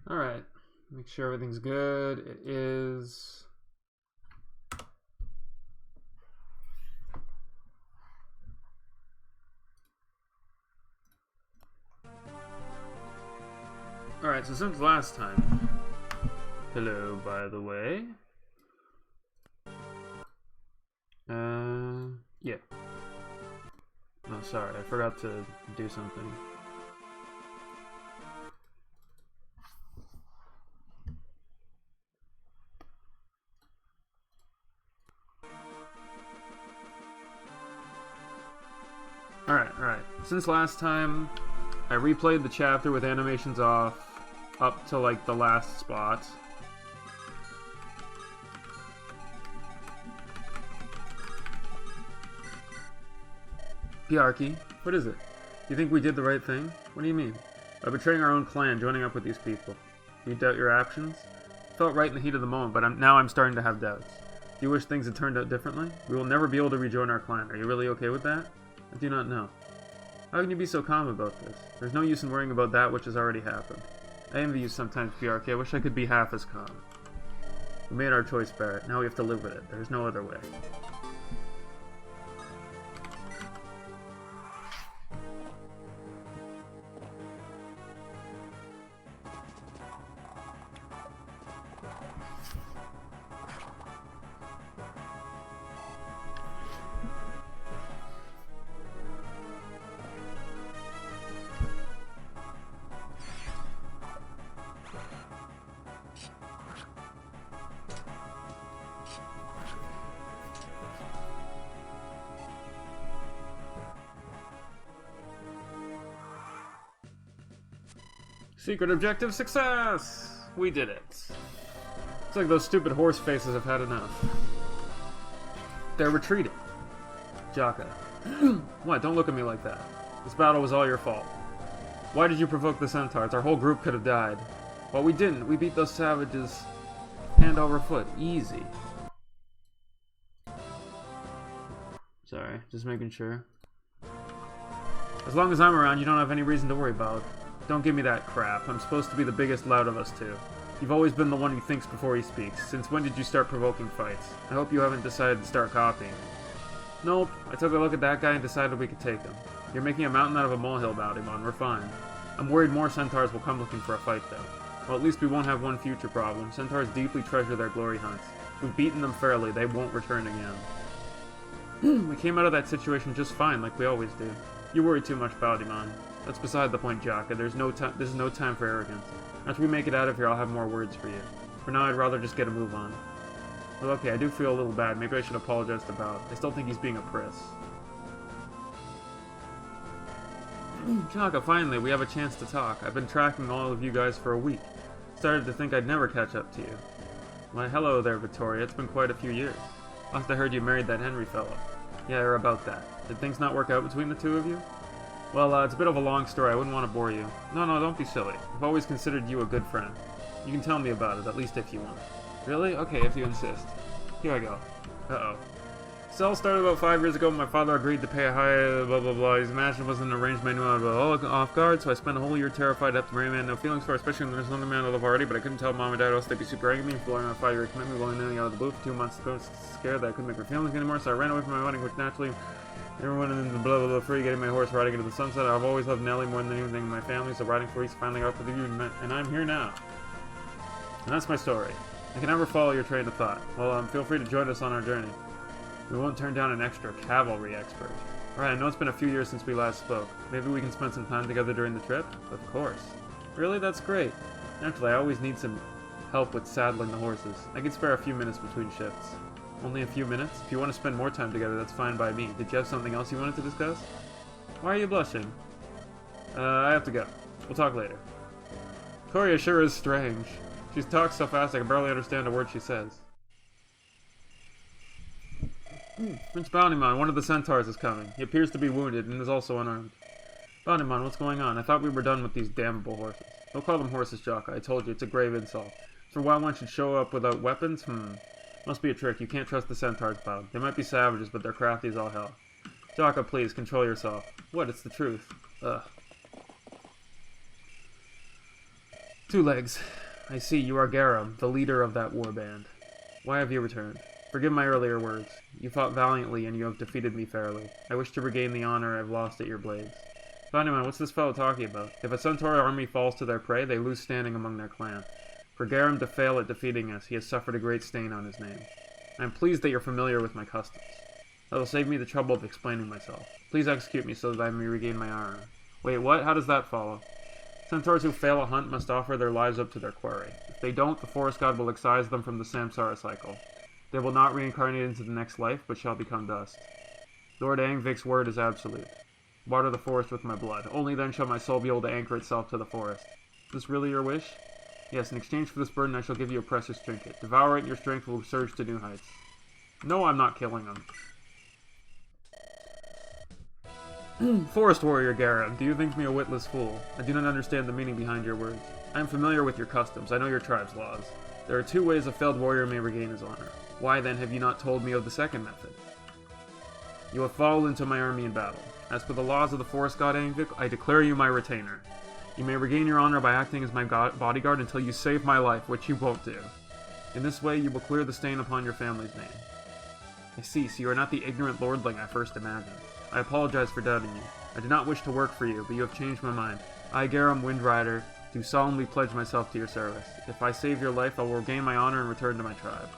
Alright. Make sure everything's good. It is... Alright, so since last time... Hello, by the way. Yeah. Oh, sorry, I forgot to do something. Alright. Since last time, I replayed the chapter with animations off, up to, like, the last spot. Piarki, what is it? Do you think we did the right thing? What do you mean? By betraying our own clan, joining up with these people. Do you doubt your actions? It felt right in the heat of the moment, but now I'm starting to have doubts. Do you wish things had turned out differently? We will never be able to rejoin our clan. Are you really okay with that? I do not know. How can you be so calm about this? There's no use in worrying about that which has already happened. I envy you sometimes, Piarki. I wish I could be half as calm. We made our choice, Barrett. Now we have to live with it. There's no other way. Secret objective success! We did it. Looks like those stupid horse faces have had enough. They're retreating. Jaka. What? Don't look at me like that. This battle was all your fault. Why did you provoke the centaurs? Our whole group could have died. Well, we didn't. We beat those savages hand over foot. Easy. Sorry, just making sure. As long as I'm around, you don't have any reason to worry about. Don't give me that crap. I'm supposed to be the biggest lout of us two. You've always been the one who thinks before he speaks. Since when did you start provoking fights? I hope you haven't decided to start copying me. Nope. I took a look at that guy and decided we could take him. You're making a mountain out of a molehill, Bowdymon. We're fine. I'm worried more centaurs will come looking for a fight, though. Well, at least we won't have one future problem. Centaurs deeply treasure their glory hunts. We've beaten them fairly. They won't return again. We came out of that situation just fine, like we always do. You worry too much, Bowdymon. That's beside the point, Jaka. This is no time for arrogance. After we make it out of here, I'll have more words for you. For now, I'd rather just get a move on. Well, okay, I do feel a little bad. Maybe I should apologize to Bow. I still think he's being a priss. Jaka, finally, we have a chance to talk. I've been tracking all of you guys for a week. Started to think I'd never catch up to you. Why, hello there, Victoria. It's been quite a few years. Last I heard you married that Henry fellow. Yeah, or about that. Did things not work out between the two of you? Well, it's a bit of a long story. I wouldn't want to bore you. No, don't be silly. I've always considered you a good friend. You can tell me about it, at least if you want. Really? Okay, if you insist. Here I go. Uh-oh. Cell started about 5 years ago. My father agreed to pay a high blah blah blah. His match wasn't arranged by anyone off guard, so I spent a whole year terrified to have to marry a man no feelings for, especially when there's another man I love already, but I couldn't tell Mom and Dad else they'd be super angry for blowing on a 5-year commitment, willy-nilly out of the blue for 2 months ago, scared that I couldn't make my feelings anymore, so I ran away from my wedding, which naturally everyone in the blah blah blah free, getting my horse riding into the sunset. I've always loved Nellie more than anything in my family, so riding for East finally got with you, and I'm here now. And that's my story. I can never follow your train of thought. Well, feel free to join us on our journey. We won't turn down an extra cavalry expert. Alright, I know it's been a few years since we last spoke. Maybe we can spend some time together during the trip? Of course. Really? That's great. Actually, I always need some help with saddling the horses. I can spare a few minutes between shifts. Only a few minutes? If you want to spend more time together, that's fine by me. Did you have something else you wanted to discuss? Why are you blushing? I have to go. We'll talk later. Korea sure is strange. She talks so fast I can barely understand a word she says. Prince Bowdymon, one of the centaurs is coming. He appears to be wounded and is also unarmed. Bowdymon, what's going on? I thought we were done with these damnable horses. Don't call them horses, Jaka. I told you, it's a grave insult. For why one should show up without weapons? Must be a trick. You can't trust the centaurs, Bow. They might be savages, but they're crafty as all hell. Jaka, please, control yourself. What? It's the truth. Ugh. Two legs. I see, you are Garum, the leader of that war band. Why have you returned? Forgive my earlier words. You fought valiantly, and you have defeated me fairly. I wish to regain the honor I've lost at your blades. Funnyman, what's this fellow talking about? If a Centaur army falls to their prey, they lose standing among their clan. For Garum to fail at defeating us, he has suffered a great stain on his name. I am pleased that you're familiar with my customs. That will save me the trouble of explaining myself. Please execute me so that I may regain my honor. Wait, what? How does that follow? Centaurs who fail a hunt must offer their lives up to their quarry. If they don't, the forest god will excise them from the samsara cycle. They will not reincarnate into the next life, but shall become dust. Lord Angvik's word is absolute. Water the forest with my blood. Only then shall my soul be able to anchor itself to the forest. Is this really your wish? Yes, in exchange for this burden I shall give you a precious trinket. Devour it and your strength will surge to new heights. No, I'm not killing him. Forest warrior Garum, do you think me a witless fool? I do not understand the meaning behind your words. I am familiar with your customs. I know your tribe's laws. There are two ways a failed warrior may regain his honor. Why, then, have you not told me of the second method? You have fallen into my army in battle. As for the laws of the forest god Angvik, I declare you my retainer. You may regain your honor by acting as my bodyguard until you save my life, which you won't do. In this way, you will clear the stain upon your family's name. I see, so you are not the ignorant lordling I first imagined. I apologize for doubting you. I did not wish to work for you, but you have changed my mind. I, Garum Windrider, do solemnly pledge myself to your service. If I save your life, I will regain my honor and return to my tribe.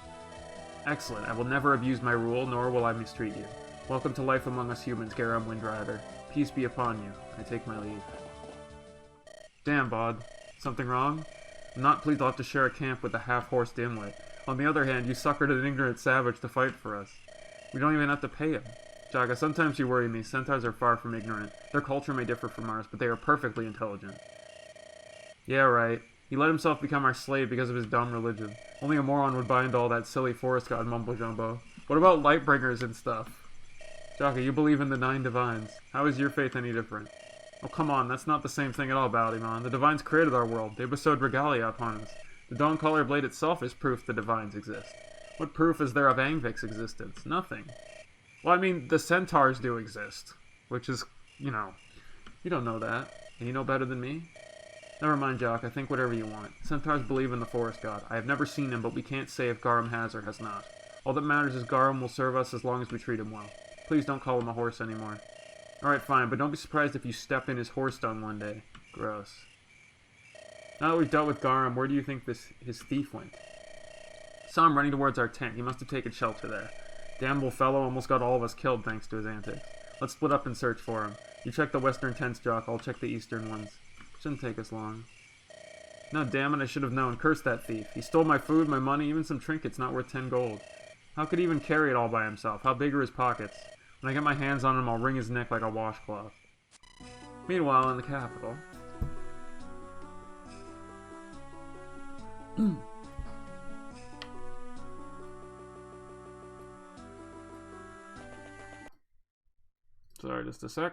Excellent. I will never abuse my rule, nor will I mistreat you. Welcome to life among us humans, Garum Windrider. Peace be upon you. I take my leave. Damn, Bod. Something wrong? I'm not pleased I'll have to share a camp with a half-horse dimwit. On the other hand, you suckered an ignorant savage to fight for us. We don't even have to pay him. Jaga, sometimes you worry me. Centaurs are far from ignorant. Their culture may differ from ours, but they are perfectly intelligent. Yeah, right. He let himself become our slave because of his dumb religion. Only a moron would buy into all that silly forest god mumbo-jumbo. What about Lightbringers and stuff? Jaga, you believe in the 9 divines. How is your faith any different? Oh, come on, that's not the same thing at all, Baldyman. The divines created our world. They bestowed regalia upon us. The Dawncaller Blade itself is proof the divines exist. What proof is there of Angvik's existence? Nothing. Well, I mean, the centaurs do exist. Which is, you know... You don't know that. And you know better than me? Never mind, Jock. I think whatever you want. Centaurs believe in the forest god. I have never seen him, but we can't say if Garum has or has not. All that matters is Garum will serve us as long as we treat him well. Please don't call him a horse anymore. Alright, fine, but don't be surprised if you step in his horse dung one day. Gross. Now that we've dealt with Garum, where do you think his thief went? Saw him running towards our tent. He must have taken shelter there. Damnable fellow almost got all of us killed thanks to his antics. Let's split up and search for him. You check the western tents, Jock. I'll check the eastern ones. Shouldn't take us long. No, damn it, I should have known. Curse that thief. He stole my food, my money, even some trinkets not worth 10 gold. How could he even carry it all by himself? How big are his pockets? When I get my hands on him, I'll wring his neck like a washcloth. Meanwhile, in the capital... Sorry, just a sec.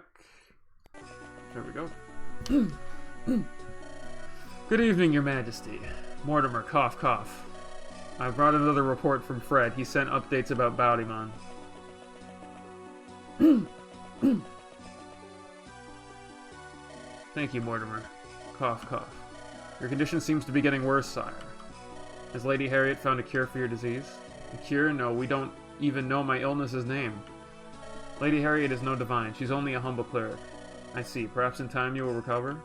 There we go. Good evening, Your Majesty. Mortimer, cough, cough. I brought another report from Fred. He sent updates about Baldyman. Thank you, Mortimer. Cough, cough. Your condition seems to be getting worse, sire. Has Lady Harriet found a cure for your disease? A cure? No, we don't even know my illness's name. Lady Harriet is no divine. She's only a humble cleric. I see. Perhaps in time you will recover?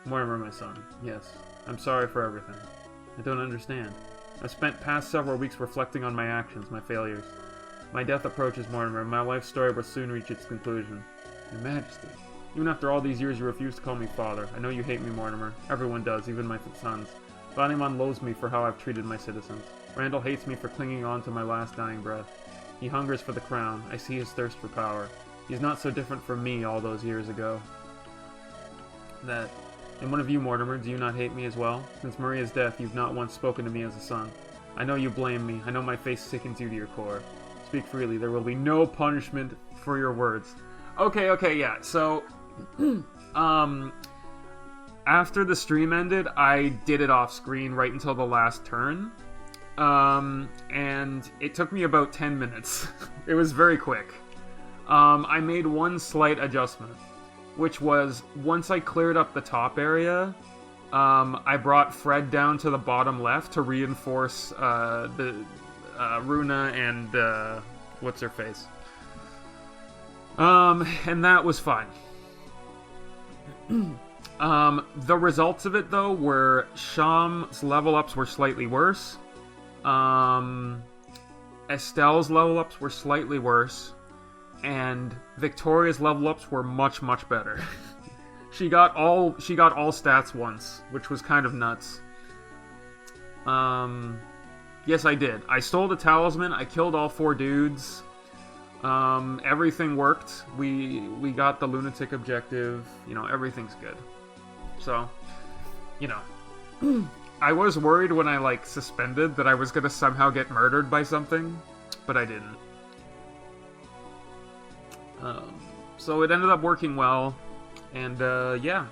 Mortimer, my son. Yes. I'm sorry for everything. I don't understand. I've spent past several weeks reflecting on my actions, my failures. My death approaches, Mortimer, and my life story will soon reach its conclusion. Your Majesty. Even after all these years, you refuse to call me father. I know you hate me, Mortimer. Everyone does, even my sons. Baldyman loathes me for how I've treated my citizens. Randall hates me for clinging on to my last dying breath. He hungers for the crown. I see his thirst for power. He's not so different from me all those years ago. And one of you, Mortimer, do you not hate me as well? Since Maria's death, you've not once spoken to me as a son. I know you blame me. I know my face sickens you to your core. Speak freely. There will be no punishment for your words. Okay, yeah. So, after the stream ended, I did it off screen right until the last turn. And it took me about 10 minutes. It was very quick. I made one slight adjustment, which was once I cleared up the top area, I brought Fred down to the bottom left to reinforce the Runa and what's her face. And that was fine. The results of it though were Sham's level ups were slightly worse. Estelle's level ups were slightly worse, and Victoria's level ups were much better. She got all stats once, which was kind of nuts. Yes, I did. I stole the talisman. I killed all 4 dudes. Everything worked. We got the lunatic objective. You know, everything's good. So, you know, I was worried when I like suspended that I was gonna somehow get murdered by something, but I didn't. So it ended up working well. And, yeah.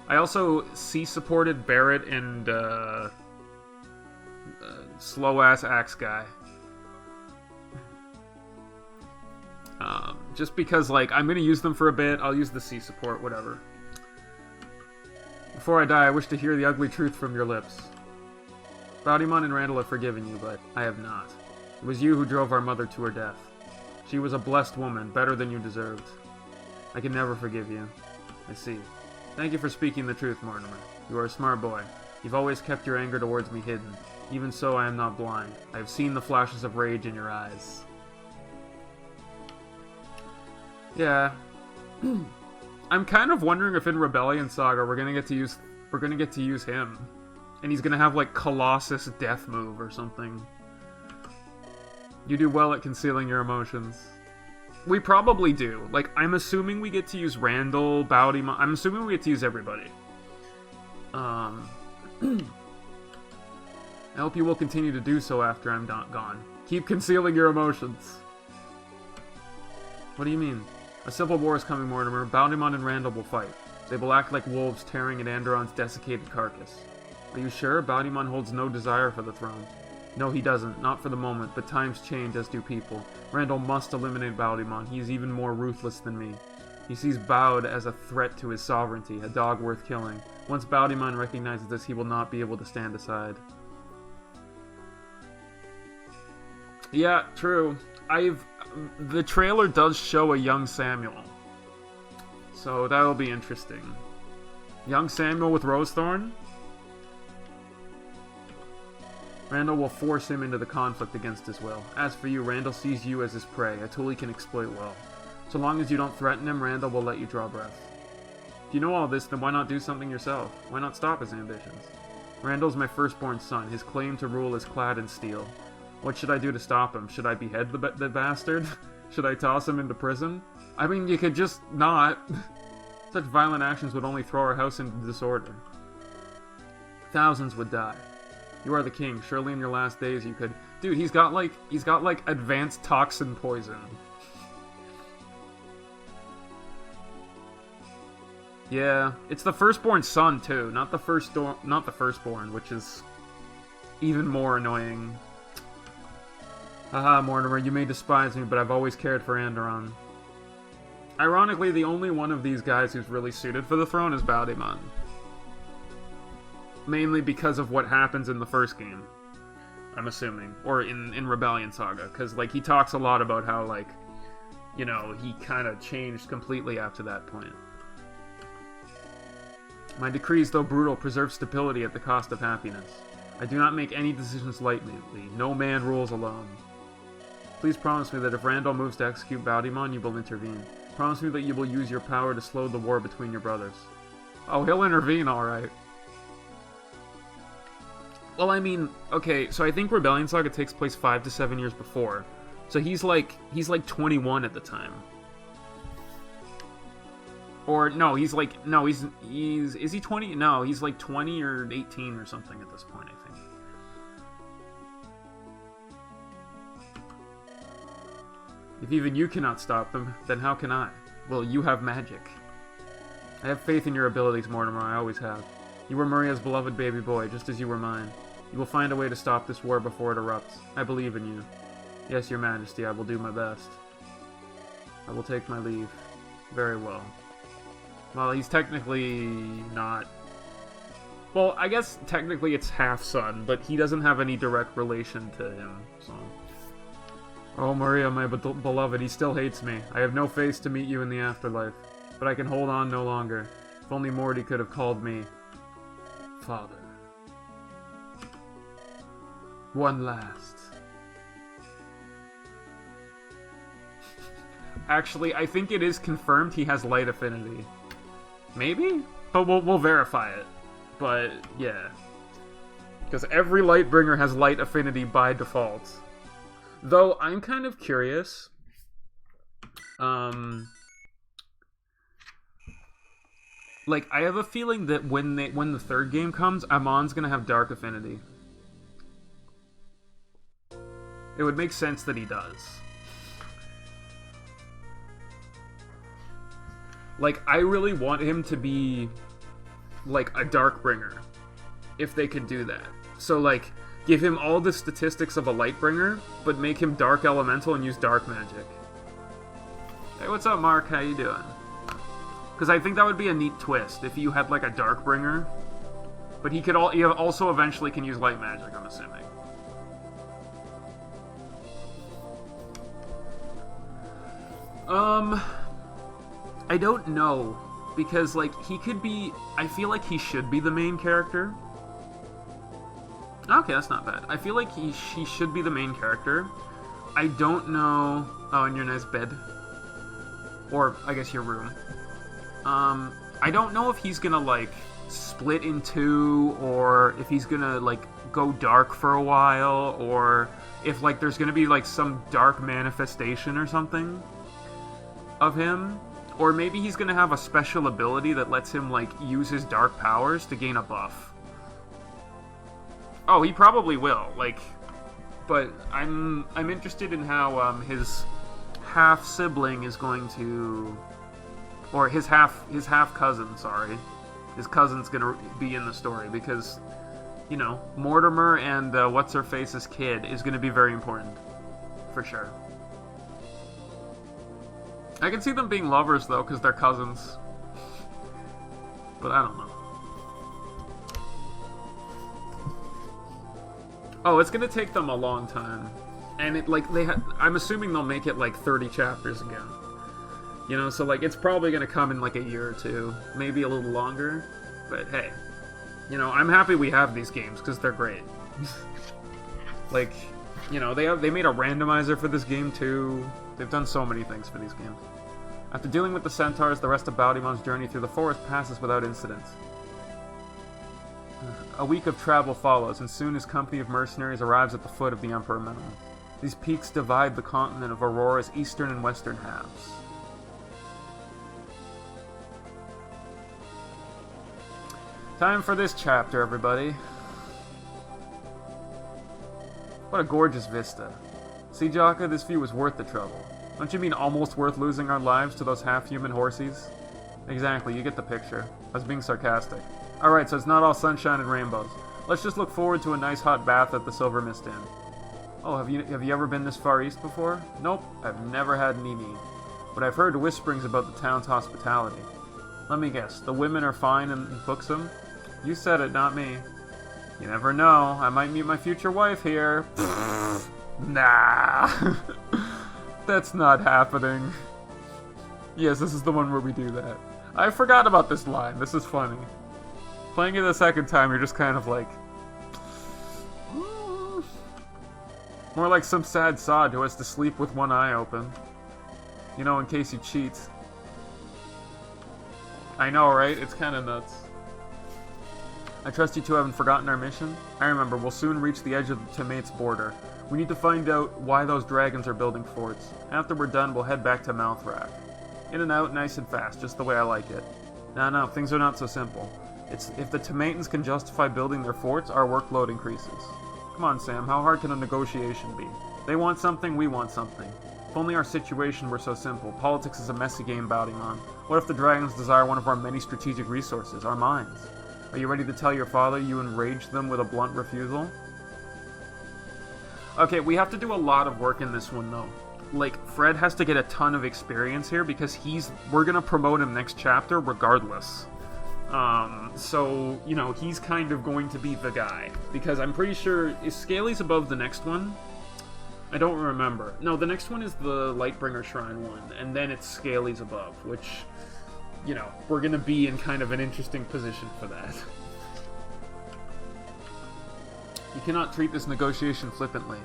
I also C-supported Barrett and, slow-ass axe guy. Just because, like, I'm gonna use them for a bit, I'll use the C-support, whatever. Before I die, I wish to hear the ugly truth from your lips. Boudimon and Randall have forgiven you, but I have not. It was you who drove our mother to her death. She was a blessed woman, better than you deserved. I can never forgive you. I see. Thank you for speaking the truth, Mortimer. You are a smart boy. You've always kept your anger towards me hidden. Even so, I am not blind. I have seen the flashes of rage in your eyes. Yeah. I'm kind of wondering if in Rebellion Saga we're gonna get to use him. And he's gonna have like Colossus death move or something. You do well at concealing your emotions. We probably do. Like, I'm assuming we get to use Randall, Boudimon. I'm assuming we get to use everybody. I hope you will continue to do so after I'm not gone. Keep concealing your emotions. What do you mean? A civil war is coming, Mortimer. Boudimon and Randall will fight. They will act like wolves tearing at Andaron's desiccated carcass. Are you sure? Boudimon holds no desire for the throne. No, he doesn't. Not for the moment, but times change, as do people. Randall must eliminate Boudimon. He is even more ruthless than me. He sees Boud as a threat to his sovereignty, a dog worth killing. Once Boudimon recognizes this, he will not be able to stand aside. Yeah, true. The trailer does show a young Samuel. So that'll be interesting. Young Samuel with Rosethorn? Randall will force him into the conflict against his will. As for you, Randall sees you as his prey, a tool he can exploit well. So long as you don't threaten him, Randall will let you draw breath. If you know all this, then why not do something yourself? Why not stop his ambitions? Randall's my firstborn son. His claim to rule is clad in steel. What should I do to stop him? Should I behead the bastard? Should I toss him into prison? I mean, you could just not. Such violent actions would only throw our house into disorder. Thousands would die. You are the king. Surely in your last days you could... Dude, he's got like advanced toxin poison. Yeah, it's the firstborn son too, not the firstborn, which is even more annoying. Haha, Mortimer, you may despise me, but I've always cared for Andaron. Ironically, the only one of these guys who's really suited for the throne is Boudimon. Mainly because of what happens in the first game, I'm assuming. Or in Rebellion Saga. Because, like, he talks a lot about how, like, you know, he kind of changed completely after that point. My decrees, though brutal, preserve stability at the cost of happiness. I do not make any decisions lightly. No man rules alone. Please promise me that if Randall moves to execute Boudimon, you will intervene. Promise me that you will use your power to slow the war between your brothers. Oh, he'll intervene, alright. Well, I mean, okay, so I think Rebellion Saga takes place 5 to 7 years before. So he's like 21 at the time. Or, no, is he 20? No, he's like 20 or 18 or something at this point, I think. If even you cannot stop them, then how can I? Well, you have magic. I have faith in your abilities, Mortimer, I always have. You were Maria's beloved baby boy, just as you were mine. You will find a way to stop this war before it erupts. I believe in you. Yes, your majesty, I will do my best. I will take my leave. Very well. Well, he's technically not... Well, I guess technically it's half-son, but he doesn't have any direct relation to him, so... Oh, Maria, my beloved, he still hates me. I have no face to meet you in the afterlife. But I can hold on no longer. If only Morty could have called me... Father. One last. Actually, I think it is confirmed he has light affinity. Maybe? But we'll verify it. But, yeah. Because every Lightbringer has light affinity by default. Though, I'm kind of curious. Like, I have a feeling that when the third game comes, Amon's gonna have dark affinity. It would make sense that he does. Like, I really want him to be, like, a Darkbringer. If they could do that. So, like, give him all the statistics of a Lightbringer, but make him Dark Elemental and use Dark Magic. Hey, what's up, Mark? How you doing? Because I think that would be a neat twist, if you had, like, a Darkbringer. But he also eventually can use Light Magic, I'm assuming. I don't know, because, like, he could be... I feel like he should be the main character. Okay, that's not bad. I feel like he should be the main character. I don't know... Oh, in your nice bed. Or, I guess, your room. I don't know if he's gonna, like, split in two, or if he's gonna, like, go dark for a while, or if, like, there's gonna be, like, some dark manifestation or something of him. Or maybe he's gonna have a special ability that lets him, like, use his dark powers to gain a buff. Oh, he probably will, like... But I'm interested in how, his half-sibling is going to... Or his half-cousin, sorry. His cousin's gonna be in the story, because, you know, Mortimer and, What's-Her-Face's kid is gonna be very important. For sure. I can see them being lovers, though, because they're cousins. But I don't know. Oh, it's gonna take them a long time. And it, like, I'm assuming they'll make it, like, 30 chapters again. You know, so, like, it's probably gonna come in, like, a year or two. Maybe a little longer. But, hey. You know, I'm happy we have these games, because they're great. Like, you know, they made a randomizer for this game, too. They've done so many things for these games. After dealing with the centaurs, the rest of Baldymon's journey through the forest passes without incident. A week of travel follows, and soon his company of mercenaries arrives at the foot of the Emperor Mountain. These peaks divide the continent of Aurora's eastern and western halves. Time for this chapter, everybody. What a gorgeous vista. See, Jaka, this view was worth the trouble. Don't you mean almost worth losing our lives to those half-human horsies? Exactly, you get the picture. I was being sarcastic. Alright, so it's not all sunshine and rainbows. Let's just look forward to a nice hot bath at the Silver Mist Inn. Oh, have you ever been this far east before? Nope, I've never had any need. But I've heard whisperings about the town's hospitality. Let me guess, the women are fine and buxom? You said it, not me. You never know, I might meet my future wife here. Nah. That's not happening. Yes, this is the one where we do that. I forgot about this line. This is funny. Playing it the second time, you're just kind of like... More like some sad sod who has to sleep with one eye open. You know, in case he cheats. I know, right? It's kind of nuts. I trust you two haven't forgotten our mission? I remember, we'll soon reach the edge of the Timate's border. We need to find out why those dragons are building forts. After we're done, we'll head back to Malthrak. In and out, nice and fast, just the way I like it. No, things are not so simple. If the Timatans can justify building their forts, our workload increases. Come on, Sam, how hard can a negotiation be? They want something, we want something. If only our situation were so simple. Politics is a messy game, Baltimon. What if the dragons desire one of our many strategic resources, our minds? Are you ready to tell your father you enraged them with a blunt refusal? Okay, we have to do a lot of work in this one, though. Like, Fred has to get a ton of experience here, because we're gonna promote him next chapter regardless. So, you know, he's kind of going to be the guy. Because I'm pretty sure... Is Scaly's above the next one? I don't remember. No, the next one is the Lightbringer Shrine one, and then it's Scaly's above, which, you know, we're gonna be in kind of an interesting position for that. You cannot treat this negotiation flippantly.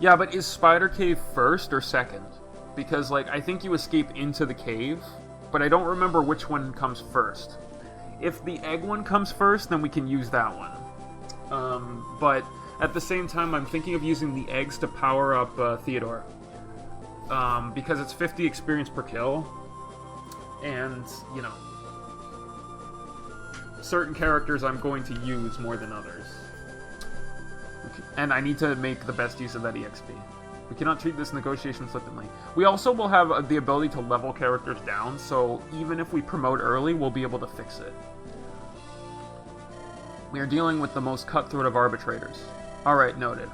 Yeah, but is Spider Cave first or second? Because, like, I think you escape into the cave, but I don't remember which one comes first. If the egg one comes first, then we can use that one. But at the same time, I'm thinking of using the eggs to power up Theodore. Because it's 50 experience per kill, and, you know, certain characters I'm going to use more than others. And I need to make the best use of that EXP. We cannot treat this negotiation flippantly. We also will have the ability to level characters down, so even if we promote early, we'll be able to fix it. We are dealing with the most cutthroat of arbitrators. Alright, noted.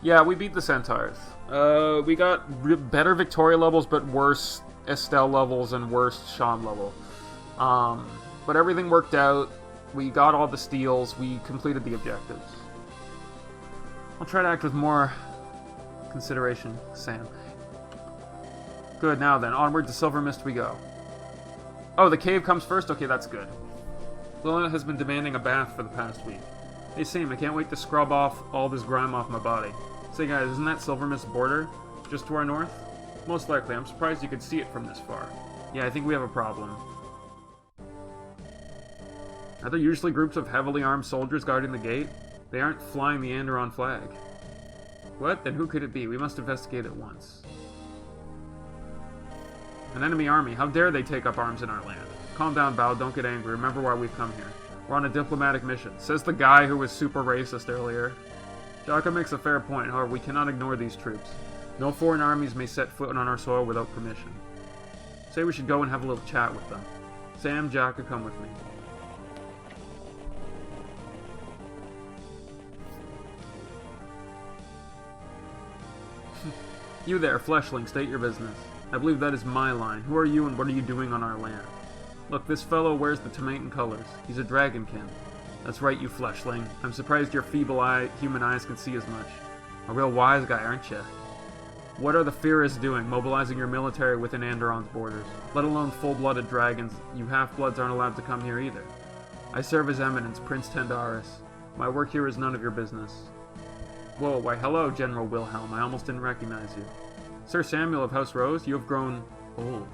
Yeah, we beat the Centaurs. We got better Victoria levels, but worse Estelle levels and worse Sean level. But everything worked out. We got all the steals. We completed the objectives. I'll try to act with more consideration, Sam. Good, now then. Onward to Silver Mist we go. Oh, the cave comes first? Okay, that's good. Lilith has been demanding a bath for the past week. Hey Sam, I can't wait to scrub off all this grime off my body. Say guys, isn't that Silver Mist border just to our north? Most likely. I'm surprised you could see it from this far. Yeah, I think we have a problem. Are there usually groups of heavily armed soldiers guarding the gate? They aren't flying the Andaron flag. What? Then who could it be? We must investigate at once. An enemy army. How dare they take up arms in our land? Calm down, Bao. Don't get angry. Remember why we've come here. We're on a diplomatic mission. Says the guy who was super racist earlier. Jaka makes a fair point. However, we cannot ignore these troops. No foreign armies may set foot on our soil without permission. Say we should go and have a little chat with them. Sam, Jaka, come with me. You there, fleshling, state your business. I believe that is my line. Who are you and what are you doing on our land? Look, this fellow wears the Tomatin colors. He's a dragonkin. That's right, you fleshling. I'm surprised your feeble human eyes can see as much. A real wise guy, aren't you? What are the Fearists doing, mobilizing your military within Andaron's borders? Let alone full-blooded dragons, you half-bloods aren't allowed to come here either. I serve as Eminence, Prince Tendaris. My work here is none of your business. Whoa, why hello, General Wilhelm. I almost didn't recognize you. Sir Samuel of House Rose, you have grown old.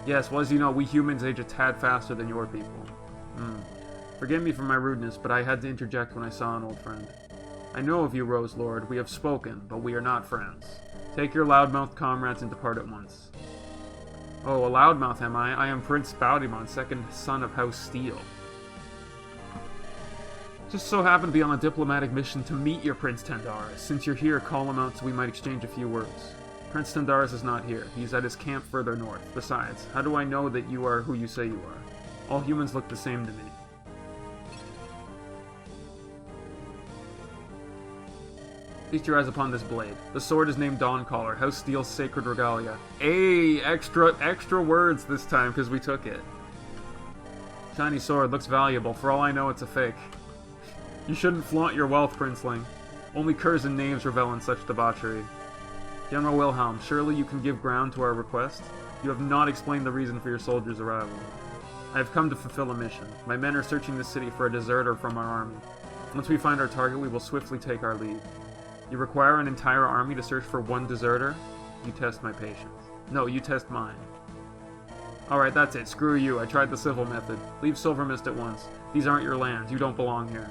Yes, well, as you know, we humans age a tad faster than your people. Forgive me for my rudeness, but I had to interject when I saw an old friend. I know of you, Rose Lord. We have spoken, but we are not friends. Take your loudmouthed comrades and depart at once. Oh, a loudmouth am I? I am Prince Baudimon, second son of House Steel. Just so happen to be on a diplomatic mission to meet your Prince Tendaris. Since you're here, call him out so we might exchange a few words. Prince Tendaris is not here. He's at his camp further north. Besides, how do I know that you are who you say you are? All humans look the same to me. Feast your eyes upon this blade. The sword is named Dawncaller, House Steel's sacred regalia. Hey, extra words this time because we took it. Shiny sword, looks valuable. For all I know, it's a fake. You shouldn't flaunt your wealth, Princeling. Only curs and knaves revel in such debauchery. General Wilhelm, surely you can give ground to our request? You have not explained the reason for your soldiers' arrival. I have come to fulfill a mission. My men are searching the city for a deserter from our army. Once we find our target, we will swiftly take our lead. You require an entire army to search for one deserter? You test my patience. No, you test mine. Alright, that's it. Screw you. I tried the civil method. Leave Silver Mist at once. These aren't your lands. You don't belong here.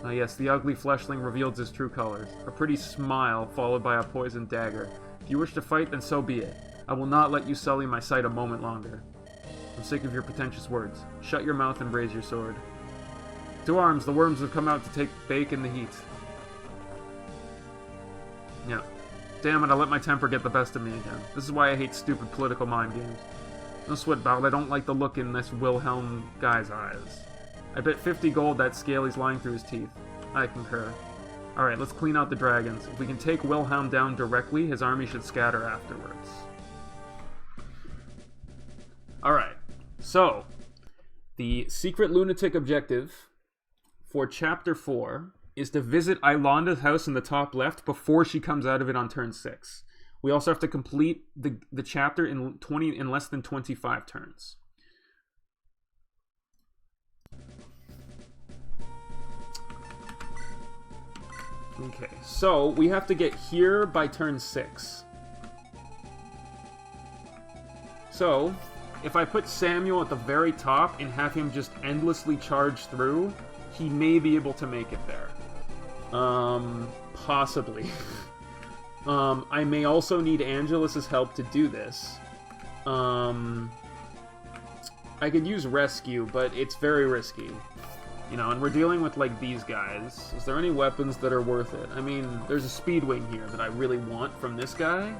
Yes, the ugly fleshling reveals his true colors. A pretty smile, followed by a poisoned dagger. If you wish to fight, then so be it. I will not let you sully my sight a moment longer. I'm sick of your pretentious words. Shut your mouth and raise your sword. To arms, the worms have come out to take bake in the heat. Yeah. Damn it, I let my temper get the best of me again. This is why I hate stupid political mind games. No sweat, Bow, I don't like the look in this Wilhelm guy's eyes. I bet 50 gold that Scaly's lying through his teeth. I concur. Alright, let's clean out the dragons. If we can take Wilhelm down directly, his army should scatter afterwards. Alright, so the secret lunatic objective for Chapter 4 is to visit Ilanda's house in the top left before she comes out of it on turn 6. We also have to complete the chapter in less than 25 turns. Okay, so we have to get here by turn 6. So, if I put Samuel at the very top and have him just endlessly charge through, he may be able to make it there. Possibly. I may also need Angelus's help to do this. I could use Rescue, but it's very risky. You know, and we're dealing with, like, these guys. Is there any weapons that are worth it? I mean, there's a Speedwing here that I really want from this guy.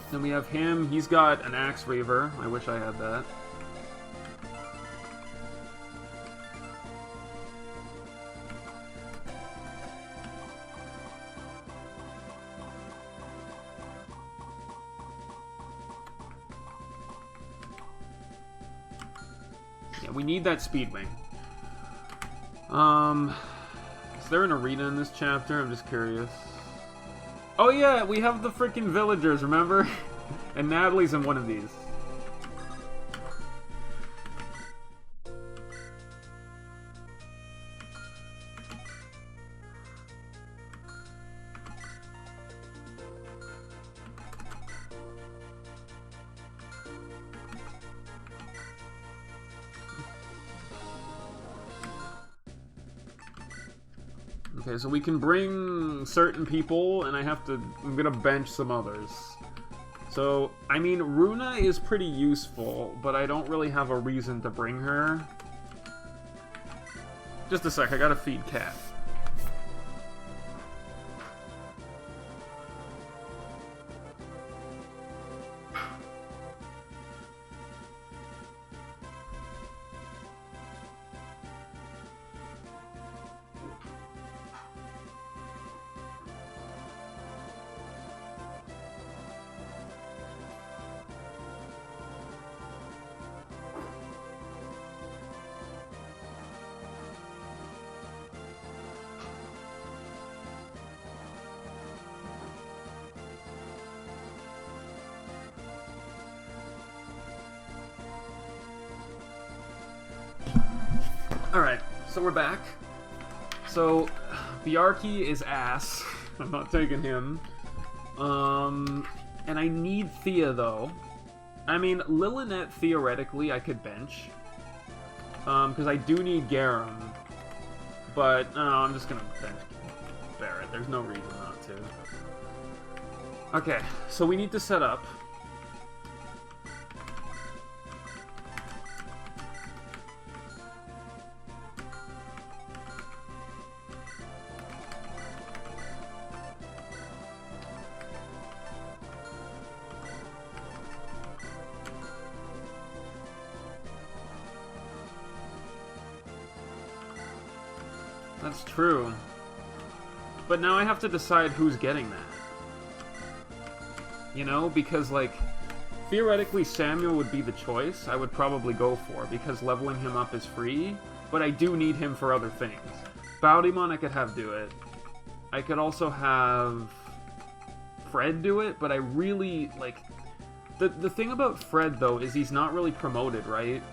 Then we have him. He's got an Axe Reaver. I wish I had that. We need that Speedwing. Is there an arena in this chapter? I'm just curious. Oh yeah, we have the freaking villagers, remember? And Natalie's in one of these. Okay, so we can bring certain people, and I'm gonna bench some others. So, I mean, Runa is pretty useful, but I don't really have a reason to bring her. Just a sec, I gotta feed Cat. Alright, so we're back. So, Bjarki is ass. I'm not taking him. And I need Thea, though. I mean, Lilinet, theoretically, I could bench. Because I do need Garum. But, no, I'm just gonna bench Barret. There's no reason not to. Okay, so we need to set up. That's true. But now I have to decide who's getting that. You know, because, like, theoretically Samuel would be the choice I would probably go for, because leveling him up is free, but I do need him for other things. Baudimon I could have do it. I could also have Fred do it, but I really, like... The thing about Fred, though, is he's not really promoted, right?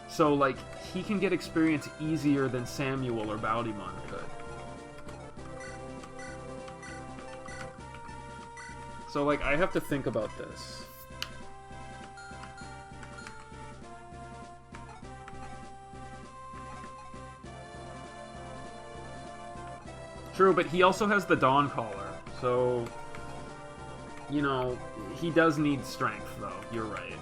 So, like, he can get experience easier than Samuel or Baudimon could. So, like, I have to think about this. True, but he also has the Dawn Caller, so... You know, he does need strength, though. You're right.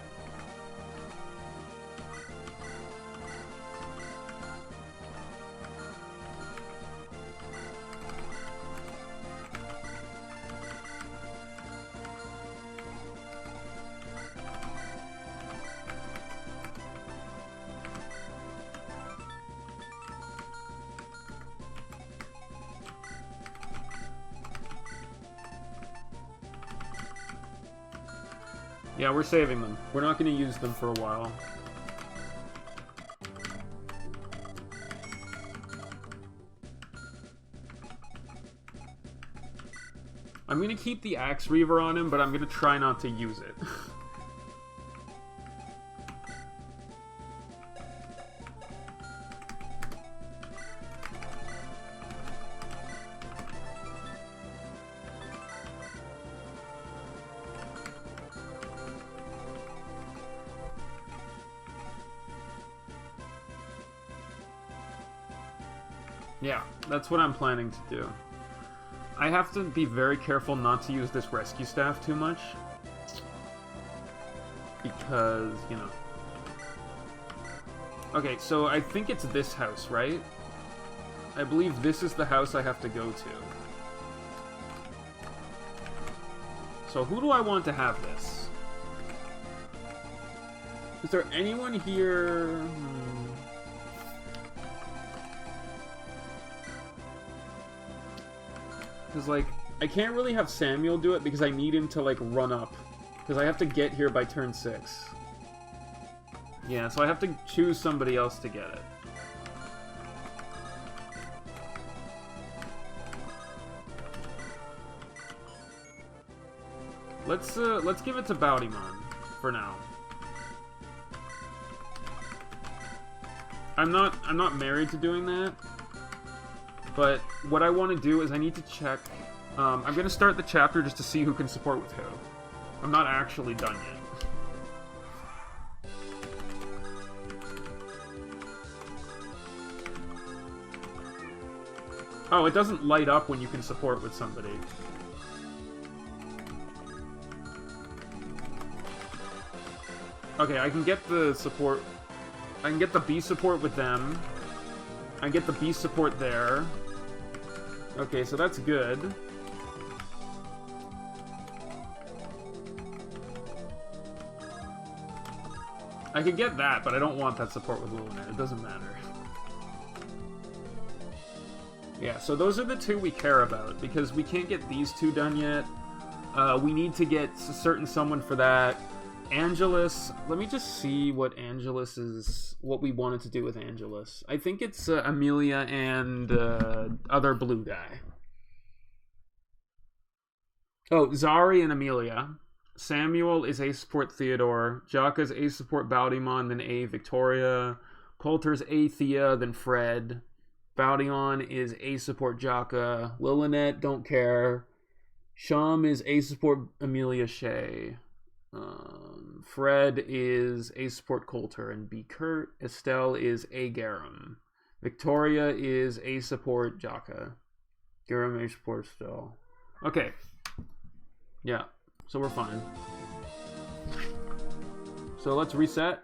Yeah, we're saving them. We're not going to use them for a while. I'm going to keep the Axe Reaver on him, but I'm going to try not to use it. Yeah, that's what I'm planning to do. I have to be very careful not to use this rescue staff too much. Because, you know. Okay, so I think it's this house, right? I believe this is the house I have to go to. So who do I want to have this? Is there anyone here? Because, like, I can't really have Samuel do it because I need him to, like, run up. Because I have to get here by turn 6. Yeah, so I have to choose somebody else to get it. Let's give it to Baudimon for now. I'm not married to doing that. But what I want to do is I need to check... I'm going to start the chapter just to see who can support with who. I'm not actually done yet. Oh, it doesn't light up when you can support with somebody. Okay, I can get the support... I can get the B support with them. I get the B support there. Okay, so that's good. I could get that, but I don't want that support with Lunatic. It doesn't matter. Yeah, so those are the two we care about, because we can't get these two done yet. We need to get a certain someone for that. Angelus, let me just see what Angelus is, what we wanted to do with Angelus. I think it's Amelia and other blue guy. Oh, Zari and Amelia. Samuel is A support Theodore. Jaka's A support Baudimon, then A Victoria. Coulter's A Thea, then Fred. Baudimon is A support Jaka. Lilinet, don't care. Sham is A support Amelia Shea. Fred is A support Coulter and B Kurt. Estelle is A Garum. Victoria is A support Jaka. Garum A support Estelle. Okay. Yeah, so we're fine. So let's reset.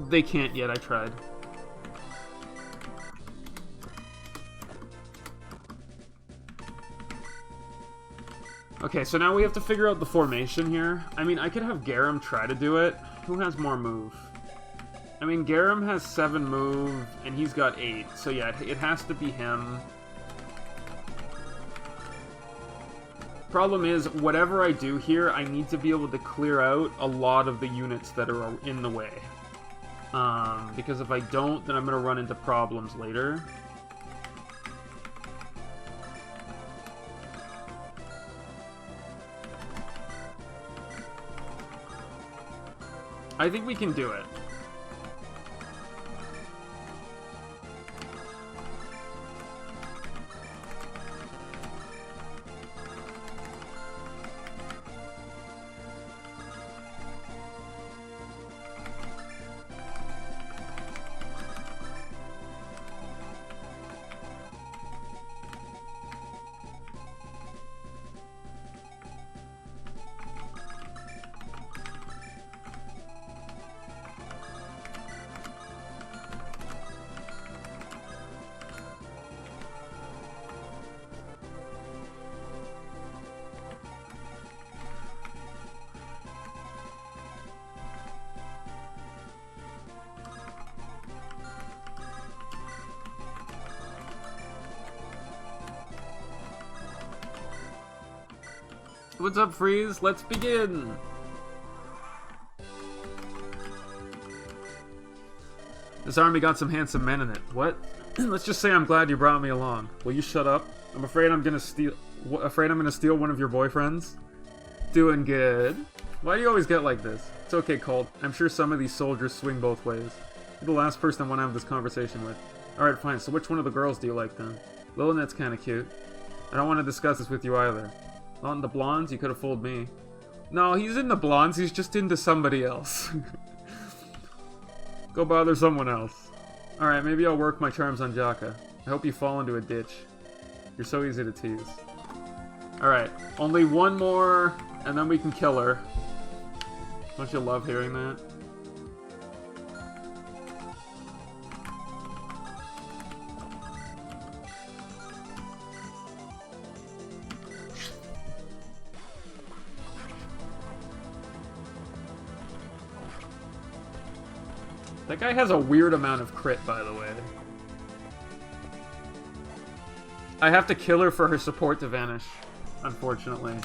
They can't yet, I tried. Okay, so now we have to figure out the formation here. I mean, I could have Garum try to do it. Who has more move? I mean, Garum has 7 move, and he's got 8. So yeah, it has to be him. Problem is, whatever I do here, I need to be able to clear out a lot of the units that are in the way. Because if I don't, then I'm going to run into problems later. I think we can do it. What's up, Freeze? Let's begin! This army got some handsome men in it. What? Let's just say I'm glad you brought me along. Will you shut up? I'm afraid I'm gonna steal one of your boyfriends? Doing good. Why do you always get like this? It's okay, Colt. I'm sure some of these soldiers swing both ways. You're the last person I want to have this conversation with. Alright, fine. So which one of the girls do you like then? Lilnet's kinda cute. I don't want to discuss this with you either. Not into blondes? You could have fooled me. No, he's into blondes. He's just into somebody else. Go bother someone else. Alright, maybe I'll work my charms on Jaka. I hope you fall into a ditch. You're so easy to tease. Alright, only one more, and then we can kill her. Don't you love hearing that? That guy has a weird amount of crit, by the way. I have to kill her for her support to vanish, unfortunately.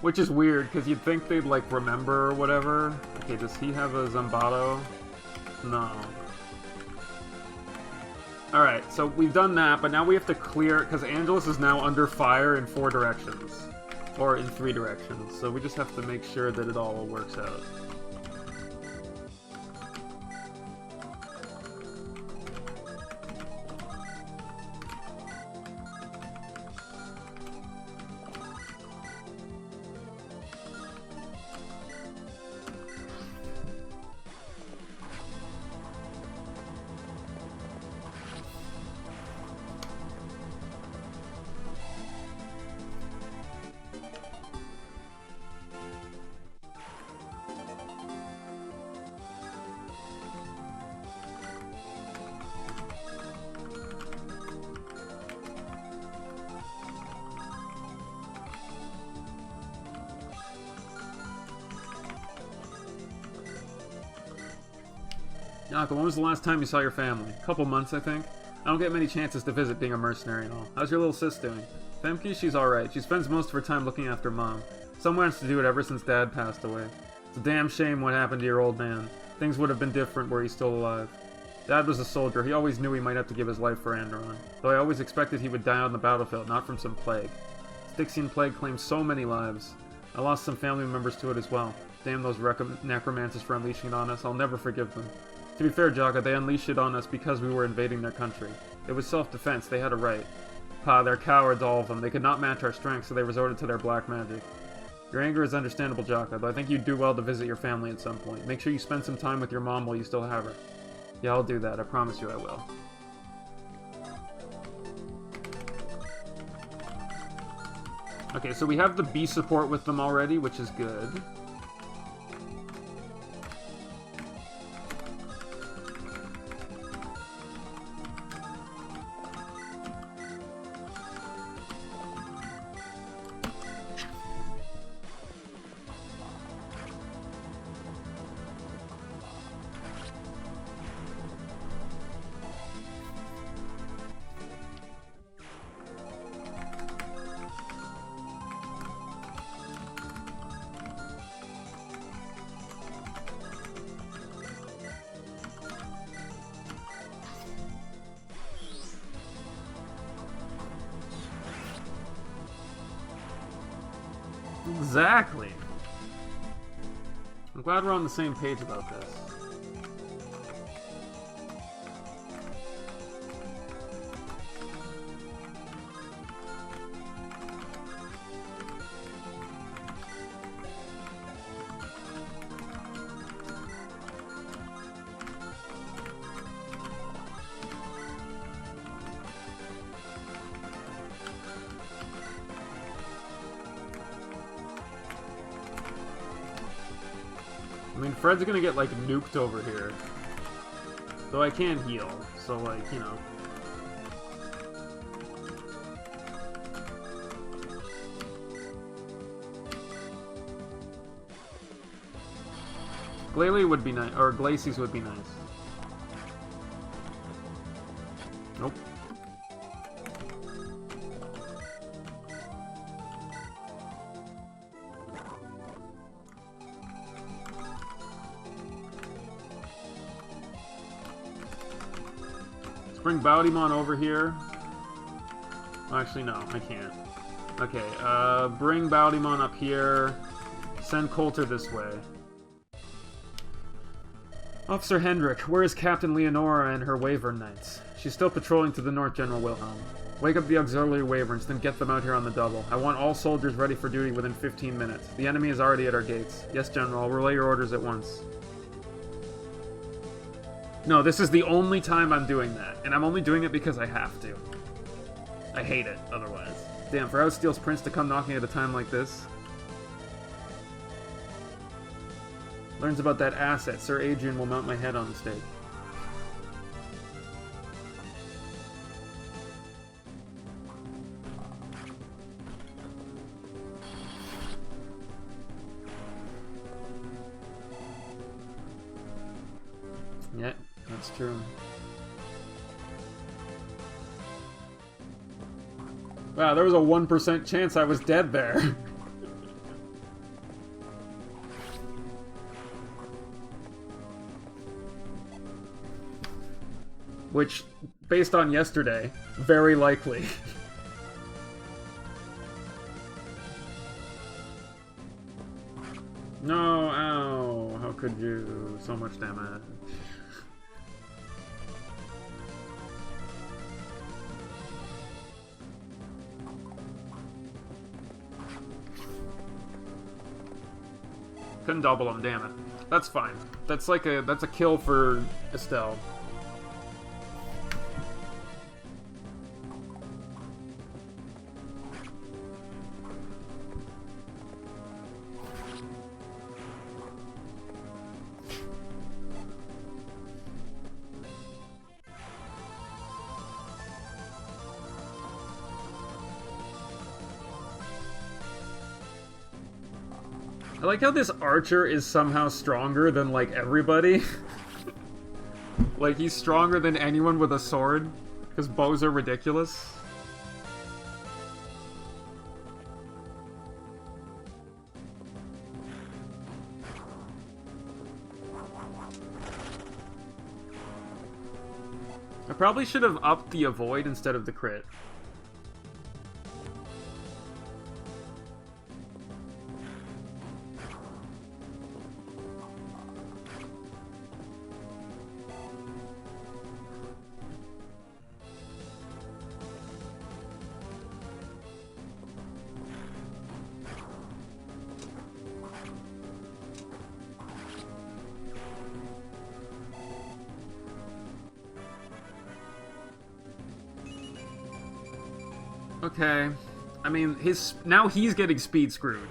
Which is weird, because you'd think they'd, like, remember or whatever. Okay, does he have a Zambato? No. Alright, so we've done that, but now we have to clear, because Angelus is now under fire in 4 directions. Or in 3 directions, so we just have to make sure that it all works out. Yaka, when was the last time you saw your family? A couple months, I think. I don't get many chances to visit being a mercenary and all. How's your little sis doing? Femke, she's alright. She spends most of her time looking after Mom. Someone has to do it ever since Dad passed away. It's a damn shame what happened to your old man. Things would have been different were he still alive. Dad was a soldier. He always knew he might have to give his life for Andaron. Though I always expected he would die on the battlefield, not from some plague. Styxian plague claimed so many lives. I lost some family members to it as well. Damn those necromancers for unleashing it on us. I'll never forgive them. To be fair, Jaka, they unleashed it on us because we were invading their country. It was self-defense, they had a right. Pa, they're cowards, all of them. They could not match our strength, so they resorted to their black magic. Your anger is understandable, Jaka, but I think you'd do well to visit your family at some point. Make sure you spend some time with your mom while you still have her. Yeah, I'll do that. I promise you I will. Okay, so we have the B support with them already, which is good. Exactly. I'm glad we're on the same page about this. mean, Fred's gonna get, like, nuked over here. Though I can heal, so, like, you know. Glalie would be nice, or Glacies would be nice. Nope. Let's bring Bowdymon over here. Actually, no, I can't. Okay, bring Bowdymon up here. Send Coulter this way. Officer Hendrik, where is Captain Leonora and her Wyvern Knights? She's still patrolling to the north, General Wilhelm. Wake up the auxiliary Wyverns, then get them out here on the double. I want all soldiers ready for duty within 15 minutes. The enemy is already at our gates. Yes, General, I'll relay your orders at once. No, this is the only time I'm doing that, and I'm only doing it because I have to. I hate it, otherwise. Damn, for Outsteel's Prince to come knocking at a time like this. Learns about that asset. Sir Adrian will mount my head on the stake. Yeah, that's true. Wow, there was a 1% chance I was dead there. Which, based on yesterday, very likely. No, ow, how could you? So much damage. Couldn't double him, damn it. That's fine. That's like that's a kill for Estelle. I like how this archer is somehow stronger than, like, everybody. Like, he's stronger than anyone with a sword, because bows are ridiculous. I probably should have upped the avoid instead of the crit. Okay. I mean, now he's getting speed screwed.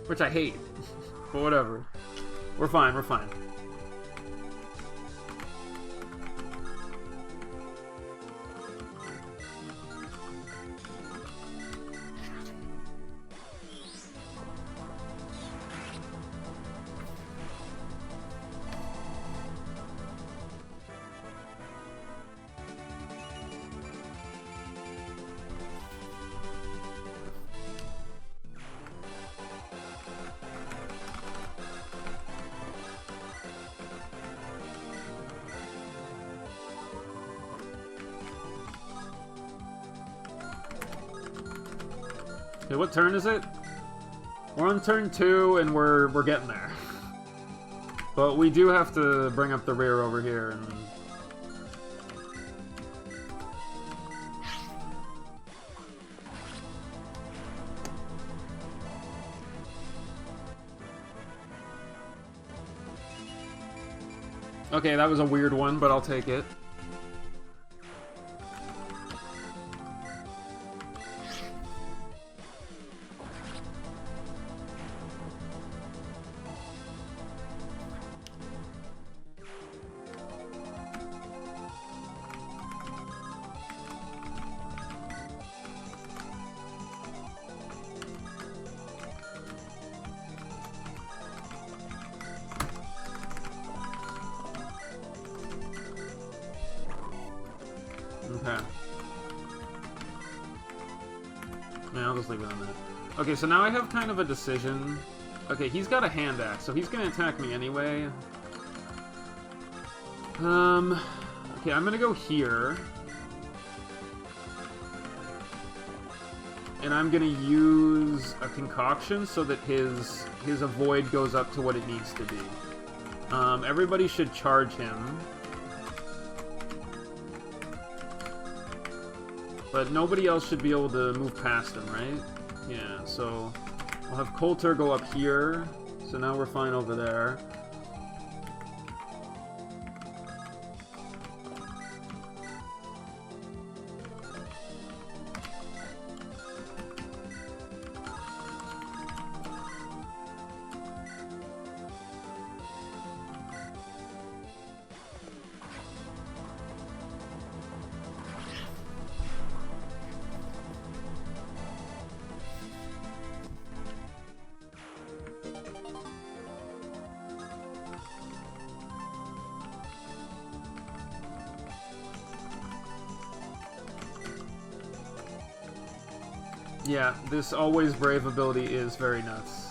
Which I hate. But whatever. We're fine, we're fine. Okay, what turn is it? We're on turn 2, and we're getting there. But we do have to bring up the rear over here, and... Okay, that was a weird one, but I'll take it. Yeah, I'll just leave it on that. Okay, so now I have kind of a decision. Okay, he's got a hand axe, so he's gonna attack me anyway. Okay, I'm gonna go here. And I'm gonna use a concoction so that his avoid goes up to what it needs to be. Everybody should charge him. But nobody else should be able to move past him, right? Yeah, so I'll have Coulter go up here. So now we're fine over there. Yeah, this Always Brave ability is very nuts.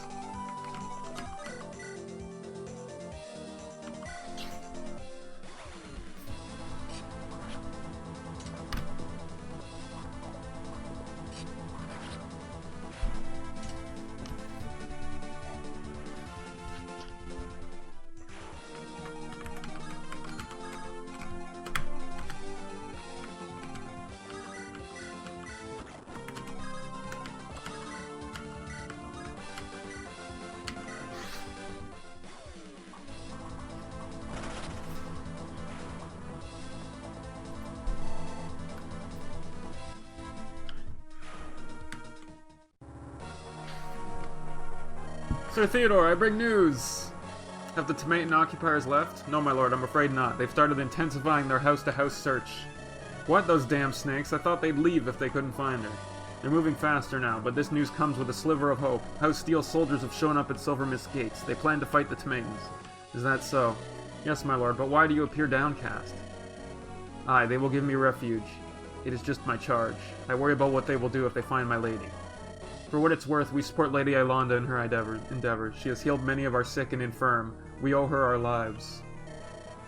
Sir Theodore, I bring news! Have the Tomaton occupiers left? No, my lord, I'm afraid not. They've started intensifying their house-to-house search. What, those damn snakes? I thought they'd leave if they couldn't find her. They're moving faster now, but this news comes with a sliver of hope. House Steel soldiers have shown up at Silver Mist gates. They plan to fight the Tomatons. Is that so? Yes, my lord, but why do you appear downcast? Aye, they will give me refuge. It is just my charge. I worry about what they will do if they find my lady. For what it's worth, we support Lady Ilonda in her endeavors. She has healed many of our sick and infirm. We owe her our lives.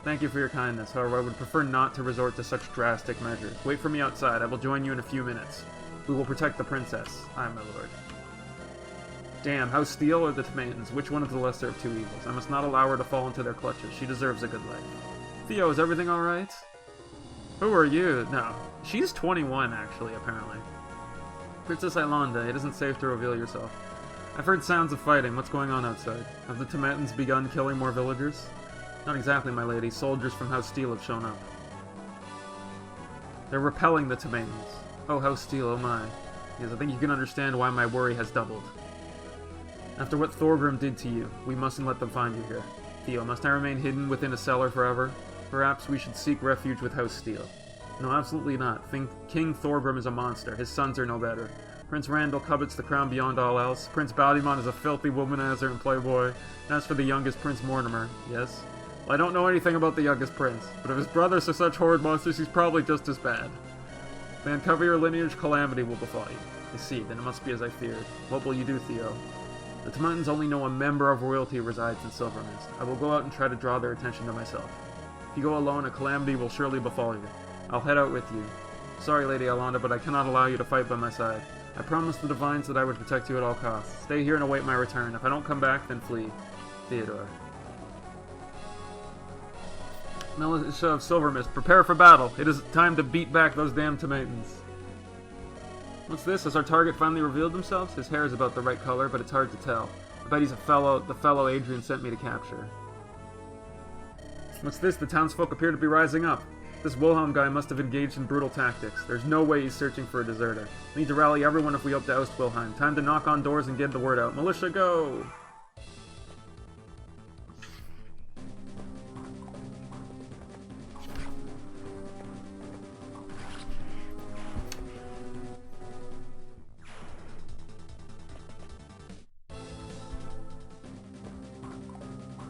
Thank you for your kindness. However, I would prefer not to resort to such drastic measures. Wait for me outside. I will join you in a few minutes. We will protect the princess. Aye, my lord. Damn, House Steel or the Tomatons? Which one is the lesser of two evils? I must not allow her to fall into their clutches. She deserves a good life. Theo, is everything alright? Who are you? No. She's 21, actually, apparently. Princess Ilonda, it isn't safe to reveal yourself. I've heard sounds of fighting. What's going on outside? Have the Tomatons begun killing more villagers? Not exactly, my lady. Soldiers from House Steel have shown up. They're repelling the Tomatons. Oh, House Steel, oh my. Yes, I think you can understand why my worry has doubled. After what Thorgrim did to you, we mustn't let them find you here. Theo, must I remain hidden within a cellar forever? Perhaps we should seek refuge with House Steel. No, absolutely not. King Thorgrim is a monster. His sons are no better. Prince Randall covets the crown beyond all else. Prince Baldimon is a filthy womanizer and playboy. And as for the youngest Prince Mortimer, yes? Well, I don't know anything about the youngest prince, but if his brothers are such horrid monsters, he's probably just as bad. If they uncover your lineage, calamity will befall you. I see, then it must be as I feared. What will you do, Theo? The Tomatons only know a member of royalty resides in Silver Mist. I will go out and try to draw their attention to myself. If you go alone, a calamity will surely befall you. I'll head out with you. Sorry, Lady Ilonda, but I cannot allow you to fight by my side. I promised the Divines that I would protect you at all costs. Stay here and await my return. If I don't come back, then flee. Theodore. Militia of Silver Mist, prepare for battle. It is time to beat back those damn Tomatons. What's this? Has our target finally revealed themselves? His hair is about the right color, but it's hard to tell. I bet he's the fellow Adrian sent me to capture. What's this? The townsfolk appear to be rising up. This Wilhelm guy must have engaged in brutal tactics. There's no way he's searching for a deserter. We need to rally everyone if we hope to oust Wilhelm. Time to knock on doors and get the word out. Militia, go!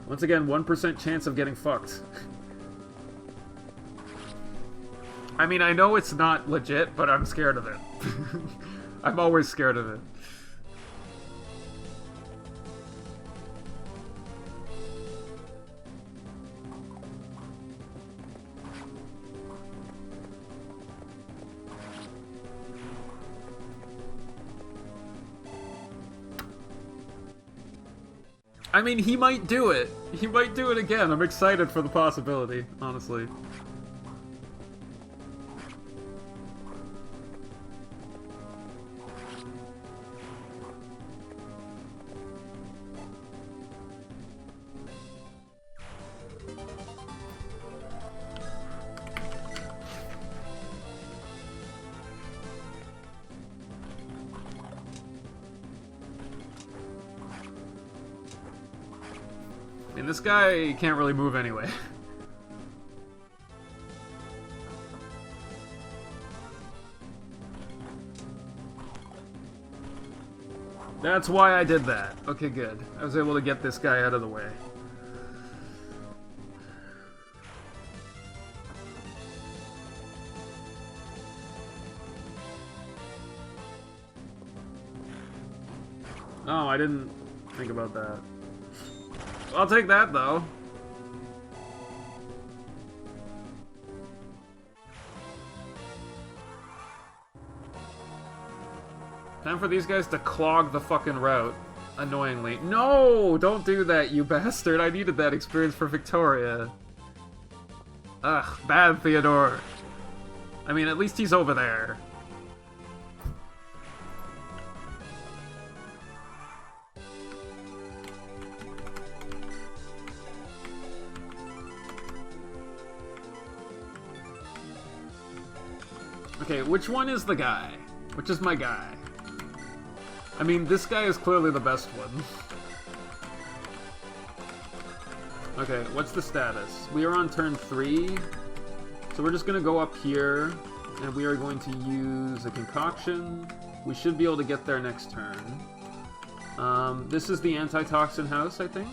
Once again, 1% chance of getting fucked. I mean, I know it's not legit, but I'm scared of it. I'm always scared of it. I mean, he might do it. He might do it again. I'm excited for the possibility, honestly. I mean, this guy can't really move anyway. That's why I did that. Okay, good. I was able to get this guy out of the way. Oh, I didn't think about that. I'll take that, though. Time for these guys to clog the fucking route. Annoyingly. No! Don't do that, you bastard. I needed that experience for Victoria. Ugh, bad Theodore. I mean, at least he's over there. Okay, which one is the guy? Which is my guy? I mean, this guy is clearly the best one. Okay, what's the status? We are on turn 3. So we're just gonna go up here, and we are going to use a concoction. We should be able to get there next turn. This is the antitoxin house, I think.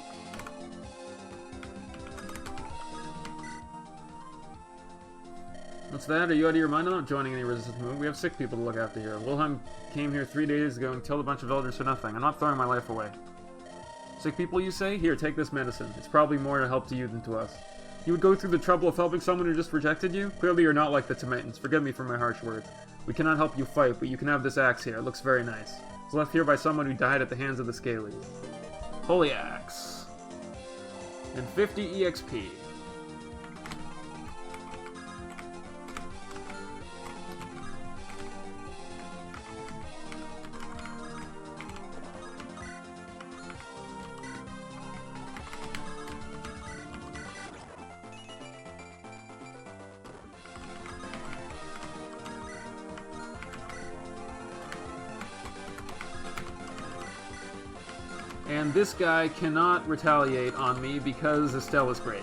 What's that? Are you out of your mind? I'm not joining any resistance movement. We have sick people to look after here. Wilhelm came here 3 days ago and killed a bunch of villagers for nothing. I'm not throwing my life away. Sick people, you say? Here, take this medicine. It's probably more to help to you than to us. You would go through the trouble of helping someone who just rejected you? Clearly you're not like the Timatans. Forgive me for my harsh words. We cannot help you fight, but you can have this axe here. It looks very nice. It's left here by someone who died at the hands of the Scalies. Holy axe. And 50 EXP. And this guy cannot retaliate on me because Estelle is great.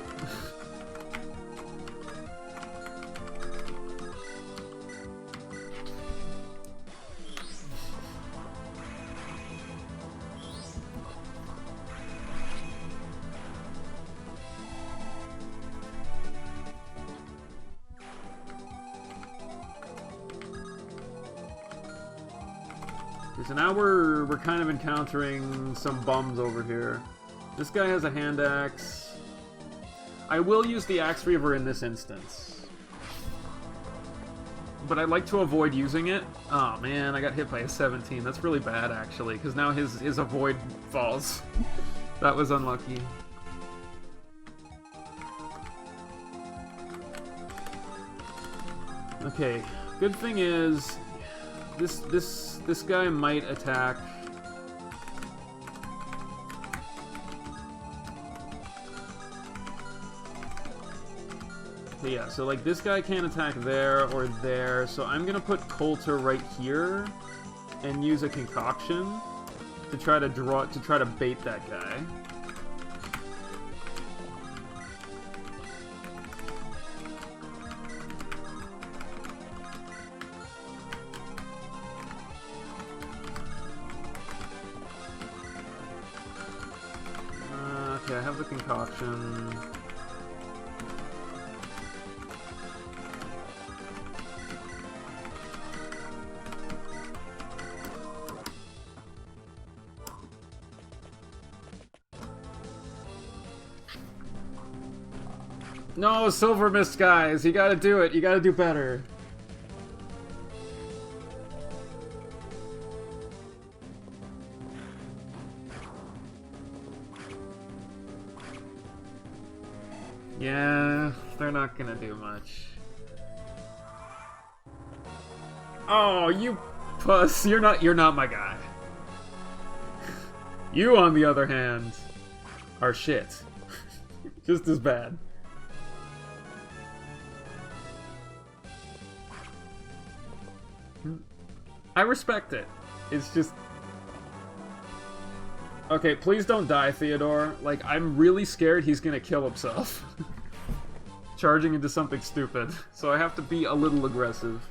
So now we're kind of encountering some bums over here. This guy has a hand axe. I will use the axe reaver in this instance, but I'd like to avoid using it. Oh man, I got hit by a 17. That's really bad actually, because now his avoid falls. That was unlucky. Okay, good thing is this guy might attack. Okay, yeah, so like this guy can't attack there or there, so I'm gonna put Coulter right here and use a concoction to try to bait that guy. Okay, I have the concoction. No, Silver Mist, guys! You gotta do it! You gotta do better! Yeah, they're not gonna do much. Oh, you puss! You're not my guy. You, on the other hand, are shit. Just as bad. I respect it. It's just... Okay, please don't die, Theodore. Like, I'm really scared he's gonna kill himself. Charging into something stupid. So I have to be a little aggressive.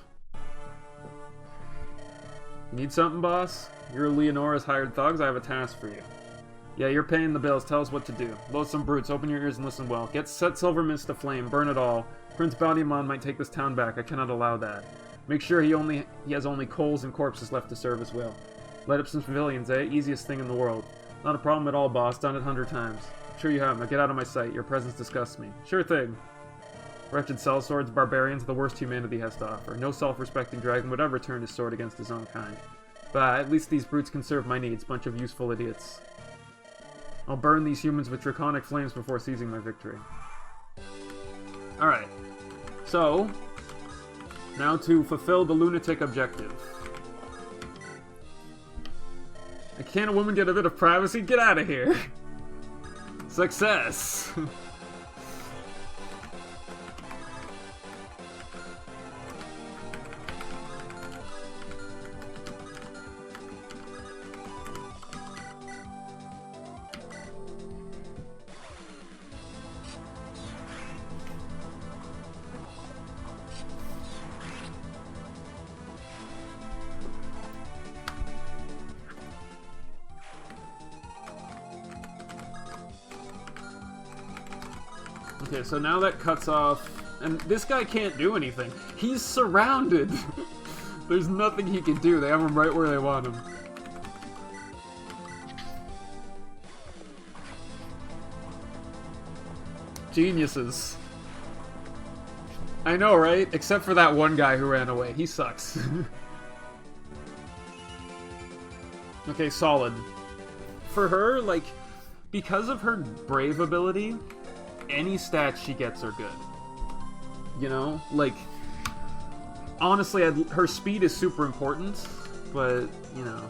Need something, boss? You're Leonora's hired thugs. I have a task for you. Yeah, you're paying the bills. Tell us what to do. Loathsome brutes, open your ears and listen well. Set Silver Mist aflame. Burn it all. Prince Baudiamon might take this town back. I cannot allow that. Make sure he has only coals and corpses left to serve his will. Light up some civilians, eh? Easiest thing in the world. Not a problem at all, boss. Done it 100 times. Sure you have. Now get out of my sight. Your presence disgusts me. Sure thing. Wretched sellswords, barbarians, the worst humanity has to offer. No self-respecting dragon would ever turn his sword against his own kind. But at least these brutes can serve my needs. Bunch of useful idiots. I'll burn these humans with draconic flames before seizing my victory. Alright. So, now to fulfill the Lunatic objective. Can't a woman get a bit of privacy? Get out of here! Success! Okay, so now that cuts off... And this guy can't do anything. He's surrounded! There's nothing he can do. They have him right where they want him. Geniuses. I know, right? Except for that one guy who ran away. He sucks. Okay, solid. For her, like, because of her brave ability... Any stats she gets are good. You know? Like, honestly, her speed is super important, but, you know.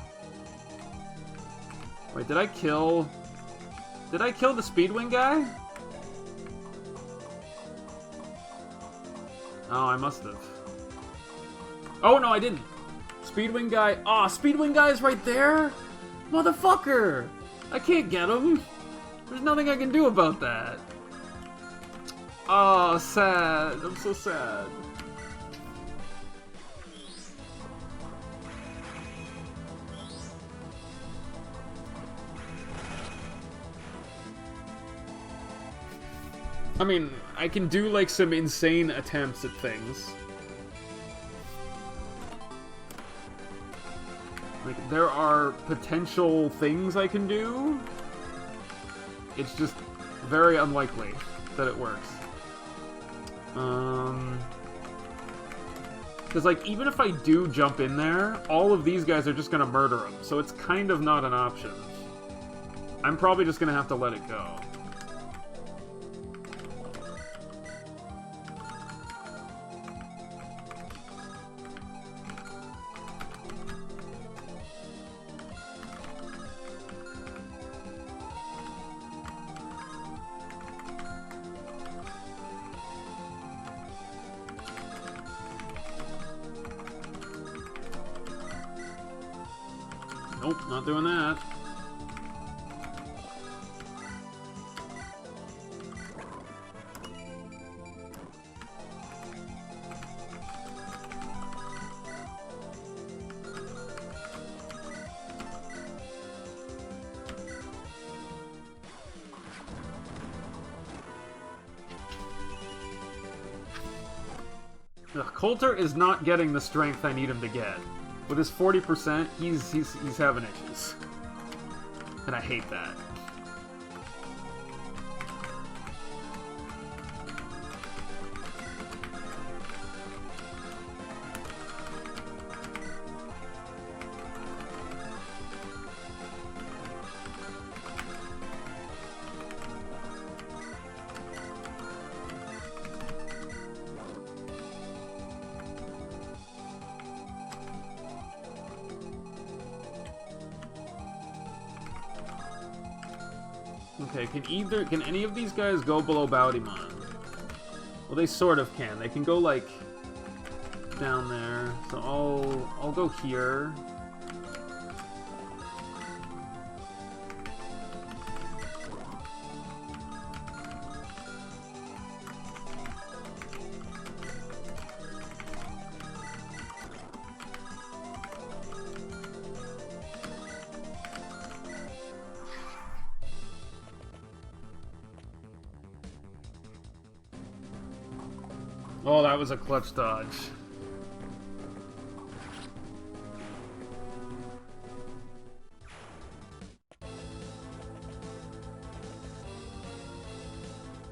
Wait, did I kill the Speedwing guy? Oh, I must have. Oh, no, I didn't. Speedwing guy. Aw, Speedwing guy is right there? Motherfucker! I can't get him. There's nothing I can do about that. Oh, sad. I'm so sad. I mean, I can do, like, some insane attempts at things. Like, there are potential things I can do. It's just very unlikely that it works. Because, like, even if I do jump in there, all of these guys are just gonna murder him, so it's kind of not an option. I'm probably just gonna have to let it go. Nope, not doing that. Ugh, Coulter is not getting the strength I need him to get. With his 40%, he's having issues. And I hate that. Okay, can any of these guys go below Baudimon? Well, they sort of can. They can go, like, down there. So I'll go here. Oh, that was a clutch dodge.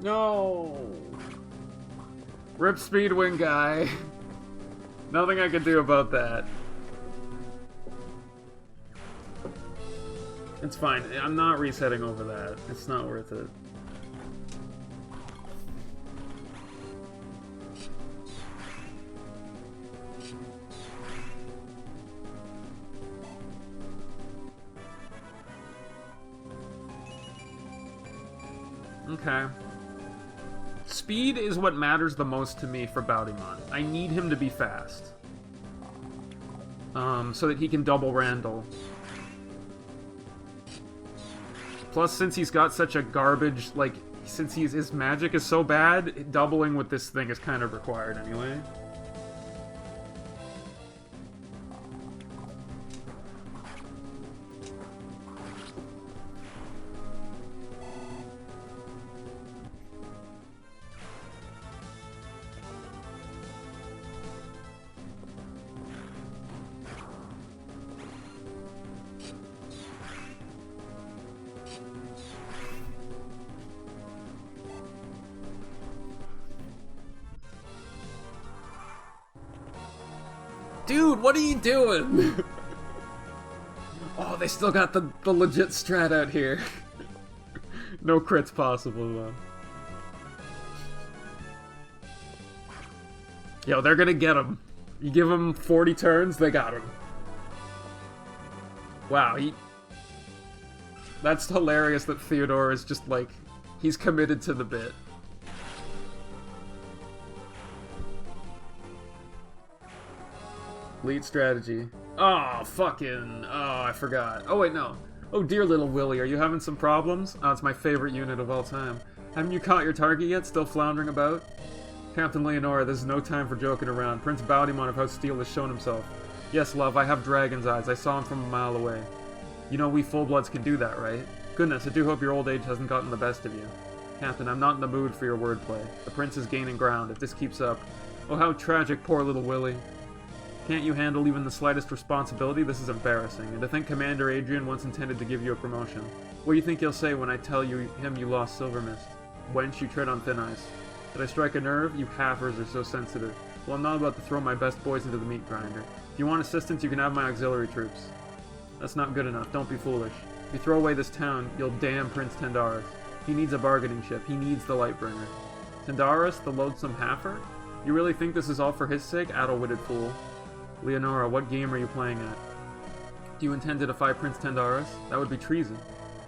No! Rip Speedwing guy. Nothing I can do about that. It's fine. I'm not resetting over that. It's not worth it. Okay. Speed is what matters the most to me for Baudimon. I need him to be fast. So that he can double Randall. Plus, since he's got such a garbage, like, since his magic is so bad, doubling with this thing is kind of required anyway. Dude, what are you doing? Oh, they still got the legit strat out here. No crits possible, though. Yo, they're gonna get him. You give them 40 turns, they got him. Wow, that's hilarious that Theodore is just like, he's committed to the bit. Lead strategy. Oh, fucking... Oh, I forgot. Oh, wait, no. Oh, dear little Willy, are you having some problems? Oh, it's my favorite unit of all time. Haven't you caught your target yet? Still floundering about? Captain Leonora, this is no time for joking around. Prince Baudimon of House Steel has shown himself. Yes, love, I have dragon's eyes. I saw him from a mile away. You know we full-bloods can do that, right? Goodness, I do hope your old age hasn't gotten the best of you. Captain, I'm not in the mood for your wordplay. The prince is gaining ground. If this keeps up... Oh, how tragic, poor little Willy. Can't you handle even the slightest responsibility? This is embarrassing. And to think Commander Adrian once intended to give you a promotion. What do you think he'll say when I tell him you lost Silver Mist? Wench, you tread on thin ice. Did I strike a nerve? You halfers are so sensitive. Well, I'm not about to throw my best boys into the meat grinder. If you want assistance, you can have my auxiliary troops. That's not good enough. Don't be foolish. If you throw away this town, you'll damn Prince Tendarus. He needs a bargaining chip. He needs the Lightbringer. Tendarus, the loathsome halfer? You really think this is all for his sake, addle-witted fool? Leonora, what game are you playing at? Do you intend to defy Prince Tendarus? That would be treason.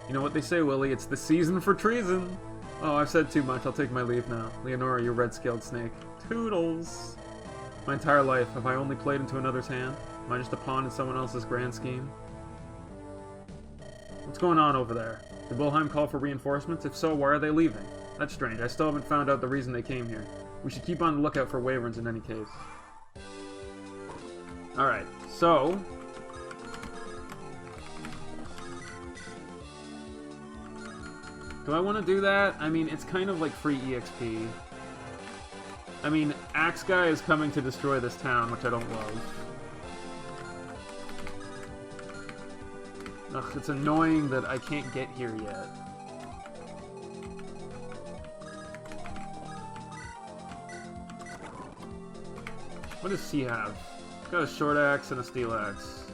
You know what they say, Willy, it's the season for treason! Oh, I've said too much, I'll take my leave now. Leonora, you red-scaled snake. Toodles! My entire life, have I only played into another's hand? Am I just a pawn in someone else's grand scheme? What's going on over there? Did Wilhelm call for reinforcements? If so, why are they leaving? That's strange, I still haven't found out the reason they came here. We should keep on the lookout for wyverns in any case. Alright, so... do I want to do that? I mean, it's kind of like free EXP. I mean, Axe Guy is coming to destroy this town, which I don't love. Ugh, it's annoying that I can't get here yet. What does he have? He's got a short axe and a steel axe.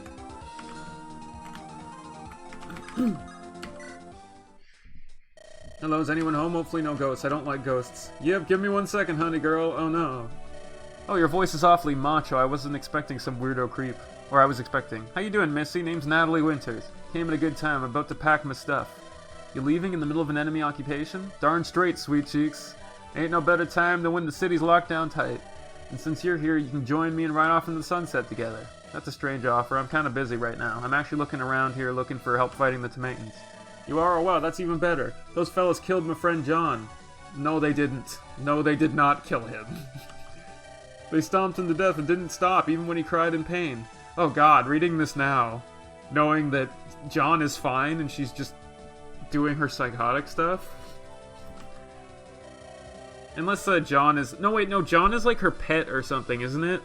Hello, is anyone home? Hopefully no ghosts. I don't like ghosts. Yep, give me 1 second, honey girl. Oh no. Oh, your voice is awfully macho. I wasn't expecting some weirdo creep. Or I was expecting. How you doing, Missy? Name's Natalie Winters. Came at a good time. I'm about to pack my stuff. You leaving in the middle of an enemy occupation? Darn straight, sweet cheeks. Ain't no better time than when the city's locked down tight. And since you're here, you can join me and ride off into the sunset together. That's a strange offer. I'm kind of busy right now. I'm actually looking around here looking for help fighting the Tomatans. You are? Oh, wow, that's even better. Those fellas killed my friend John. No, they didn't. No, they did not kill him. They stomped him to death and didn't stop, even when he cried in pain. Oh god, reading this now, knowing that John is fine and she's just doing her psychotic stuff. Unless John is... No, wait, no, John is like her pet or something, isn't it?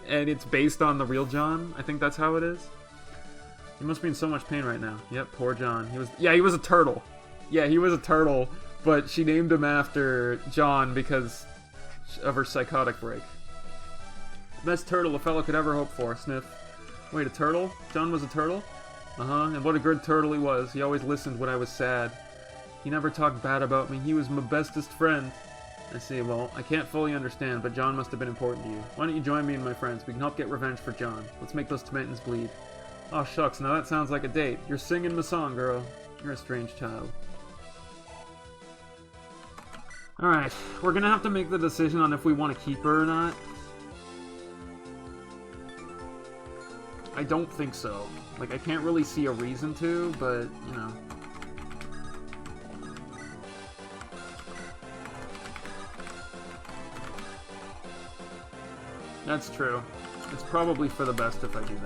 And it's based on the real John? I think that's how it is. He must be in so much pain right now. Yep, poor John. He was a turtle. Yeah, he was a turtle, but she named him after John because of her psychotic break. Best turtle a fellow could ever hope for, sniff. Wait, a turtle? John was a turtle? Uh-huh, and what a good turtle he was. He always listened when I was sad. He never talked bad about me. He was my bestest friend. I see, well, I can't fully understand, but John must have been important to you. Why don't you join me and my friends? We can help get revenge for John. Let's make those Tomatans bleed. Oh, shucks, now that sounds like a date. You're singing my song, girl. You're a strange child. Alright, we're gonna have to make the decision on if we want to keep her or not. I don't think so. Like, I can't really see a reason to, but, you know. That's true. It's probably for the best if I do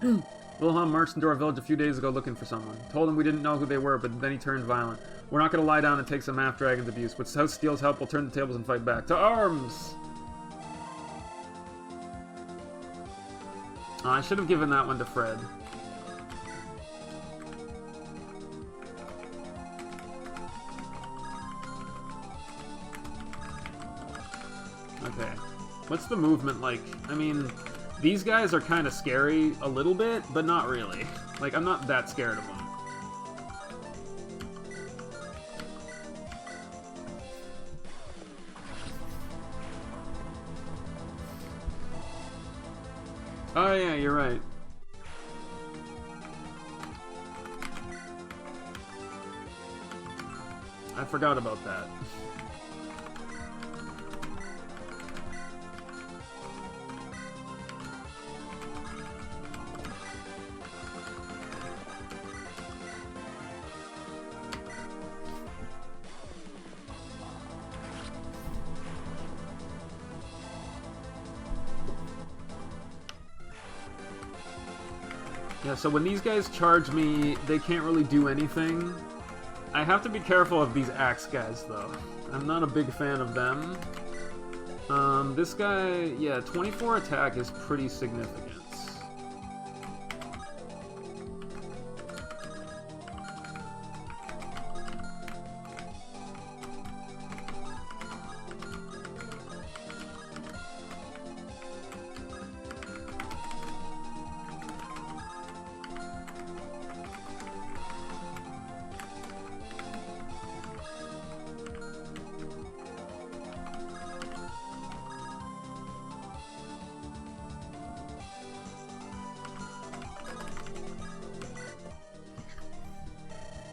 that. Wilhelm marched into our village a few days ago looking for someone. Told him we didn't know who they were, but then he turned violent. We're not going to lie down and take some half-dragon's abuse. With House Steel's help, we'll turn the tables and fight back. To arms! I should have given that one to Fred. Okay. What's the movement like? I mean, these guys are kind of scary a little bit, but not really. Like, I'm not that scared of them. Oh yeah, you're right. I forgot about that. Yeah, so when these guys charge me, they can't really do anything. I have to be careful of these axe guys, though. I'm not a big fan of them. This guy, yeah, 24 attack is pretty significant.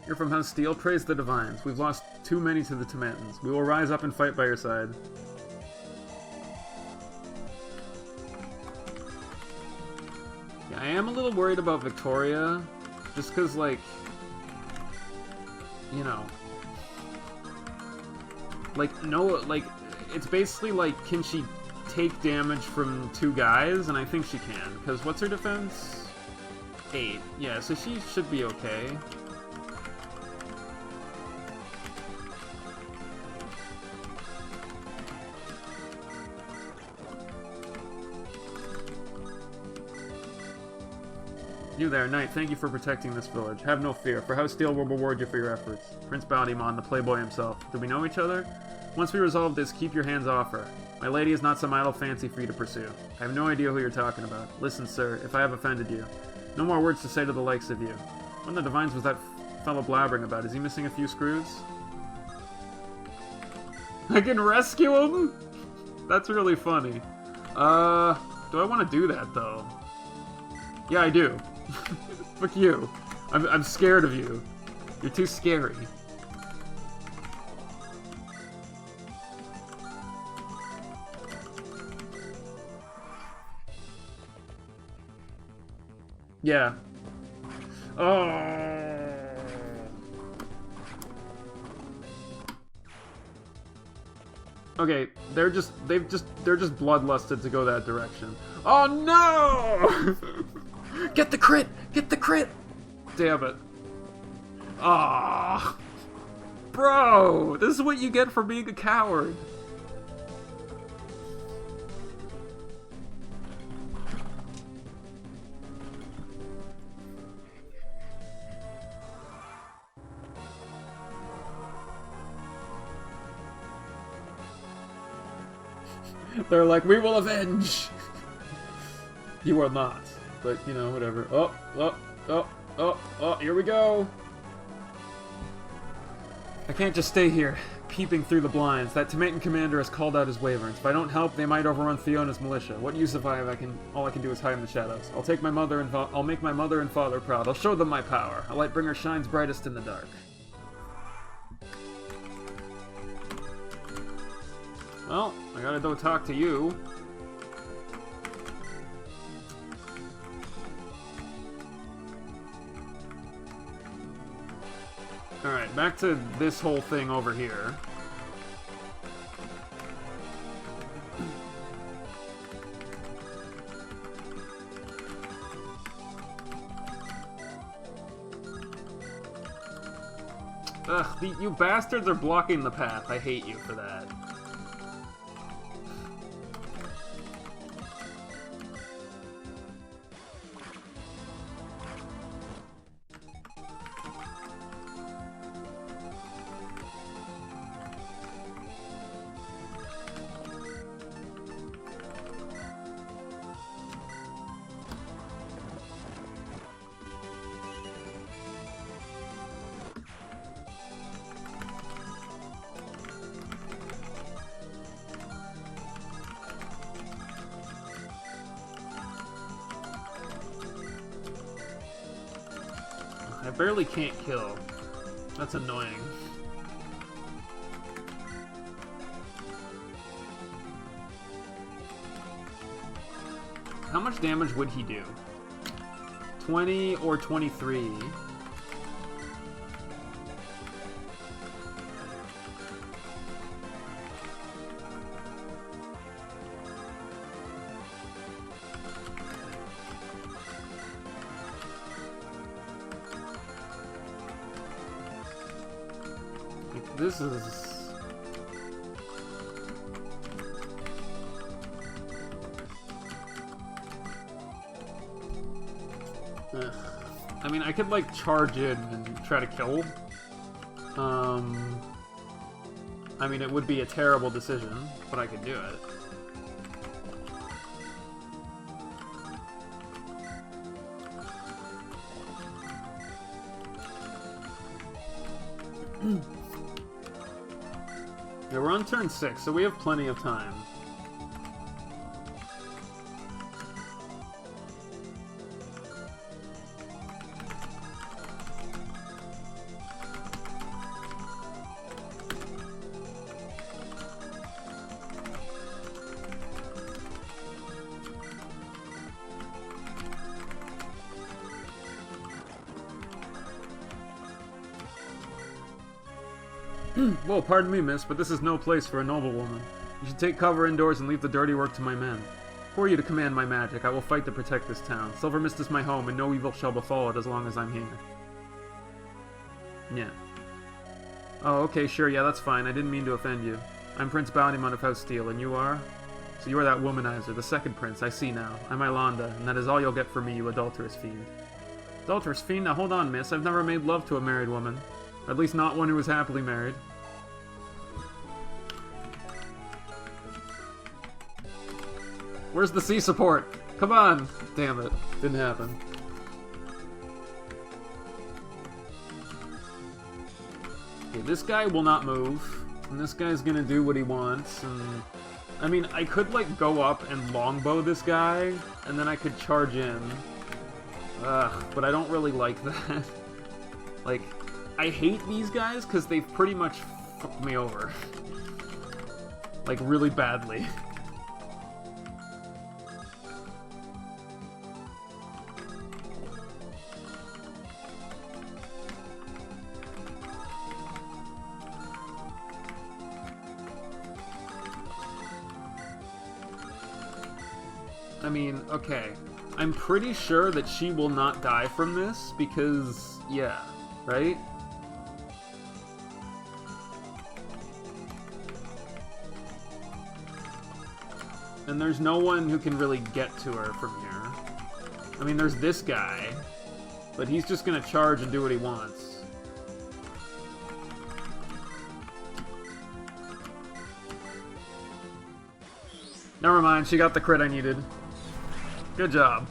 You're from House Steel? Praise the Divines. We've lost too many to the Tomatans. We will rise up and fight by your side. Yeah, I am a little worried about Victoria. Just because, like... You know... Like, no, like... It's basically like, can she take damage from two guys? And I think she can. Because what's her defense? 8. Yeah, so she should be okay. You there, Knight, thank you for protecting this village. Have no fear, for House Steel will reward you for your efforts. Prince Baldimon, the playboy himself. Do we know each other? Once we resolve this, keep your hands off her. My lady is not some idle fancy for you to pursue. I have no idea who you're talking about. Listen, sir, if I have offended you. No more words to say to the likes of you. What in the Divines was that fellow blabbering about? Is he missing a few screws? I can rescue him? That's really funny. Do I want to do that, though? Yeah, I do. Fuck you. I'm scared of you. You're too scary. Yeah. Oh. Okay, they're just bloodlusted to go that direction. Oh no! Get the crit! Get the crit! Damn it. Ah, bro, this is what you get for being a coward. They're like, we will avenge! You are not. But, you know, whatever. Oh, here we go! I can't just stay here, peeping through the blinds. That Tomatin commander has called out his wyverns. If I don't help, they might overrun Fiona's militia. What use if all I can do is hide in the shadows. I'll make my mother and father proud. I'll show them my power. A light bringer shines brightest in the dark. Well, I gotta go talk to you. Alright, back to this whole thing over here. Ugh, you bastards are blocking the path. I hate you for that. I barely can't kill. That's annoying. How much damage would he do? 20 or 23? This is... Ugh. I mean, I could, like, charge in and try to kill. I mean, it would be a terrible decision, but I could do it. Yeah, we're on turn 6, so we have plenty of time. Whoa, pardon me, miss, but this is no place for a noblewoman. You should take cover indoors and leave the dirty work to my men. Who are you to command my magic? I will fight to protect this town. Silver Mist is my home, and no evil shall befall it as long as I'm here. Yeah. Oh, okay, sure, yeah, that's fine. I didn't mean to offend you. I'm Prince Bountyman of House Steel, and you are? So you are that womanizer, the second prince, I see now. I'm Ilonda, and that is all you'll get from me, you adulterous fiend. Adulterous fiend? Now hold on, miss. I've never made love to a married woman. Or at least not one who was happily married. Where's the sea support? Come on! Damn it. Didn't happen. Okay, this guy will not move. And this guy's gonna do what he wants, and... I mean, I could, like, go up and longbow this guy, and then I could charge in. Ugh, but I don't really like that. Like, I hate these guys because they've pretty much fucked me over. Like, really badly. I mean, okay. I'm pretty sure that she will not die from this because, yeah, right? And there's no one who can really get to her from here. I mean, there's this guy, but he's just gonna charge and do what he wants. Never mind, she got the crit I needed. Good job.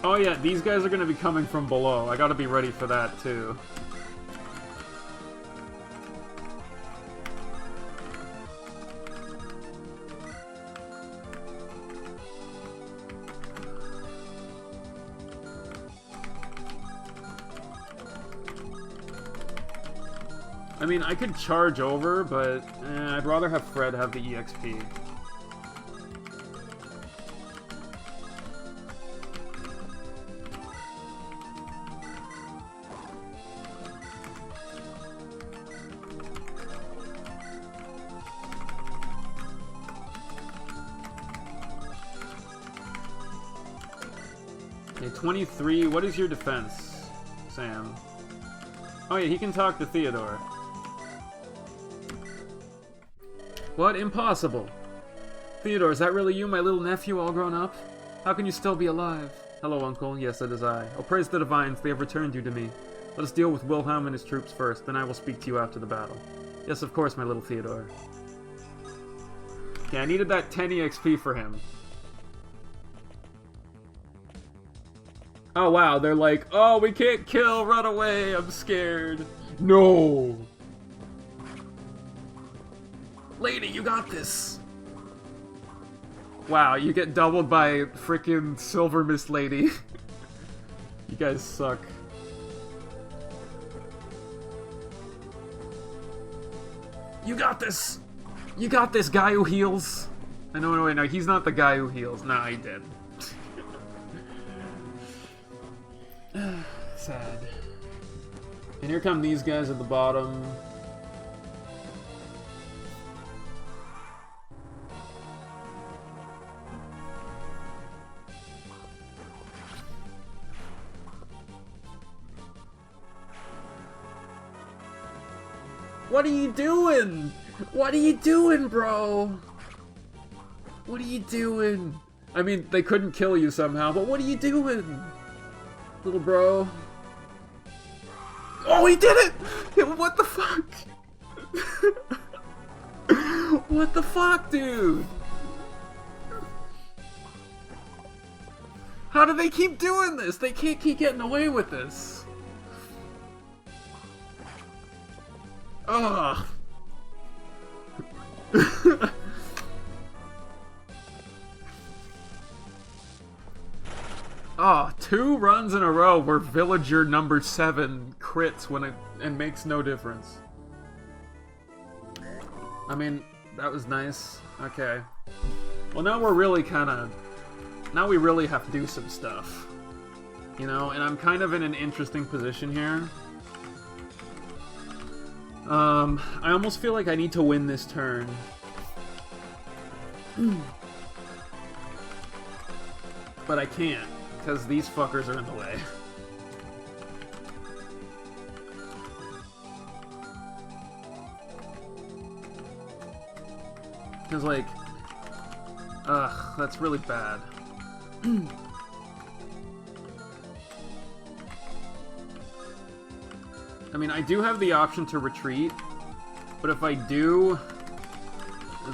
Oh yeah, these guys are gonna be coming from below. I gotta be ready for that too. I mean, I could charge over, but I'd rather have Fred have the EXP. Okay, 23. What is your defense, Sam? Oh yeah, he can talk to Theodore. What? Impossible! Theodore, is that really you, my little nephew, all grown up? How can you still be alive? Hello, Uncle. Yes, it is I. Oh, praise the divines, they have returned you to me. Let us deal with Wilhelm and his troops first, then I will speak to you after the battle. Yes, of course, my little Theodore. Okay, I needed that 10 EXP for him. Oh, wow, they're like, oh, we can't kill, run away, I'm scared. No! Lady, you got this! Wow, you get doubled by frickin' Silver Mist Lady. You guys suck. You got this! You got this, guy who heals! No, he's not the guy who heals. Nah, he did. Sad. And here come these guys at the bottom. What are you doing? What are you doing, bro? What are you doing? I mean, they couldn't kill you somehow, but what are you doing? Little bro. Oh, he did it! What the fuck? What the fuck, dude? How do they keep doing this? They can't keep getting away with this. Ugh. Ah, 2 runs in a row where villager number 7 crits when it and makes no difference. I mean, that was nice. Okay. Well, now we're really now we really have to do some stuff. You know, and I'm kind of in an interesting position here. I almost feel like I need to win this turn. But I can't, because these fuckers are in the way. Because, like... Ugh, that's really bad. I mean, I do have the option to retreat, But if I do,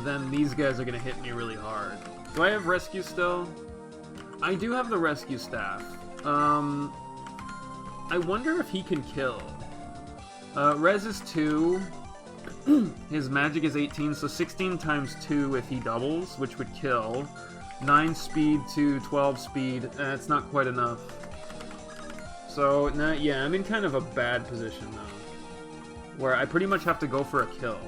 then these guys are gonna hit me really hard. Do I have rescue still? I do have the rescue staff. I wonder if he can kill. Res is 2. His magic is 18, so 16 times 2 if he doubles, which would kill. 9 speed to 12 speed, it's not quite enough. So, yeah, I'm in kind of a bad position now. Where I pretty much have to go for a kill.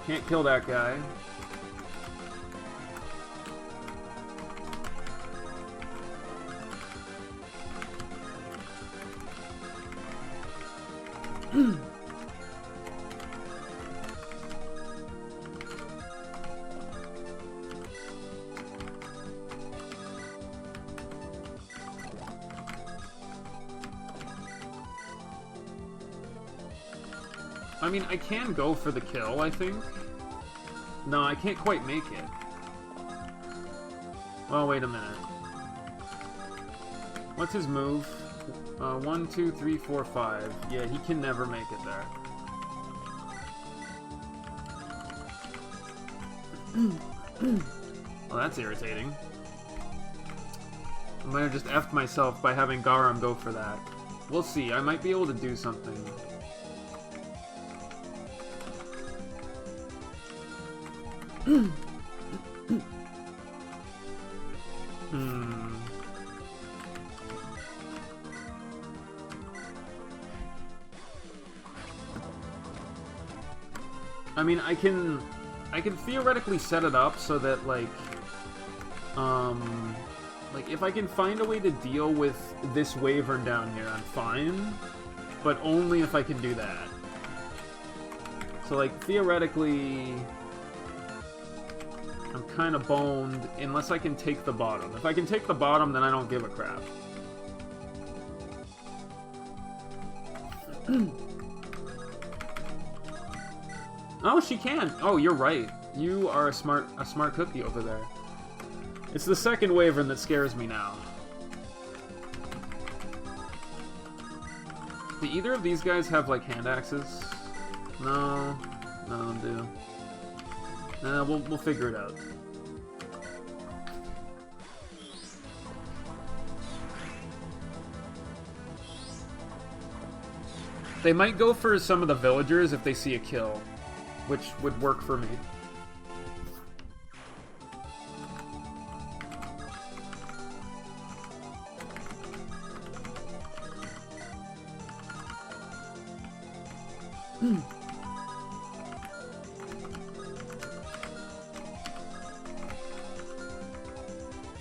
Can't kill that guy. I mean, I can go for the kill, I think. No, I can't quite make it. Oh, wait a minute. What's his move? 1, 2, 3, 4, 5. Yeah, he can never make it there. Well, that's irritating. I might have just effed myself by having Garam go for that. We'll see. I might be able to do something. I mean, I can theoretically set it up so that, like, if I can find a way to deal with this Wyvern down here, I'm fine, but only if I can do that. So, like, theoretically, I'm kind of boned unless I can take the bottom. If I can take the bottom, then I don't give a crap. Oh, she can. Oh, you're right. You are a smart cookie over there. It's the second Wyvern that scares me now. Do either of these guys have, like, hand axes? No. None of them do. We'll figure it out. They might go for some of the villagers if they see a kill, which would work for me.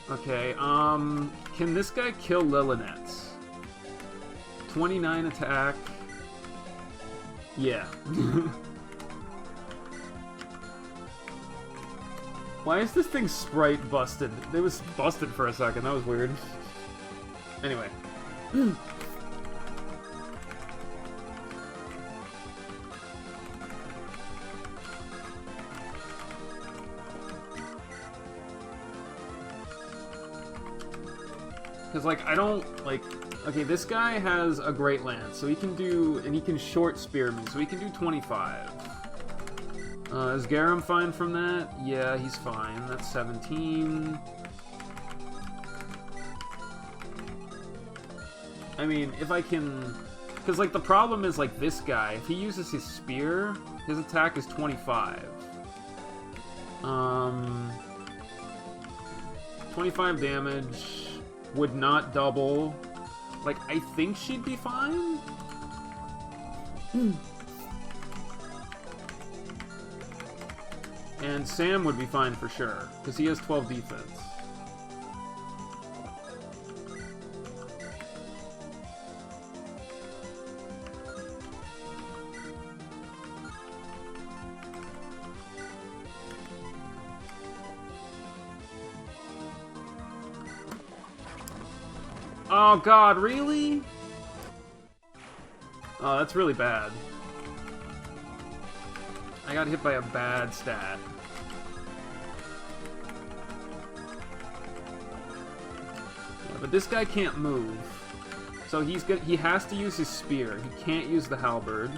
Okay, can this guy kill Lillinets? 29 attack. Yeah. Why is this thing's sprite busted? It was busted for a second, that was weird. Anyway. Because, like, I don't, like... Okay, this guy has a great lance, so he can do... And he can short spear me, so he can do 25. Is Garam fine from that? Yeah, he's fine. That's 17. I mean, if I can... Because, like, the problem is, like, this guy, if he uses his spear, his attack is 25. 25 damage... Would not double. Like, I think she'd be fine? And Sam would be fine for sure, because he has 12 defense. Oh god, really? Oh, that's really bad. I got hit by a bad stat. Yeah, but this guy can't move. So he has to use his spear. He can't use the halberd.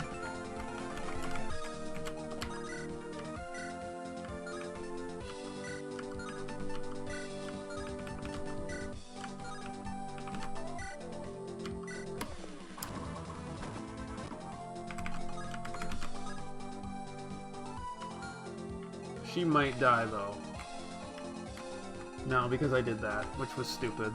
She might die, though. No, because I did that, which was stupid.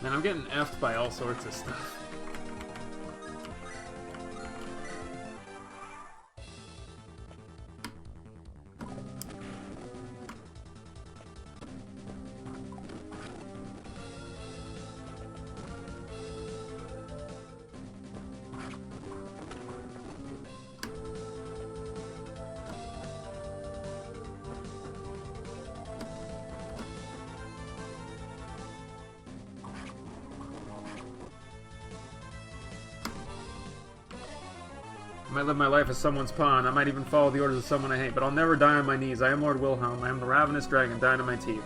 Man, I'm getting effed by all sorts of stuff. I might live my life as someone's pawn. I might even follow the orders of someone I hate, but I'll never die on my knees. I am Lord Wilhelm. I am the ravenous dragon, dying in my teeth.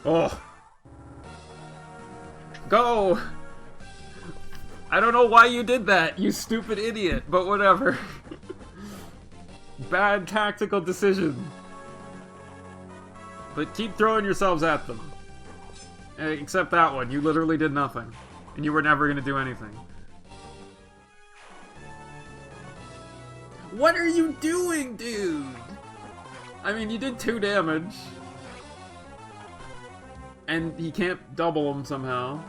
Oh! Go! I don't know why you did that, you stupid idiot, but whatever. Bad tactical decision. But keep throwing yourselves at them. Except that one, you literally did nothing. And you were never gonna do anything. What are you doing, dude? I mean, you did 2 damage. And he can't double them somehow.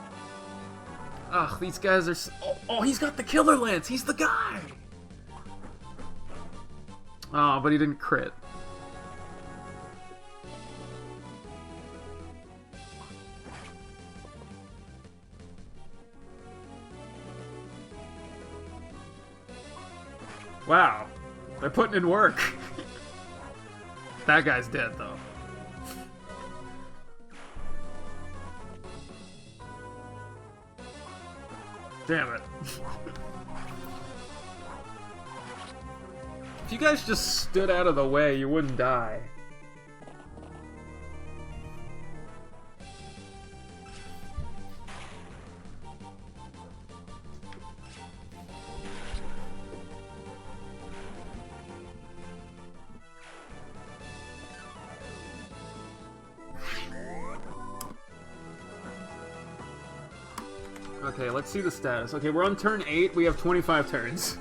Ugh, these guys are oh, he's got the killer lance! He's the guy! Oh, but he didn't crit. Wow, they're putting in work. That guy's dead, though. Damn it. If you guys just stood out of the way, you wouldn't die. Okay, let's see the status. Okay, we're on turn 8. We have 25 turns.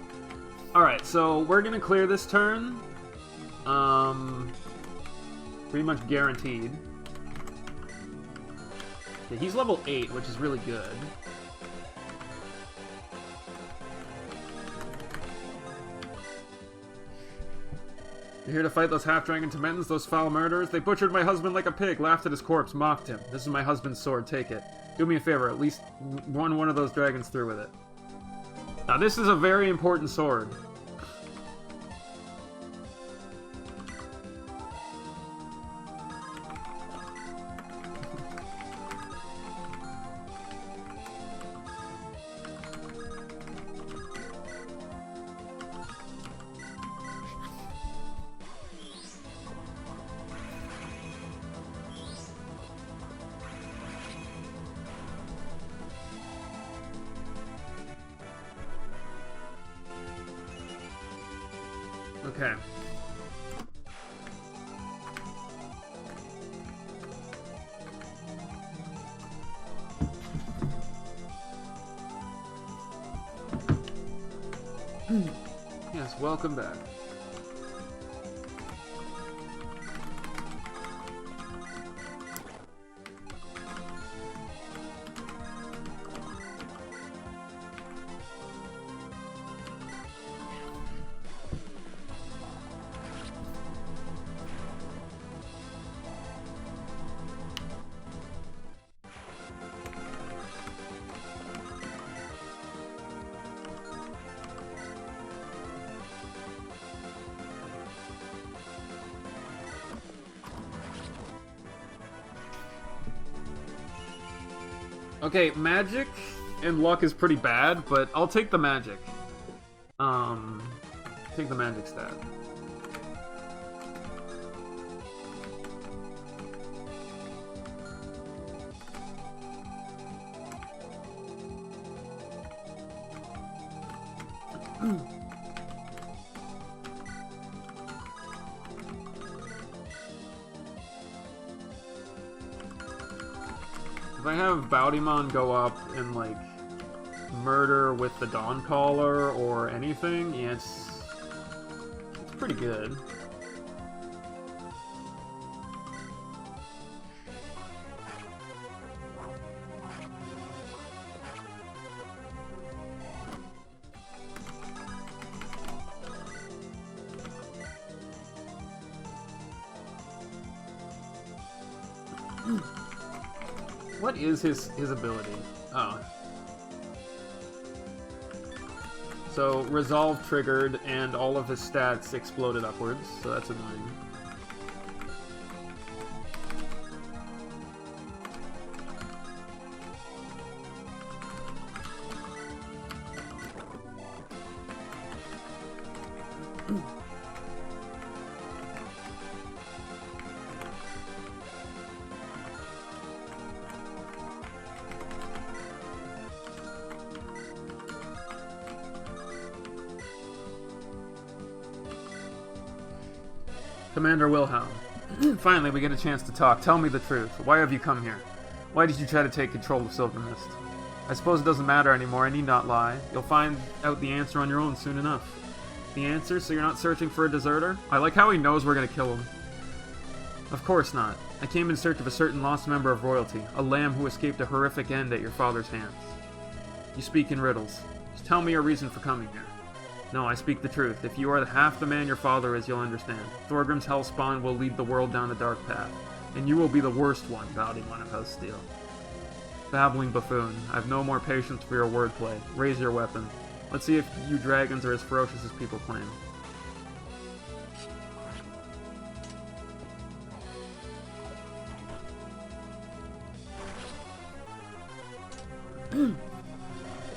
Alright, so we're gonna clear this turn. Pretty much guaranteed. Okay, he's level 8, which is really good. You're here to fight those half-dragon Tibetans, those foul murderers? They butchered my husband like a pig, laughed at his corpse, mocked him. This is my husband's sword, take it. Do me a favor, at least run one of those dragons through with it. Now this is a very important sword. Okay. Yes, welcome back. Okay, magic and luck is pretty bad, but I'll take the magic. Take the magic stat. If I have Baudimon go up and, like, murder with the Dawncaller or anything, yeah, it's pretty good. What is his ability? Oh. So, Resolve triggered, and all of his stats exploded upwards, so that's annoying. Commander Wilhelm. Finally, we get a chance to talk. Tell me the truth. Why have you come here? Why did you try to take control of Silver Mist? I suppose it doesn't matter anymore. I need not lie. You'll find out the answer on your own soon enough. The answer? So you're not searching for a deserter? I like how he knows we're gonna kill him. Of course not. I came in search of a certain lost member of royalty, a lamb who escaped a horrific end at your father's hands. You speak in riddles. Just tell me your reason for coming here. No, I speak the truth. If you are half the man your father is, you'll understand. Thorgrim's Hellspawn will lead the world down a dark path, and you will be the worst one, Baudimon of House Steel. Babbling buffoon, I've no more patience for your wordplay. Raise your weapon. Let's see if you dragons are as ferocious as people claim.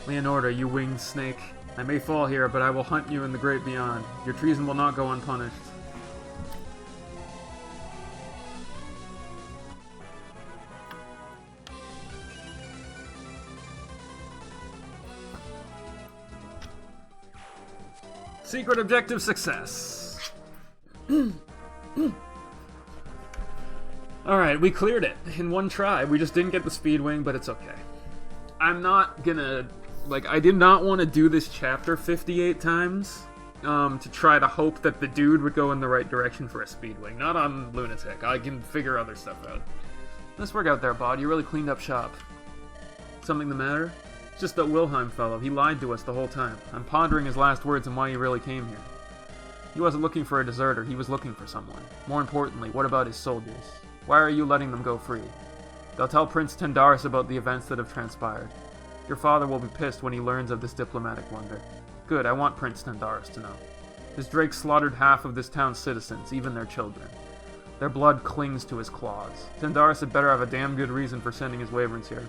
Leonardo, you winged snake. I may fall here, but I will hunt you in the great beyond. Your treason will not go unpunished. Secret objective success. Alright, we cleared it in one try. We just didn't get the speed wing, but it's okay. I'm not gonna... Like, I did not want to do this chapter 58 times, to try to hope that the dude would go in the right direction for a speedwing. Not on Lunatic. I can figure other stuff out. Nice work out there, Bod. You really cleaned up shop. Something the matter? It's just that Wilhelm fellow. He lied to us the whole time. I'm pondering his last words and why he really came here. He wasn't looking for a deserter. He was looking for someone. More importantly, what about his soldiers? Why are you letting them go free? They'll tell Prince Tendaris about the events that have transpired. Your father will be pissed when he learns of this diplomatic blunder. Good, I want Prince Tendaris to know. His Drake slaughtered half of this town's citizens, even their children. Their blood clings to his claws. Tendaris had better have a damn good reason for sending his wyverns here.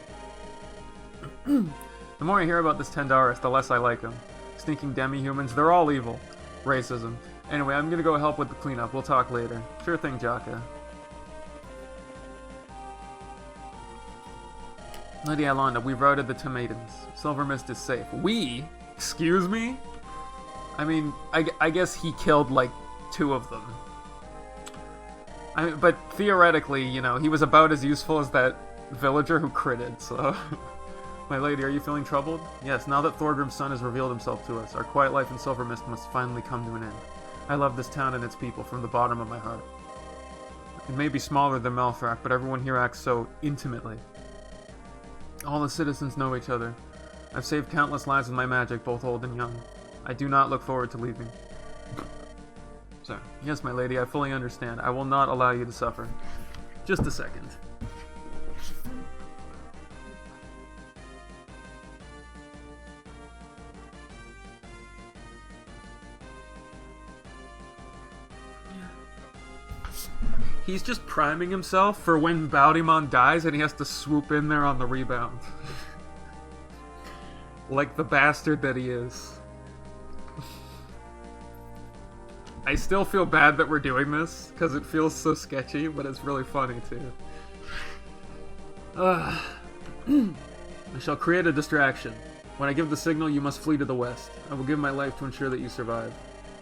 The more I hear about this Tendaris, the less I like him. Stinking demi-humans, they're all evil. Racism. Anyway, I'm gonna go help with the cleanup. We'll talk later. Sure thing, Jaka. Lady Alonda, we've routed the Tomatans. Silver Mist is safe. We? Excuse me? I mean, I guess he killed, like, 2 of them. But theoretically, you know, he was about as useful as that villager who critted, so... My lady, are you feeling troubled? Yes, now that Thorgrim's son has revealed himself to us, our quiet life in Silvermist must finally come to an end. I love this town and its people from the bottom of my heart. It may be smaller than Malthrak, but everyone here acts so intimately. All the citizens know each other. I've saved countless lives with my magic, both old and young. I do not look forward to leaving. Sorry. Yes, my lady, I fully understand. I will not allow you to suffer. Just a second. He's just priming himself for when Baudimon dies and he has to swoop in there on the rebound. Like the bastard that he is. I still feel bad that we're doing this, because it feels so sketchy, but it's really funny too. I shall create a distraction. When I give the signal, you must flee to the west. I will give my life to ensure that you survive.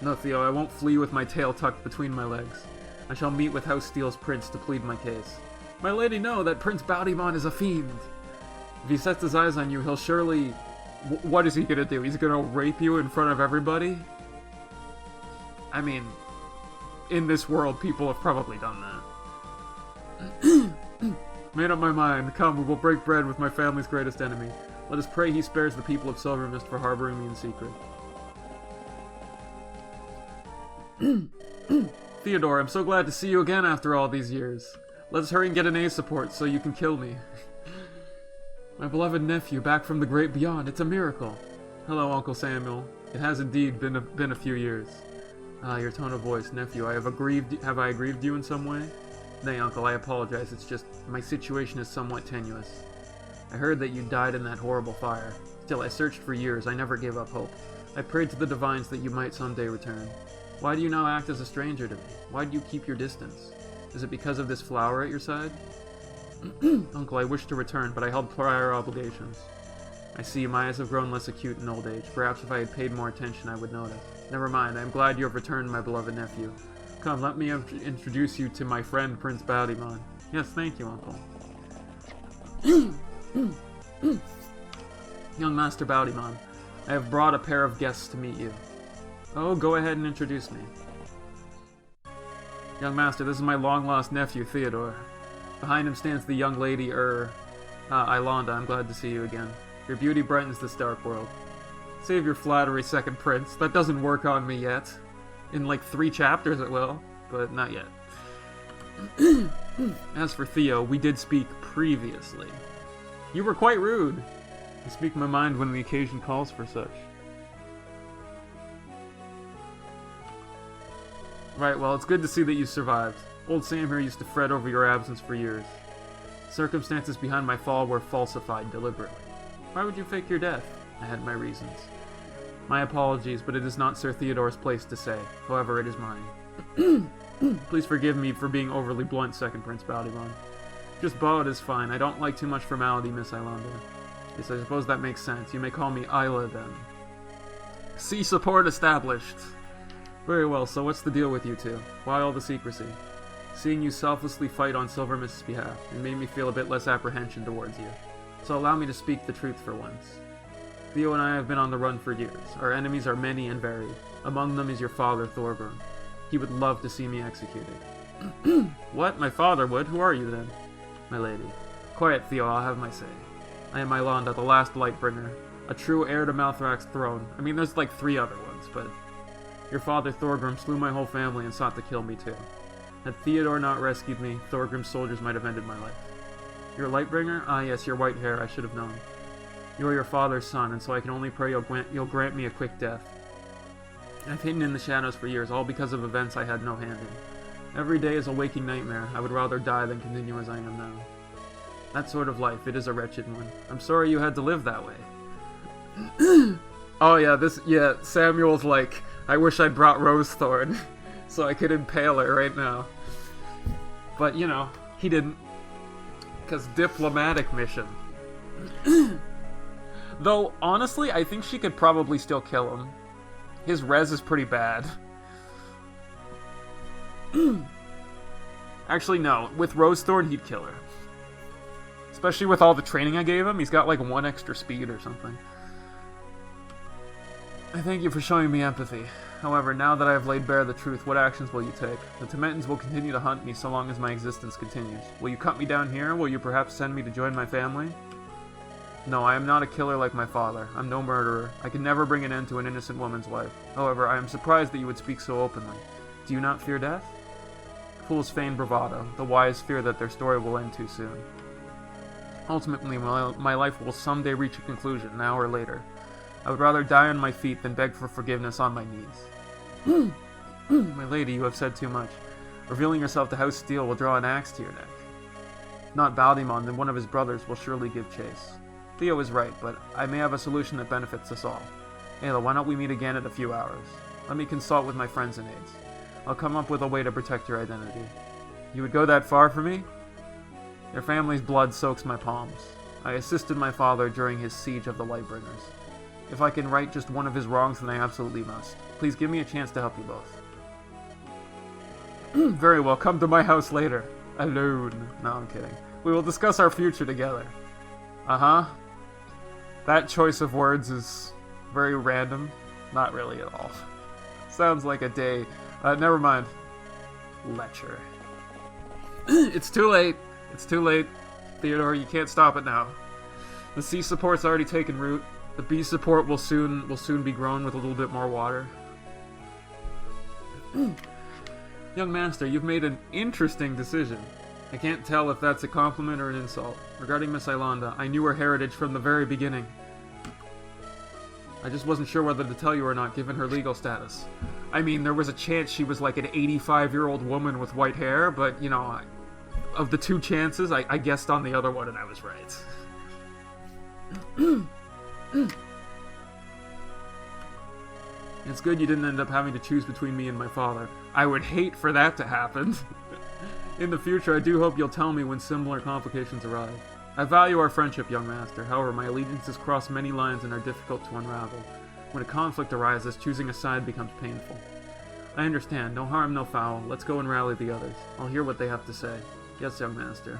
No, Theo, I won't flee with my tail tucked between my legs. I shall meet with House Steel's prince to plead my case. My lady, no, that Prince Baudimon is a fiend. If he sets his eyes on you, he'll surely... What is he gonna do? He's gonna rape you in front of everybody? I mean, in this world, people have probably done that. Made up my mind. Come, we will break bread with my family's greatest enemy. Let us pray he spares the people of Silvermist for harboring me in secret. Theodore, I'm so glad to see you again after all these years. Let us hurry and get an A support so you can kill me. My beloved nephew, back from the great beyond. It's a miracle. Hello, Uncle Samuel. It has indeed been a few years. Ah, your tone of voice, nephew. Have I aggrieved you in some way? Nay, Uncle, I apologize. It's just my situation is somewhat tenuous. I heard that you died in that horrible fire. Still, I searched for years. I never gave up hope. I prayed to the divines that you might someday return. Why do you now act as a stranger to me? Why do you keep your distance? Is it because of this flower at your side? Uncle, I wish to return, but I held prior obligations. I see my eyes have grown less acute in old age. Perhaps if I had paid more attention, I would notice. Never mind, I am glad you have returned, my beloved nephew. Come, let me introduce you to my friend, Prince Baudimon. Yes, thank you, Uncle. Young Master Baudimon, I have brought a pair of guests to meet you. Oh, go ahead and introduce me. Young Master, this is my long-lost nephew, Theodore. Behind him stands the young lady, Ilonda. I'm glad to see you again. Your beauty brightens this dark world. Save your flattery, second prince. That doesn't work on me yet. In like 3 chapters it will, but not yet. As for Theo, we did speak previously. You were quite rude. I speak my mind when the occasion calls for such. Right, well, it's good to see that you survived. Old Sam here used to fret over your absence for years. Circumstances behind my fall were falsified deliberately. Why would you fake your death? I had my reasons. My apologies, but it is not Sir Theodore's place to say. However, it is mine. Please forgive me for being overly blunt, Second Prince Baudimon. Just Baud is fine. I don't like too much formality, Miss Ilonda. Yes, I suppose that makes sense. You may call me Isla, then. See support established. Very well, so what's the deal with you two? Why all the secrecy? Seeing you selflessly fight on Silvermist's behalf, it made me feel a bit less apprehension towards you. So allow me to speak the truth for once. Theo and I have been on the run for years. Our enemies are many and varied. Among them is your father, Thorgrim. He would love to see me executed. What? My father would? Who are you, then? My lady. Quiet, Theo, I'll have my say. I am Ilonda, the last Lightbringer. A true heir to Malthrak's throne. I mean, there's like 3 other ones, but... Your father, Thorgrim, slew my whole family and sought to kill me, too. Had Theodore not rescued me, Thorgrim's soldiers might have ended my life. You're a Lightbringer? Ah, yes, your white hair, I should have known. You are your father's son, and so I can only pray you'll grant me a quick death. I've hidden in the shadows for years, all because of events I had no hand in. Every day is a waking nightmare. I would rather die than continue as I am now. That sort of life, it is a wretched one. I'm sorry you had to live that way. Oh yeah, Samuel's like, I wish I'd brought Rosethorn, so I could impale her right now. But, you know, he didn't. Because diplomatic mission. Though, honestly, I think she could probably still kill him. His res is pretty bad. Actually, no. With Rosethorn, he'd kill her. Especially with all the training I gave him. He's got like 1 extra speed or something. I thank you for showing me empathy. However, now that I have laid bare the truth, what actions will you take? The Timetans will continue to hunt me so long as my existence continues. Will you cut me down here? Will you perhaps send me to join my family? No, I am not a killer like my father. I'm no murderer. I can never bring an end to an innocent woman's life. However, I am surprised that you would speak so openly. Do you not fear death? Fools feign bravado. The wise fear that their story will end too soon. Ultimately, my life will someday reach a conclusion, now or later. I would rather die on my feet than beg for forgiveness on my knees. My lady, you have said too much. Revealing yourself to House Steel will draw an axe to your neck. If not Baldimon, then one of his brothers will surely give chase. Theo is right, but I may have a solution that benefits us all. Ayla, why don't we meet again in a few hours? Let me consult with my friends and aides. I'll come up with a way to protect your identity. You would go that far for me? Your family's blood soaks my palms. I assisted my father during his siege of the Lightbringers. If I can right just one of his wrongs, then I absolutely must. Please give me a chance to help you both. Very well, come to my house later. Alone. No, I'm kidding. We will discuss our future together. Uh-huh. That choice of words is very random. Not really at all. Sounds like a day. Never mind. Lecture. It's too late. It's too late. Theodore, you can't stop it now. The C support's already taken root. The B support will soon be grown with a little bit more water. Young Master, you've made an interesting decision. I can't tell if that's a compliment or an insult. Regarding Miss Ilonda, I knew her heritage from the very beginning. I just wasn't sure whether to tell you or not, given her legal status. I mean, there was a chance she was like an 85-year-old woman with white hair, but, you know, of the 2 chances, I guessed on the other one and I was right. It's good you didn't end up having to choose between me and my father. I would hate for that to happen. In the future, I do hope you'll tell me when similar complications arrive. I value our friendship, young master. However, my allegiances cross many lines and are difficult to unravel. When a conflict arises, choosing a side becomes painful. I understand. No harm, no foul. Let's go and rally the others. I'll hear what they have to say. Yes, young master.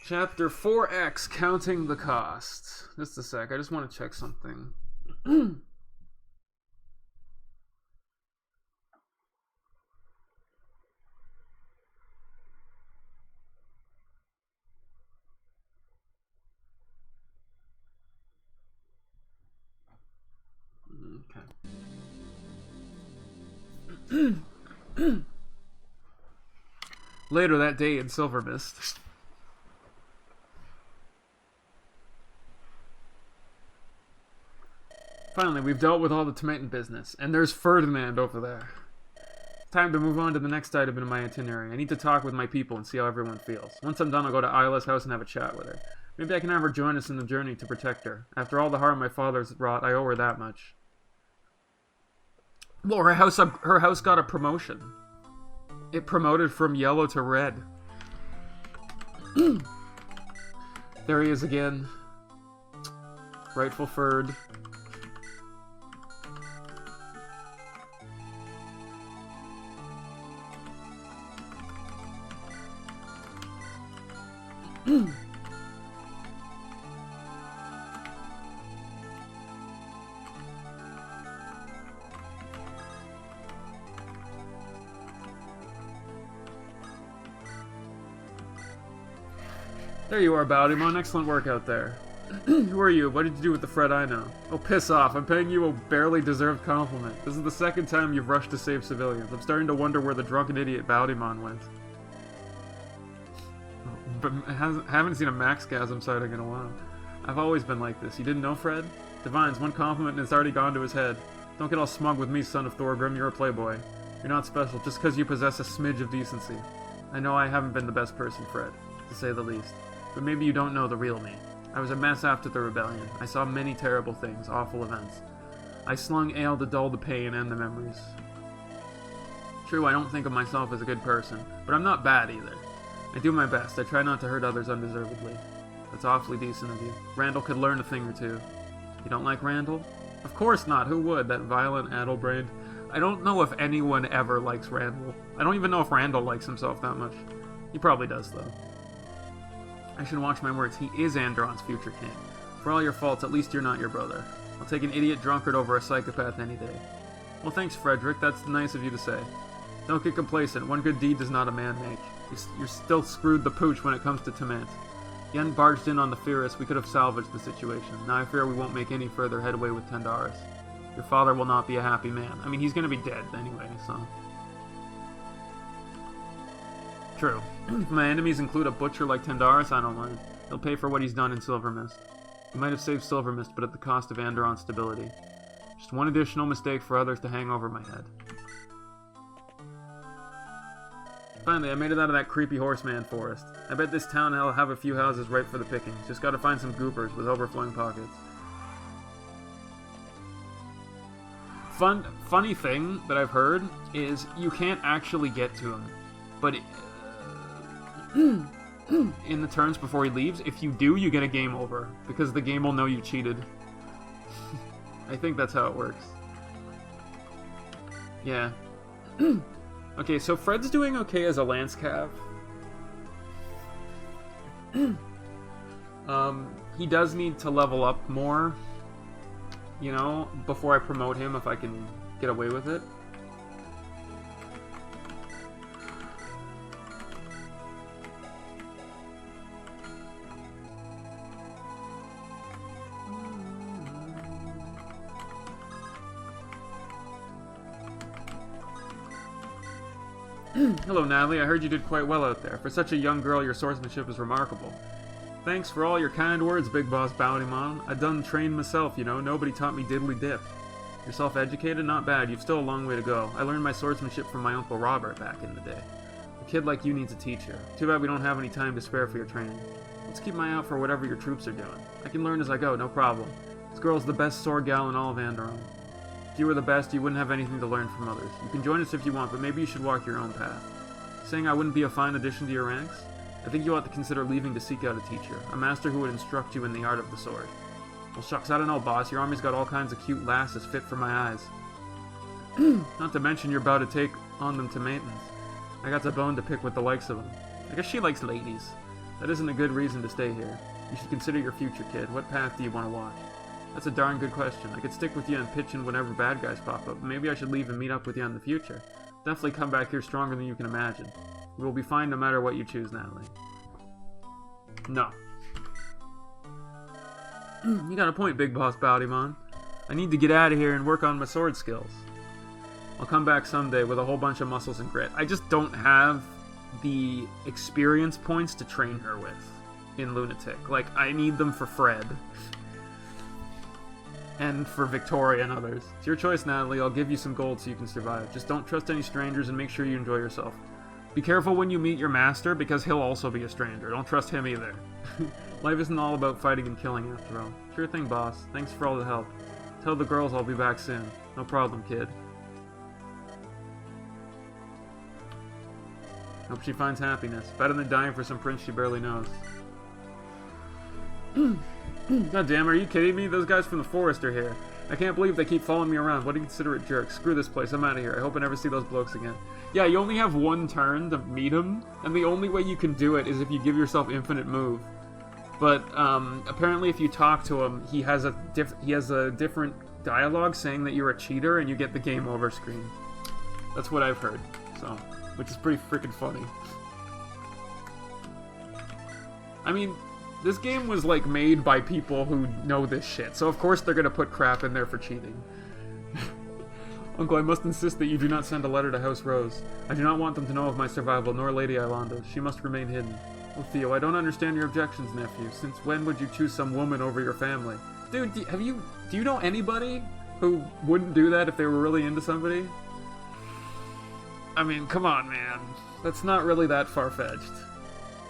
Chapter 4X, Counting the Cost. Just a sec, I just want to check something. Okay. Later that day in Silver Mist. Finally, we've dealt with all the Timetan business, and there's Ferdinand over there. Time to move on to the next item in my itinerary. I need to talk with my people and see how everyone feels. Once I'm done, I'll go to Isla's house and have a chat with her. Maybe I can have her join us in the journey to protect her. After all the harm my father's wrought, I owe her that much. Well, her house got a promotion. It promoted from yellow to red. There he is again. Rightful Ferd. There you are, Baldimon. Excellent work out there. Who are you? What did you do with the Fred I know? Oh, piss off. I'm paying you a barely deserved compliment. This is the 2nd time you've rushed to save civilians. I'm starting to wonder where the drunken idiot Baldimon went. But I haven't seen a Maxgasm sighting in a while. I've always been like this. You didn't know, Fred? Divines, one compliment and it's already gone to his head. Don't get all smug with me, son of Thorgrim. You're a playboy. You're not special just because you possess a smidge of decency. I know I haven't been the best person, Fred, to say the least. But maybe you don't know the real me. I was a mess after the rebellion. I saw many terrible things, awful events. I slung ale to dull the pain and the memories. True, I don't think of myself as a good person, but I'm not bad either. I do my best. I try not to hurt others undeservedly. That's awfully decent of you. Randall could learn a thing or two. You don't like Randall? Of course not. Who would? That violent, addle-brained... I don't know if anyone ever likes Randall. I don't even know if Randall likes himself that much. He probably does, though. I should watch my words. He is Andaron's future king. For all your faults, at least you're not your brother. I'll take an idiot drunkard over a psychopath any day. Well, thanks, Frederick. That's nice of you to say. Don't get complacent. One good deed does not a man make. You're still screwed the pooch when it comes to Tament. If you hadn't barged in on the Fierus, we could have salvaged the situation. Now I fear we won't make any further headway with Tendaris. Your father will not be a happy man. I mean, he's gonna be dead anyway, so... True. If my enemies include a butcher like Tendaris, I don't mind. He'll pay for what he's done in Silver Mist. He might have saved Silver Mist, but at the cost of Andaron's stability. Just one additional mistake for others to hang over my head. Finally, I made it out of that creepy horseman forest. I bet this town will have a few houses ripe for the picking. Just gotta find some goopers with overflowing pockets. Funny thing that I've heard is you can't actually get to him. But in the turns before he leaves, if you do, you get a game over. Because the game will know you cheated. I think that's how it works. Yeah. Okay, so Fred's doing okay as a Lance Cav. He does need to level up more, you know, before I promote him if I can get away with it. Hello, Natalie. I heard you did quite well out there. For such a young girl, your swordsmanship is remarkable. Thanks for all your kind words, Big Boss Bowdymon. I done trained myself, you know. Nobody taught me diddly dip. You're self-educated? Not bad. You've still a long way to go. I learned my swordsmanship from my Uncle Robert back in the day. A kid like you needs a teacher. Too bad we don't have any time to spare for your training. Let's keep my eye out for whatever your troops are doing. I can learn as I go, no problem. This girl's the best sword gal in all of Andaron. If you were the best, you wouldn't have anything to learn from others. You can join us if you want, but maybe you should walk your own path. Saying I wouldn't be a fine addition to your ranks? I think you ought to consider leaving to seek out a teacher, a master who would instruct you in the art of the sword. Well, shucks, I don't know, boss. Your army's got all kinds of cute lasses fit for my eyes. Not to mention you're about to take on them to maintenance. I got a bone to pick with the likes of them. I guess she likes ladies. That isn't a good reason to stay here. You should consider your future, kid. What path do you want to walk? That's a darn good question. I could stick with you and pitch in whenever bad guys pop up. Maybe I should leave and meet up with you in the future. Definitely come back here stronger than you can imagine. We will be fine no matter what you choose, Natalie. No. You got a point, Big Boss Bowdymon. I need to get out of here and work on my sword skills. I'll come back someday with a whole bunch of muscles and grit. I just don't have the experience points to train her with in Lunatic. Like, I need them for Fred. And for Victoria and others. It's your choice, Natalie. I'll give you some gold so you can survive. Just don't trust any strangers and make sure you enjoy yourself. Be careful when you meet your master, because he'll also be a stranger. Don't trust him either. Life isn't all about fighting and killing, after all. Sure thing, boss. Thanks for all the help. Tell the girls I'll be back soon. No problem, kid. Hope she finds happiness. Better than dying for some prince she barely knows. God damn, are you kidding me? Those guys from the forest are here. I can't believe they keep following me around. What a considerate jerk. Screw this place. I'm out of here. I hope I never see those blokes again. Yeah, you only have one turn to meet him, and the only way you can do it is if you give yourself infinite move. But apparently, if you talk to him, he has a different dialogue saying that you're a cheater, and you get the game over screen. That's what I've heard. So, which is pretty freaking funny. I mean, this game was, like, made by people who know this shit, so of course they're gonna put crap in there for cheating. Uncle, I must insist that you do not send a letter to House Rose. I do not want them to know of my survival, nor Lady Ilanda's. She must remain hidden. Oh, Theo, I don't understand your objections, nephew. Since when would you choose some woman over your family? Dude, do you know anybody who wouldn't do that if they were really into somebody? I mean, come on, man. That's not really that far-fetched.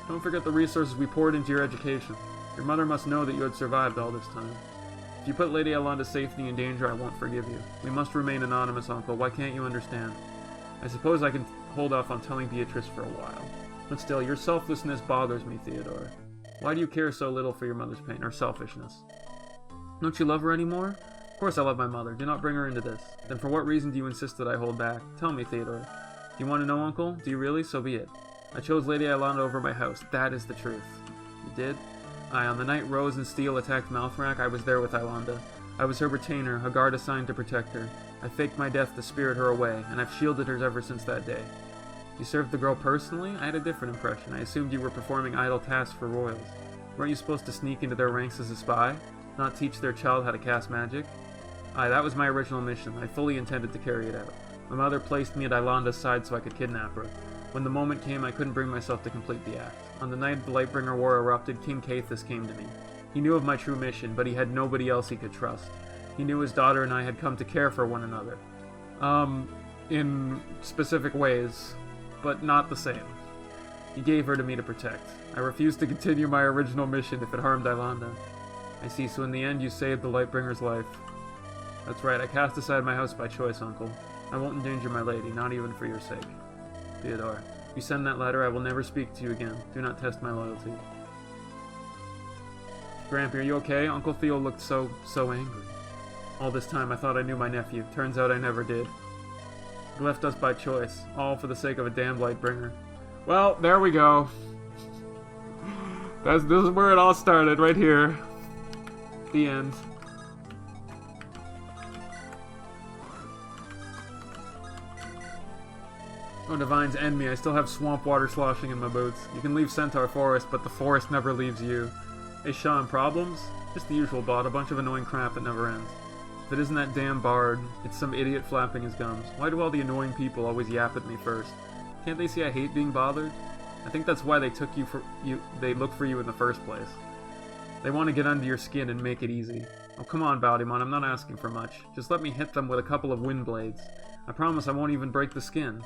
Don't forget the resources we poured into your education. Your mother must know that you had survived all this time. If you put Lady Yolanda's safety in danger, I won't forgive you. We must remain anonymous, Uncle. Why can't you understand? I suppose I can hold off on telling Beatrice for a while. But still, your selflessness bothers me, Theodore. Why do you care so little for your mother's pain, or selfishness? Don't you love her anymore? Of course I love my mother. Do not bring her into this. Then for what reason do you insist that I hold back? Tell me, Theodore. Do you want to know, Uncle? Do you really? So be it. I chose Lady Yolanda over my house. That is the truth. You did? Aye, on the night Rose and Steele attacked Malthrak, I was there with Yolanda. I was her retainer, a guard assigned to protect her. I faked my death to spirit her away, and I've shielded her ever since that day. You served the girl personally? I had a different impression. I assumed you were performing idle tasks for royals. Weren't you supposed to sneak into their ranks as a spy? Not teach their child how to cast magic? Aye, that was my original mission. I fully intended to carry it out. My mother placed me at Yolanda's side so I could kidnap her. When the moment came, I couldn't bring myself to complete the act. On the night the Lightbringer War erupted, King Caithus came to me. He knew of my true mission, but he had nobody else he could trust. He knew his daughter and I had come to care for one another. In specific ways, but not the same. He gave her to me to protect. I refused to continue my original mission if it harmed Yolanda. I see, so in the end you saved the Lightbringer's life. That's right, I cast aside my house by choice, Uncle. I won't endanger my lady, not even for your sake. Theodore, if you send that letter, I will never speak to you again. Do not test my loyalty. Grampy, are you okay? Uncle Theo looked so angry. All this time I thought I knew my nephew. Turns out I never did. He left us by choice, all for the sake of a damned Lightbringer. Well, there we go. This is where it all started, right here. The end. Oh, Divines, end me. I still have swamp water sloshing in my boots. You can leave Centaur Forest, but the forest never leaves you. Hey, Sean, problems? Just the usual bot, a bunch of annoying crap that never ends. If it isn't that damn bard, it's some idiot flapping his gums. Why do all the annoying people always yap at me first? Can't they see I hate being bothered? I think that's why they took you for you. They look for you in the first place. They want to get under your skin and make it easy. Oh, come on, Baldimon, I'm not asking for much. Just let me hit them with a couple of wind blades. I promise I won't even break the skin.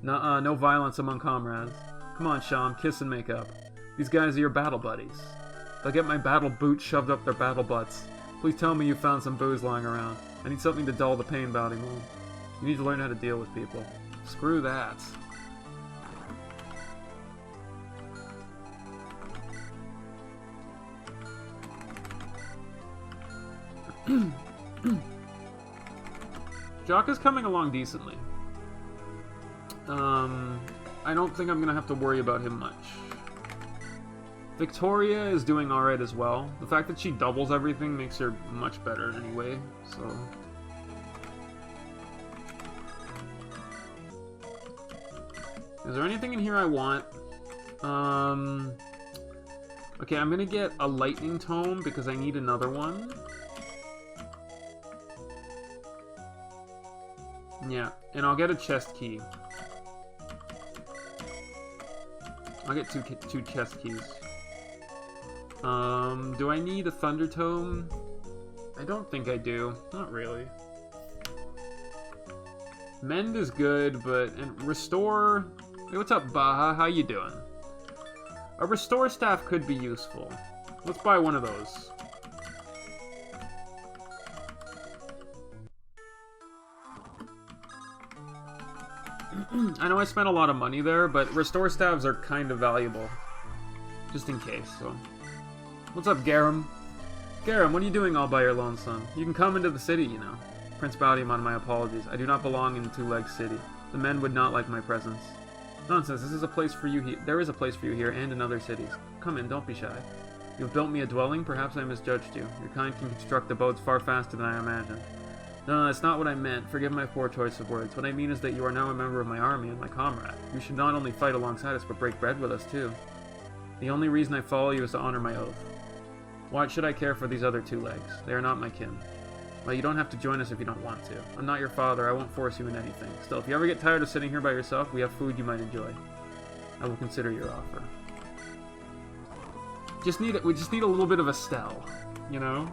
Nuh-uh, no violence among comrades. Come on, Sham, kiss and make up. These guys are your battle buddies. They'll get my battle boots shoved up their battle butts. Please tell me you found some booze lying around. I need something to dull the pain, Baldimon. You need to learn how to deal with people. Screw that. Jock is coming along decently. I don't think I'm gonna have to worry about him much. Victoria is doing alright as well. The fact that she doubles everything makes her much better anyway, so... Is there anything in here I want? Okay, I'm gonna get a lightning tome because I need another one. Yeah, and I'll get a chest key. I'll get two chest keys. Do I need a thunder tome? I don't think I do. Not really. Mend is good, and restore... Hey, what's up, Baha? How you doing? A restore staff could be useful. Let's buy one of those. I know I spent a lot of money there, but restore staves are kind of valuable. Just in case, so... What's up, Garum? Garum, what are you doing all by your lonesome? You can come into the city, you know. Prince Baudiamon, my apologies. I do not belong in Two-Leg City. The men would not like my presence. Nonsense, this is a place for you here. There is a place for you here and in other cities. Come in, don't be shy. You have built me a dwelling, perhaps I misjudged you. Your kind can construct abodes far faster than I imagined. No, that's not what I meant. Forgive my poor choice of words. What I mean is that you are now a member of my army and my comrade. You should not only fight alongside us, but break bread with us, too. The only reason I follow you is to honor my oath. Why should I care for these other two legs? They are not my kin. Well, you don't have to join us if you don't want to. I'm not your father. I won't force you in anything. Still, if you ever get tired of sitting here by yourself, we have food you might enjoy. I will consider your offer. We just need a little bit of Estelle, you know?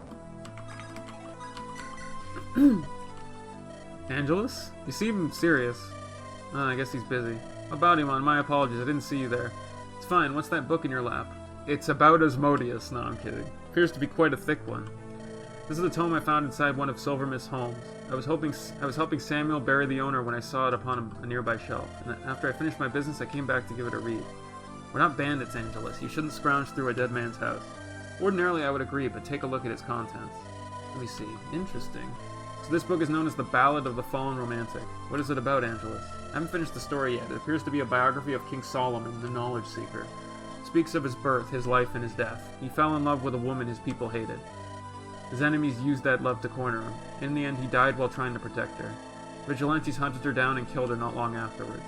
Angelus? You seem serious. Oh, I guess he's busy. Oh, Baudiamon, my apologies. I didn't see you there. It's fine. What's that book in your lap? It's about Asmodeus. No, I'm kidding. Appears to be quite a thick one. This is the tome I found inside one of Silvermist's homes. I was helping Samuel bury the owner when I saw it upon a nearby shelf, and after I finished my business, I came back to give it a read. We're not bandits, Angelus. You shouldn't scrounge through a dead man's house. Ordinarily, I would agree, but take a look at its contents. Let me see. Interesting. So this book is known as The Ballad of the Fallen Romantic. What is it about, Angelus? I haven't finished the story yet. It appears to be a biography of King Solomon, the Knowledge Seeker. It speaks of his birth, his life, and his death. He fell in love with a woman his people hated. His enemies used that love to corner him. In the end, he died while trying to protect her. Vigilantes hunted her down and killed her not long afterwards.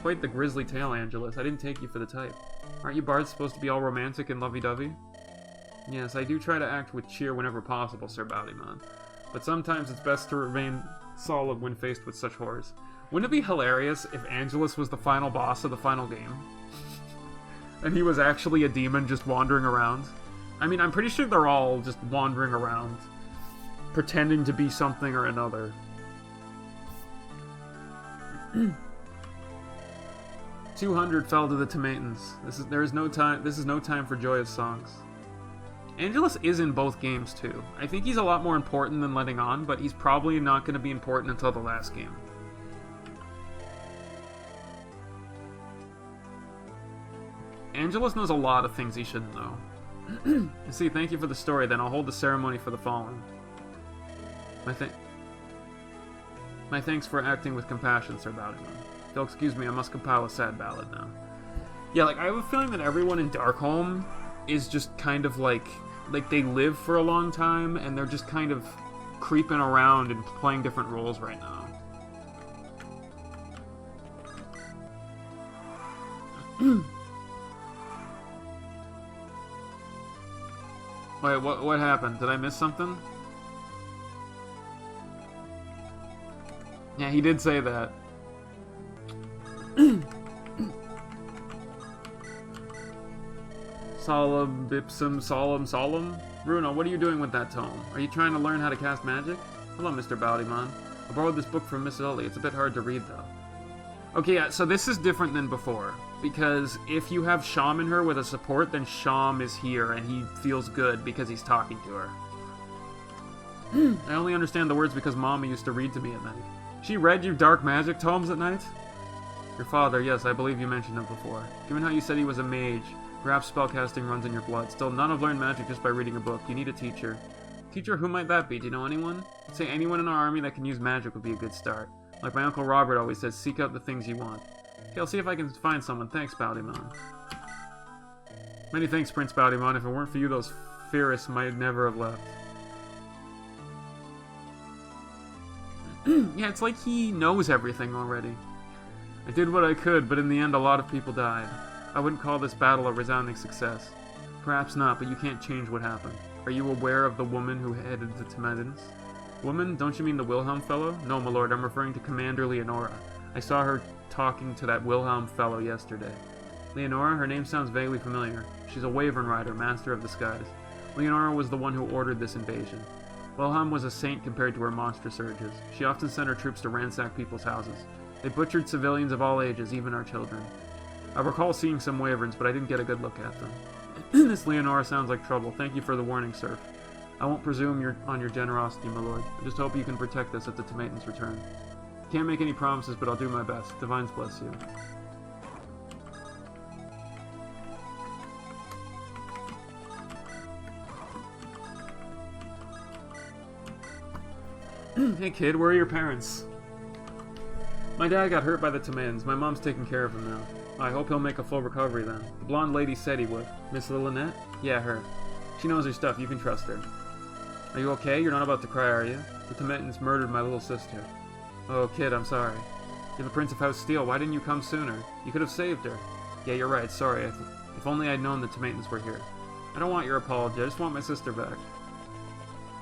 Quite the grisly tale, Angelus. I didn't take you for the type. Aren't you bards supposed to be all romantic and lovey-dovey? Yes, I do try to act with cheer whenever possible, Sir Baldyman. But sometimes it's best to remain solid when faced with such horrors. Wouldn't it be hilarious if Angelus was the final boss of the final game? And he was actually a demon just wandering around? I mean, I'm pretty sure they're all just wandering around, pretending to be something or another. 200 fell to the Tomatans. This is no time for joyous songs. Angelus is in both games too. I think he's a lot more important than letting on, but he's probably not going to be important until the last game. Angelus knows a lot of things he shouldn't know. See, thank you for the story, then I'll hold the ceremony for the fallen. My thanks for acting with compassion, Sir Baldyman. If you'll excuse me, I must compile a sad ballad now. Yeah, like, I have a feeling that everyone in Darkholme is just kind of like they live for a long time, and they're just kind of creeping around and playing different roles right now. Wait, what happened? Did I miss something? Yeah, he did say that. Solemn, Bipsum, Solemn. Bruno, what are you doing with that tome? Are you trying to learn how to cast magic? Hello, Mr. Baldyman. I borrowed this book from Miss Lily. It's a bit hard to read, though. Okay, yeah, so this is different than before. Because if you have Sham in her with a support, then Sham is here, and he feels good because he's talking to her. I only understand the words because Mama used to read to me at night. She read you dark magic tomes at night? Your father, yes, I believe you mentioned him before. Given how you said he was a mage, perhaps spellcasting runs in your blood. Still, none have learned magic just by reading a book. You need a teacher. Teacher, who might that be? Do you know anyone? I'd say anyone in our army that can use magic would be a good start. Like my Uncle Robert always says, seek out the things you want. Okay, I'll see if I can find someone. Thanks, Baldyman. Many thanks, Prince Baldyman. If it weren't for you, those Ferris might never have left. Yeah, it's like he knows everything already. I did what I could, but in the end a lot of people died. I wouldn't call this battle a resounding success. Perhaps not, but you can't change what happened. Are you aware of the woman who headed the Tomatans? Woman? Don't you mean the Wilhelm fellow? No, my lord, I'm referring to Commander Leonora. I saw her talking to that Wilhelm fellow yesterday. Leonora? Her name sounds vaguely familiar. She's a Wyvern rider, master of the skies. Leonora was the one who ordered this invasion. Wilhelm was a saint compared to her monstrous urges. She often sent her troops to ransack people's houses. They butchered civilians of all ages, even our children. I recall seeing some Wyverns, but I didn't get a good look at them. This Leonora sounds like trouble. Thank you for the warning, sir. I won't presume on your generosity, my lord. I just hope you can protect us at the Tomatans' return. Can't make any promises, but I'll do my best. Divines bless you. Hey kid, where are your parents? My dad got hurt by the Tomatans. My mom's taking care of him now. I hope he'll make a full recovery then. The blonde lady said he would. Miss Lynette? Yeah, her. She knows her stuff. You can trust her. Are you okay? You're not about to cry, are you? The Tomatans murdered my little sister. Oh, kid, I'm sorry. You're the Prince of House Steel. Why didn't you come sooner? You could have saved her. Yeah, you're right. Sorry. If only I'd known the Tomatans were here. I don't want your apology. I just want my sister back.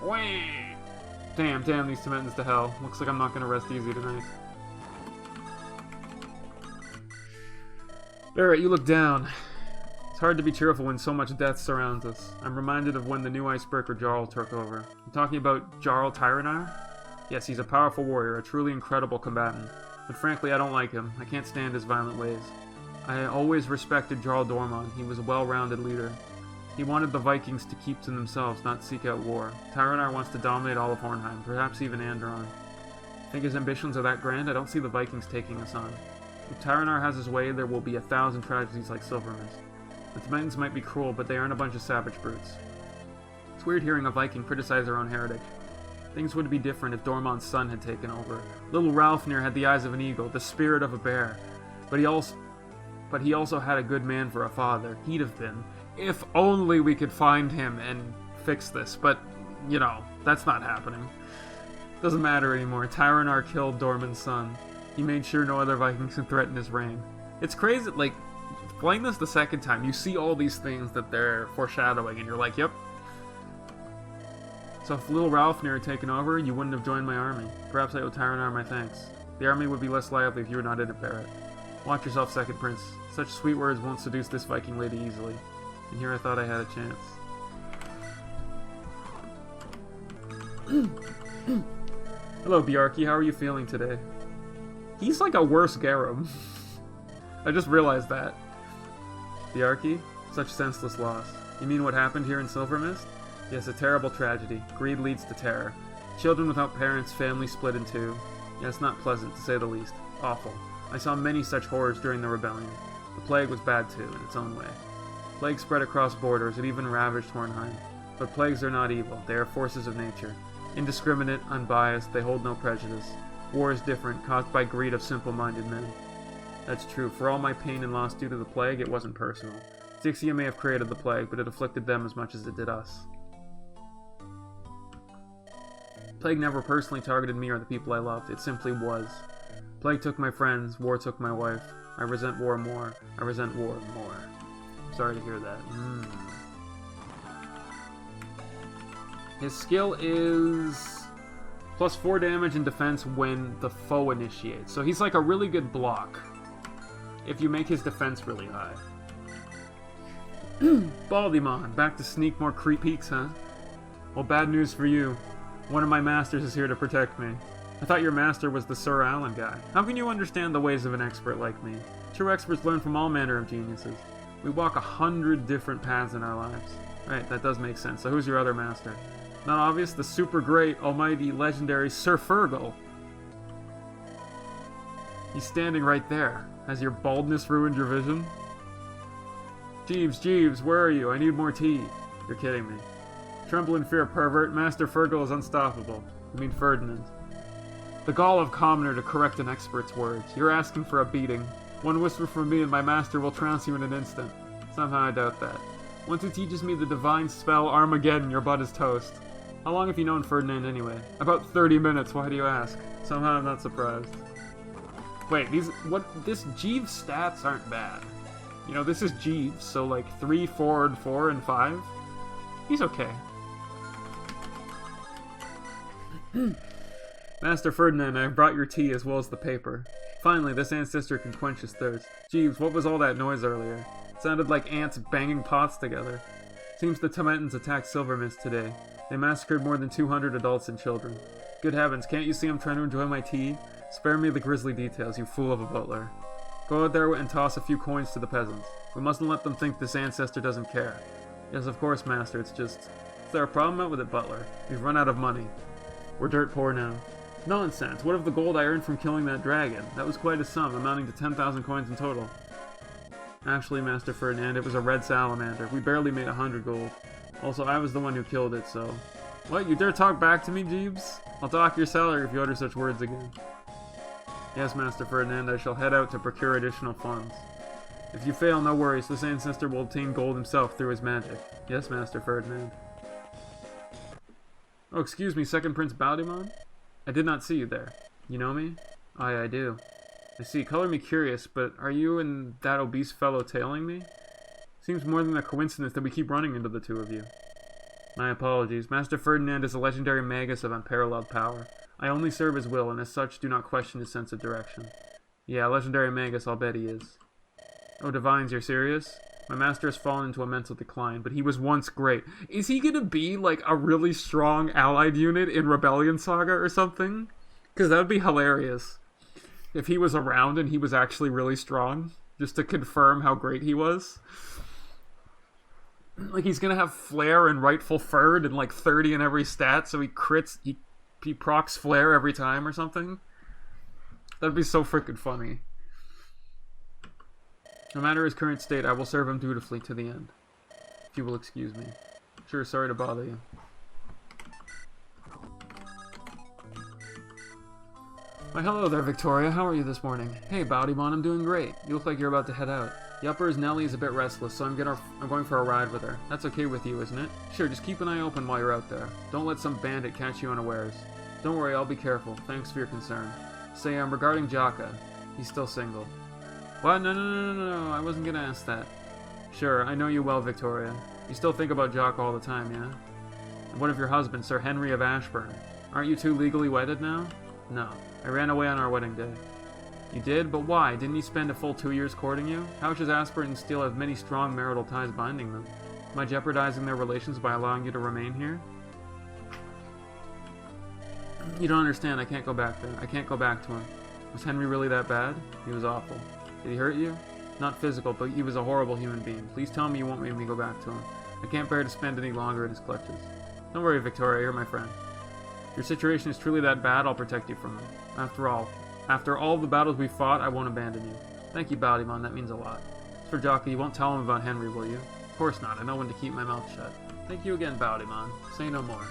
Whee! Damn these Tomatans to hell. Looks like I'm not gonna rest easy tonight. Barrett, you look down. It's hard to be cheerful when so much death surrounds us. I'm reminded of when the new icebreaker Jarl took over. I'm talking about Jarl Tyranar? Yes, he's a powerful warrior, a truly incredible combatant. But frankly, I don't like him. I can't stand his violent ways. I always respected Jarl Dormont. He was a well-rounded leader. He wanted the Vikings to keep to themselves, not seek out war. Tyranar wants to dominate all of Hornheim, perhaps even Andaron. Think his ambitions are that grand? I don't see the Vikings taking us on. If Tyranar has his way, there will be 1,000 tragedies like Silvermist. The Tomatans might be cruel, but they aren't a bunch of savage brutes. It's weird hearing a Viking criticize their own heritage. Things would be different if Dormon's son had taken over. Little Ralfnir had the eyes of an eagle, the spirit of a bear. But he also had a good man for a father. He'd have been. If only we could find him and fix this. But, you know, that's not happening. Doesn't matter anymore. Tyranar killed Dormon's son. He made sure no other Vikings could threaten his reign. It's crazy, like, playing this the second time, you see all these things that they're foreshadowing, and you're like, yep. So if little Ralfnir had taken over, you wouldn't have joined my army. Perhaps I owe Tyranar my thanks. The army would be less lively if you were not in it, Barrett. Watch yourself, Second Prince. Such sweet words won't seduce this Viking lady easily. And here I thought I had a chance. Hello, Bjarki. How are you feeling today? He's like a worse Garum. I just realized that. Bjarki? Such senseless loss. You mean what happened here in Silvermist? Yes, a terrible tragedy. Greed leads to terror. Children without parents, families split in two. Yes, not pleasant, to say the least. Awful. I saw many such horrors during the rebellion. The plague was bad too, in its own way. Plague spread across borders, it even ravaged Hornheim. But plagues are not evil, they are forces of nature. Indiscriminate, unbiased, they hold no prejudice. War is different, caused by greed of simple-minded men. That's true. For all my pain and loss due to the plague, it wasn't personal. Zixia may have created the plague, but it afflicted them as much as it did us. Plague never personally targeted me or the people I loved. It simply was. Plague took my friends. War took my wife. I resent war more. I resent war more. Sorry to hear that. His skill is plus 4 damage and defense when the foe initiates. So he's like a really good block if you make his defense really high. Baldymon, back to sneak more creep peeks, huh? Well, bad news for you. One of my masters is here to protect me. I thought your master was the Sir Alan guy. How can you understand the ways of an expert like me? True experts learn from all manner of geniuses. We walk 100 different paths in our lives. Right, that does make sense. So who's your other master? Not obvious, the super great, almighty, legendary Sir Fergal. He's standing right there. Has your baldness ruined your vision? Jeeves, where are you? I need more tea. You're kidding me. Tremble in fear, pervert. Master Fergal is unstoppable. I mean Ferdinand. The gall of commoner to correct an expert's words. You're asking for a beating. One whisper from me and my master will trounce you in an instant. Somehow I doubt that. Once he teaches me the divine spell Armageddon, your butt is toast. How long have you known Ferdinand anyway? About 30 minutes, why do you ask? Somehow I'm not surprised. Wait, this Jeeves stats aren't bad. You know, this is Jeeves, so like 3, 4, and 4, and 5. He's okay. Master Ferdinand, I have brought your tea as well as the paper. Finally, this ancestor can quench his thirst. Jeeves, what was all that noise earlier? It sounded like ants banging pots together. Seems the Timetans attacked Silvermist today. They massacred more than 200 adults and children. Good heavens, can't you see I'm trying to enjoy my tea? Spare me the grisly details, you fool of a butler. Go out there and toss a few coins to the peasants. We mustn't let them think this ancestor doesn't care. Yes, of course, master, it's just... Is there a problem out with it, butler? We've run out of money. We're dirt poor now. Nonsense, what of the gold I earned from killing that dragon? That was quite a sum, amounting to 10,000 coins in total. Actually, Master Ferdinand, it was a red salamander. We barely made 100 gold. Also, I was the one who killed it, so... What, you dare talk back to me, Jeeves? I'll dock your salary if you utter such words again. Yes, Master Ferdinand, I shall head out to procure additional funds. If you fail, no worries, this ancestor will obtain gold himself through his magic. Yes, Master Ferdinand. Oh, excuse me, Second Prince Baldymon? I did not see you there. You know me? Aye, I do. I see, color me curious, but are you and that obese fellow tailing me? Seems more than a coincidence that we keep running into the two of you. My apologies. Master Ferdinand is a legendary magus of unparalleled power. I only serve his will, and as such do not question his sense of direction. Yeah, legendary magus, I'll bet he is. Oh, Divines, you're serious? My master has fallen into a mental decline, but he was once great. Is he gonna be, like, a really strong allied unit in Rebellion Saga or something? Because that would be hilarious. If he was around and he was actually really strong, just to confirm how great he was. Like, he's gonna have Flare and Rightful Ferd and, like, 30 in every stat, so he crits, he procs Flare every time or something. That'd be so freaking funny. No matter his current state, I will serve him dutifully to the end. If you will excuse me. Sure, sorry to bother you. Why, hello there, Victoria. How are you this morning? Hey, Bowdymon, I'm doing great. You look like you're about to head out. Yuppers, Nellie is a bit restless, so I'm going for a ride with her. That's okay with you, isn't it? Sure, just keep an eye open while you're out there. Don't let some bandit catch you unawares. Don't worry, I'll be careful. Thanks for your concern. Say, regarding Jaka. He's still single. What? No, I wasn't gonna ask that. Sure, I know you well, Victoria. You still think about Jaka all the time, yeah? And what of your husband, Sir Henry of Ashburn? Aren't you two legally wedded now? No. I ran away on our wedding day. You did? But why? Didn't he spend a full 2 years courting you? How should Ashburn and Steele have many strong marital ties binding them? Am I jeopardizing their relations by allowing you to remain here? You don't understand. I can't go back there. I can't go back to him. Was Henry really that bad? He was awful. Did he hurt you? Not physical, but he was a horrible human being. Please tell me you won't make me go back to him. I can't bear to spend any longer in his clutches. Don't worry, Victoria. You're my friend. If your situation is truly that bad, I'll protect you from him. After all the battles we've fought, I won't abandon you. Thank you, Bowdymon. That means a lot. As for Jaka, you won't tell him about Henry, will you? Of course not. I know when to keep my mouth shut. Thank you again, Bowdymon. Say no more.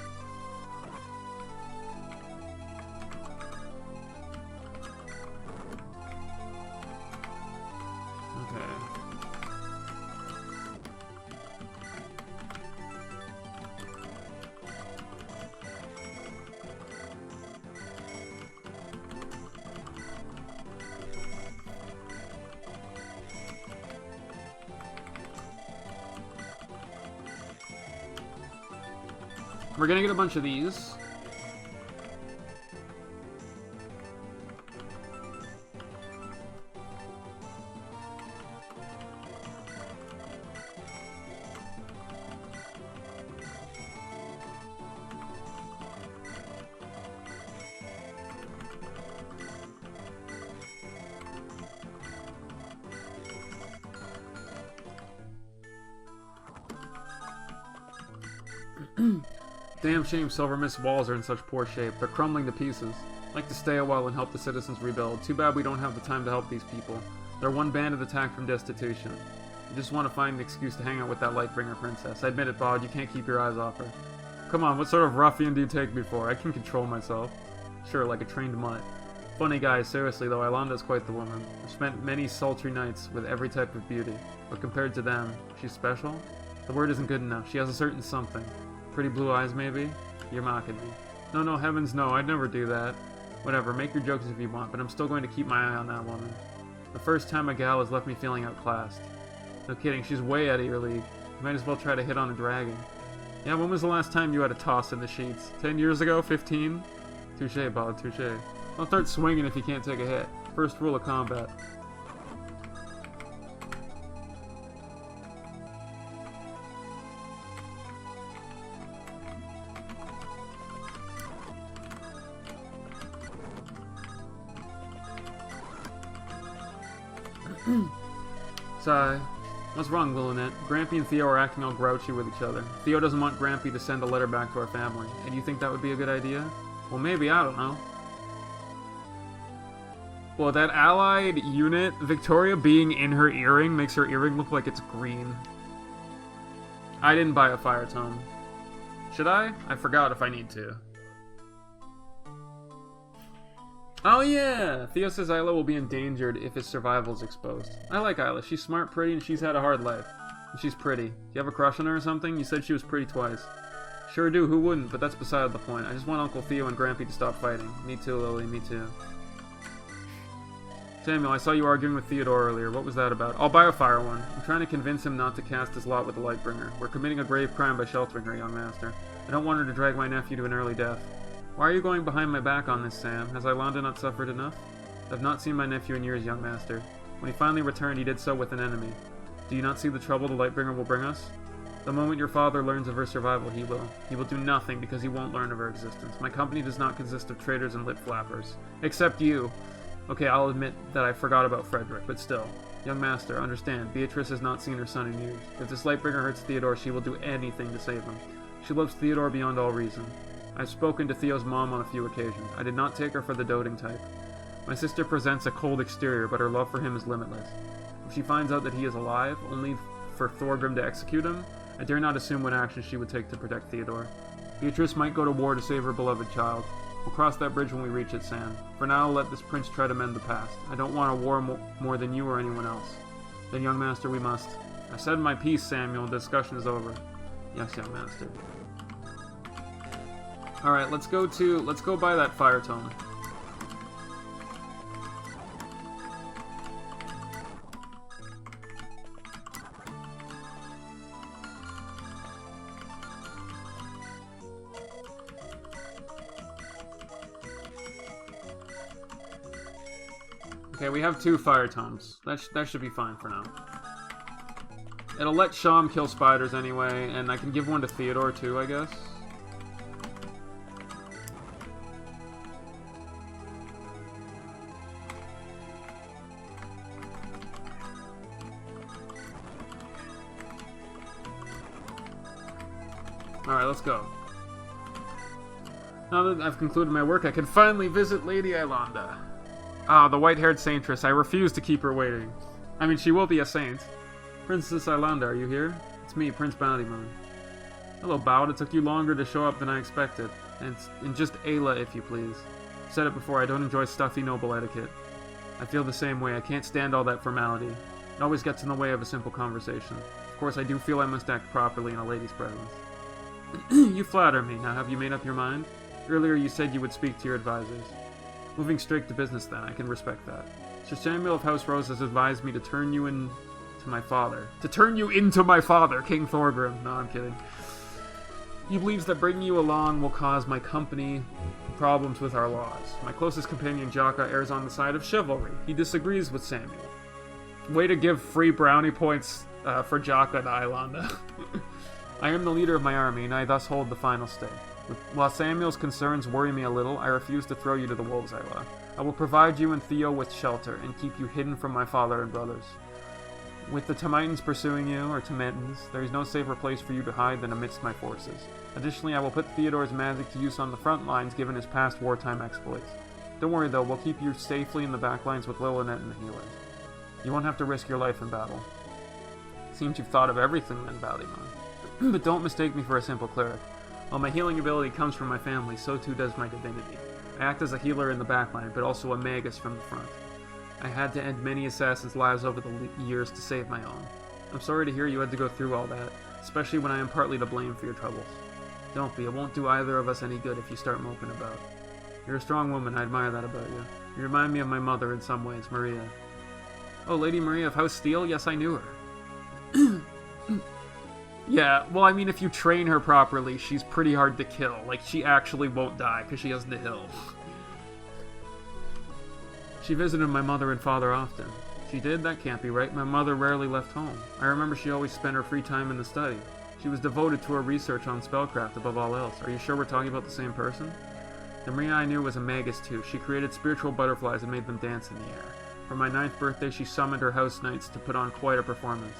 We're gonna get a bunch of these. Damn shame Silver Mist's walls are in such poor shape. They're crumbling to pieces. I'd like to stay a while and help the citizens rebuild. Too bad we don't have the time to help these people. They're one bandit attack from destitution. You just want to find an excuse to hang out with that Lightbringer princess. I admit it, Bod, you can't keep your eyes off her. Come on, what sort of ruffian do you take me for? I can control myself. Sure, like a trained mutt. Funny guy, seriously though, Ilanda's quite the woman. I've spent many sultry nights with every type of beauty. But compared to them, she's special? The word isn't good enough. She has a certain something. Pretty blue eyes, maybe? You're mocking me. No, heavens no, I'd never do that. Whatever, make your jokes if you want, but I'm still going to keep my eye on that woman. The first time a gal has left me feeling outclassed. No kidding, she's way out of your league. You might as well try to hit on a dragon. Yeah, when was the last time you had a toss in the sheets? 10 years ago? 15? Touché, Bob, touché. Don't start swinging if you can't take a hit. First rule of combat. Sigh. What's wrong, Lunatic? Grampy and Theo are acting all grouchy with each other. Theo doesn't want Grampy to send a letter back to our family. And you think that would be a good idea? Well, maybe, I don't know. Well, that allied unit, Victoria being in her earring, makes her earring look like it's green. I didn't buy a fire tome. Should I? I forgot if I need to. Oh yeah! Theo says Isla will be endangered if his survival is exposed. I like Isla. She's smart, pretty, and she's had a hard life. And she's pretty. Do you have a crush on her or something? You said she was pretty twice. Sure do, who wouldn't? But that's beside the point. I just want Uncle Theo and Grampy to stop fighting. Me too, Lily, me too. Samuel, I saw you arguing with Theodore earlier. What was that about? I'll buy a fire one. I'm trying to convince him not to cast his lot with the Lightbringer. We're committing a grave crime by sheltering her, young master. I don't want her to drag my nephew to an early death. Why are you going behind my back on this, Sam? Has Ilanda not suffered enough? I've not seen my nephew in years, young master. When he finally returned, he did so with an enemy. Do you not see the trouble the Lightbringer will bring us? The moment your father learns of her survival, he will. He will do nothing because he won't learn of her existence. My company does not consist of traitors and lip flappers. Except you. Okay, I'll admit that I forgot about Frederick, but still. Young master, understand, Beatrice has not seen her son in years. If this Lightbringer hurts Theodore, she will do anything to save him. She loves Theodore beyond all reason. I've spoken to Theo's mom on a few occasions. I did not take her for the doting type. My sister presents a cold exterior, but her love for him is limitless. If she finds out that he is alive, only for Thorgrim to execute him, I dare not assume what action she would take to protect Theodore. Beatrice might go to war to save her beloved child. We'll cross that bridge when we reach it, Sam. For now, let this prince try to mend the past. I don't want a war more than you or anyone else. Then, young master, we must. I said my piece, Samuel. The discussion is over. Yes, young master. Alright, let's go buy that fire tome. Okay, we have 2 fire tomes. That should be fine for now. It'll let Sham kill spiders anyway, and I can give one to Theodore too, I guess. Alright, let's go. Now that I've concluded my work, I can finally visit Lady Ilonda. Ah, the white-haired saintress. I refuse to keep her waiting. I mean, she will be a saint. Princess Ilonda, are you here? It's me, Prince Bountyman. Hello, Bout. It took you longer to show up than I expected. And just Ayla, if you please. I've said it before, I don't enjoy stuffy noble etiquette. I feel the same way. I can't stand all that formality. It always gets in the way of a simple conversation. Of course, I do feel I must act properly in a lady's presence. You flatter me. Now, have you made up your mind? Earlier you said you would speak to your advisors. Moving straight to business then, I can respect that. Sir Samuel of House Rose has advised me to turn you into my father. To turn you into my father, King Thorgrim. No, I'm kidding. He believes that bringing you along will cause my company problems with our laws. My closest companion, Jaka, errs on the side of chivalry. He disagrees with Samuel. Way to give free brownie points for Jaka and Ilonda. I am the leader of my army, and I thus hold the final say. While Samuel's concerns worry me a little, I refuse to throw you to the wolves, Ayla. I will provide you and Theo with shelter, and keep you hidden from my father and brothers. With the Temitans pursuing you, or Temitans, there is no safer place for you to hide than amidst my forces. Additionally, I will put Theodore's magic to use on the front lines given his past wartime exploits. Don't worry though, we'll keep you safely in the back lines with Lilinet and the healers. You won't have to risk your life in battle. Seems you've thought of everything then, Bountyman. But don't mistake me for a simple cleric. While my healing ability comes from my family, so too does my divinity. I act as a healer in the backline, but also a magus from the front. I had to end many assassins' lives over the years to save my own. I'm sorry to hear you had to go through all that, especially when I am partly to blame for your troubles. Don't be, it won't do either of us any good if you start moping about. You're a strong woman, I admire that about you. You remind me of my mother in some ways, Maria. Oh, Lady Maria of House Steel? Yes, I knew her. Yeah, well, I mean, if you train her properly, she's pretty hard to kill. Like, she actually won't die, because she has the hill. She visited my mother and father often. She did? That can't be right. My mother rarely left home. I remember she always spent her free time in the study. She was devoted to her research on spellcraft above all else. Are you sure we're talking about the same person? The Maria I knew was a magus, too. She created spiritual butterflies and made them dance in the air. For my 9th birthday, she summoned her house knights to put on quite a performance.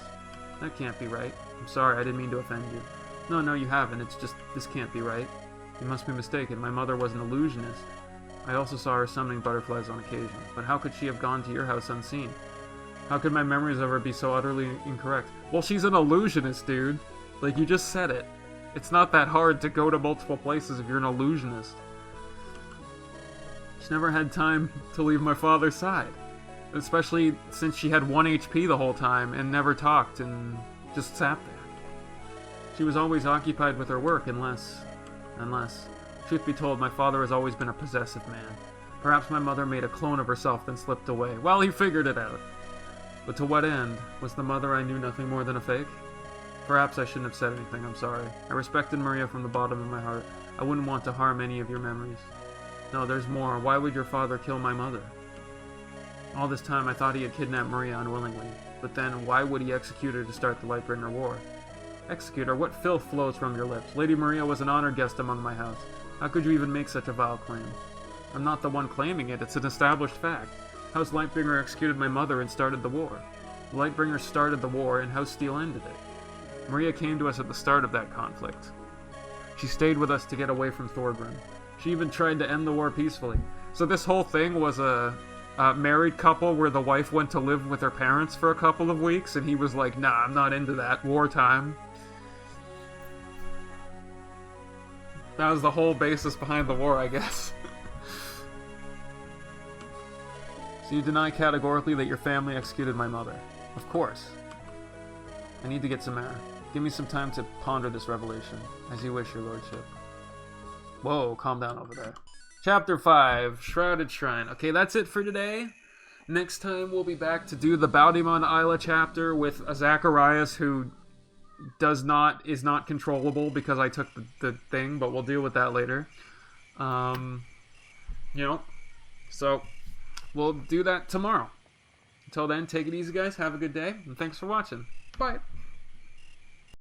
That can't be right. I'm sorry, I didn't mean to offend you. No, you haven't. It's just, this can't be right. You must be mistaken. My mother was an illusionist. I also saw her summoning butterflies on occasion. But how could she have gone to your house unseen? How could my memories of her be so utterly incorrect? Well, she's an illusionist, dude. Like, you just said it. It's not that hard to go to multiple places if you're an illusionist. She never had time to leave my father's side. Especially since she had 1 HP the whole time and never talked and just sat there. She was always occupied with her work unless... Truth be told, my father has always been a possessive man. Perhaps my mother made a clone of herself then slipped away. Well, he figured it out. But to what end? Was the mother I knew nothing more than a fake? Perhaps I shouldn't have said anything, I'm sorry. I respected Maria from the bottom of my heart. I wouldn't want to harm any of your memories. No, there's more. Why would your father kill my mother? All this time I thought he had kidnapped Maria unwillingly. But then, why would he execute her to start the Lightbringer War? Execute her? What filth flows from your lips? Lady Maria was an honored guest among my house. How could you even make such a vile claim? I'm not the one claiming it, it's an established fact. House Lightbringer executed my mother and started the war. The Lightbringer started the war, and House Steel ended it. Maria came to us at the start of that conflict. She stayed with us to get away from Thorgrim. She even tried to end the war peacefully. So this whole thing was a married couple where the wife went to live with her parents for a couple of weeks, and he was like, nah, I'm not into that. Wartime. That was the whole basis behind the war, I guess. So you deny categorically that your family executed my mother? Of course. I need to get some air. Give me some time to ponder this revelation. As you wish, your lordship. Whoa, calm down over there. Chapter 5, Shrouded Shrine. Okay, that's it for today. Next time we'll be back to do the Baudimon Isla chapter with a Zacharias who is not controllable because I took the thing, but we'll deal with that later. So we'll do that tomorrow. Until then, take it easy, guys. Have a good day, and thanks for watching. Bye.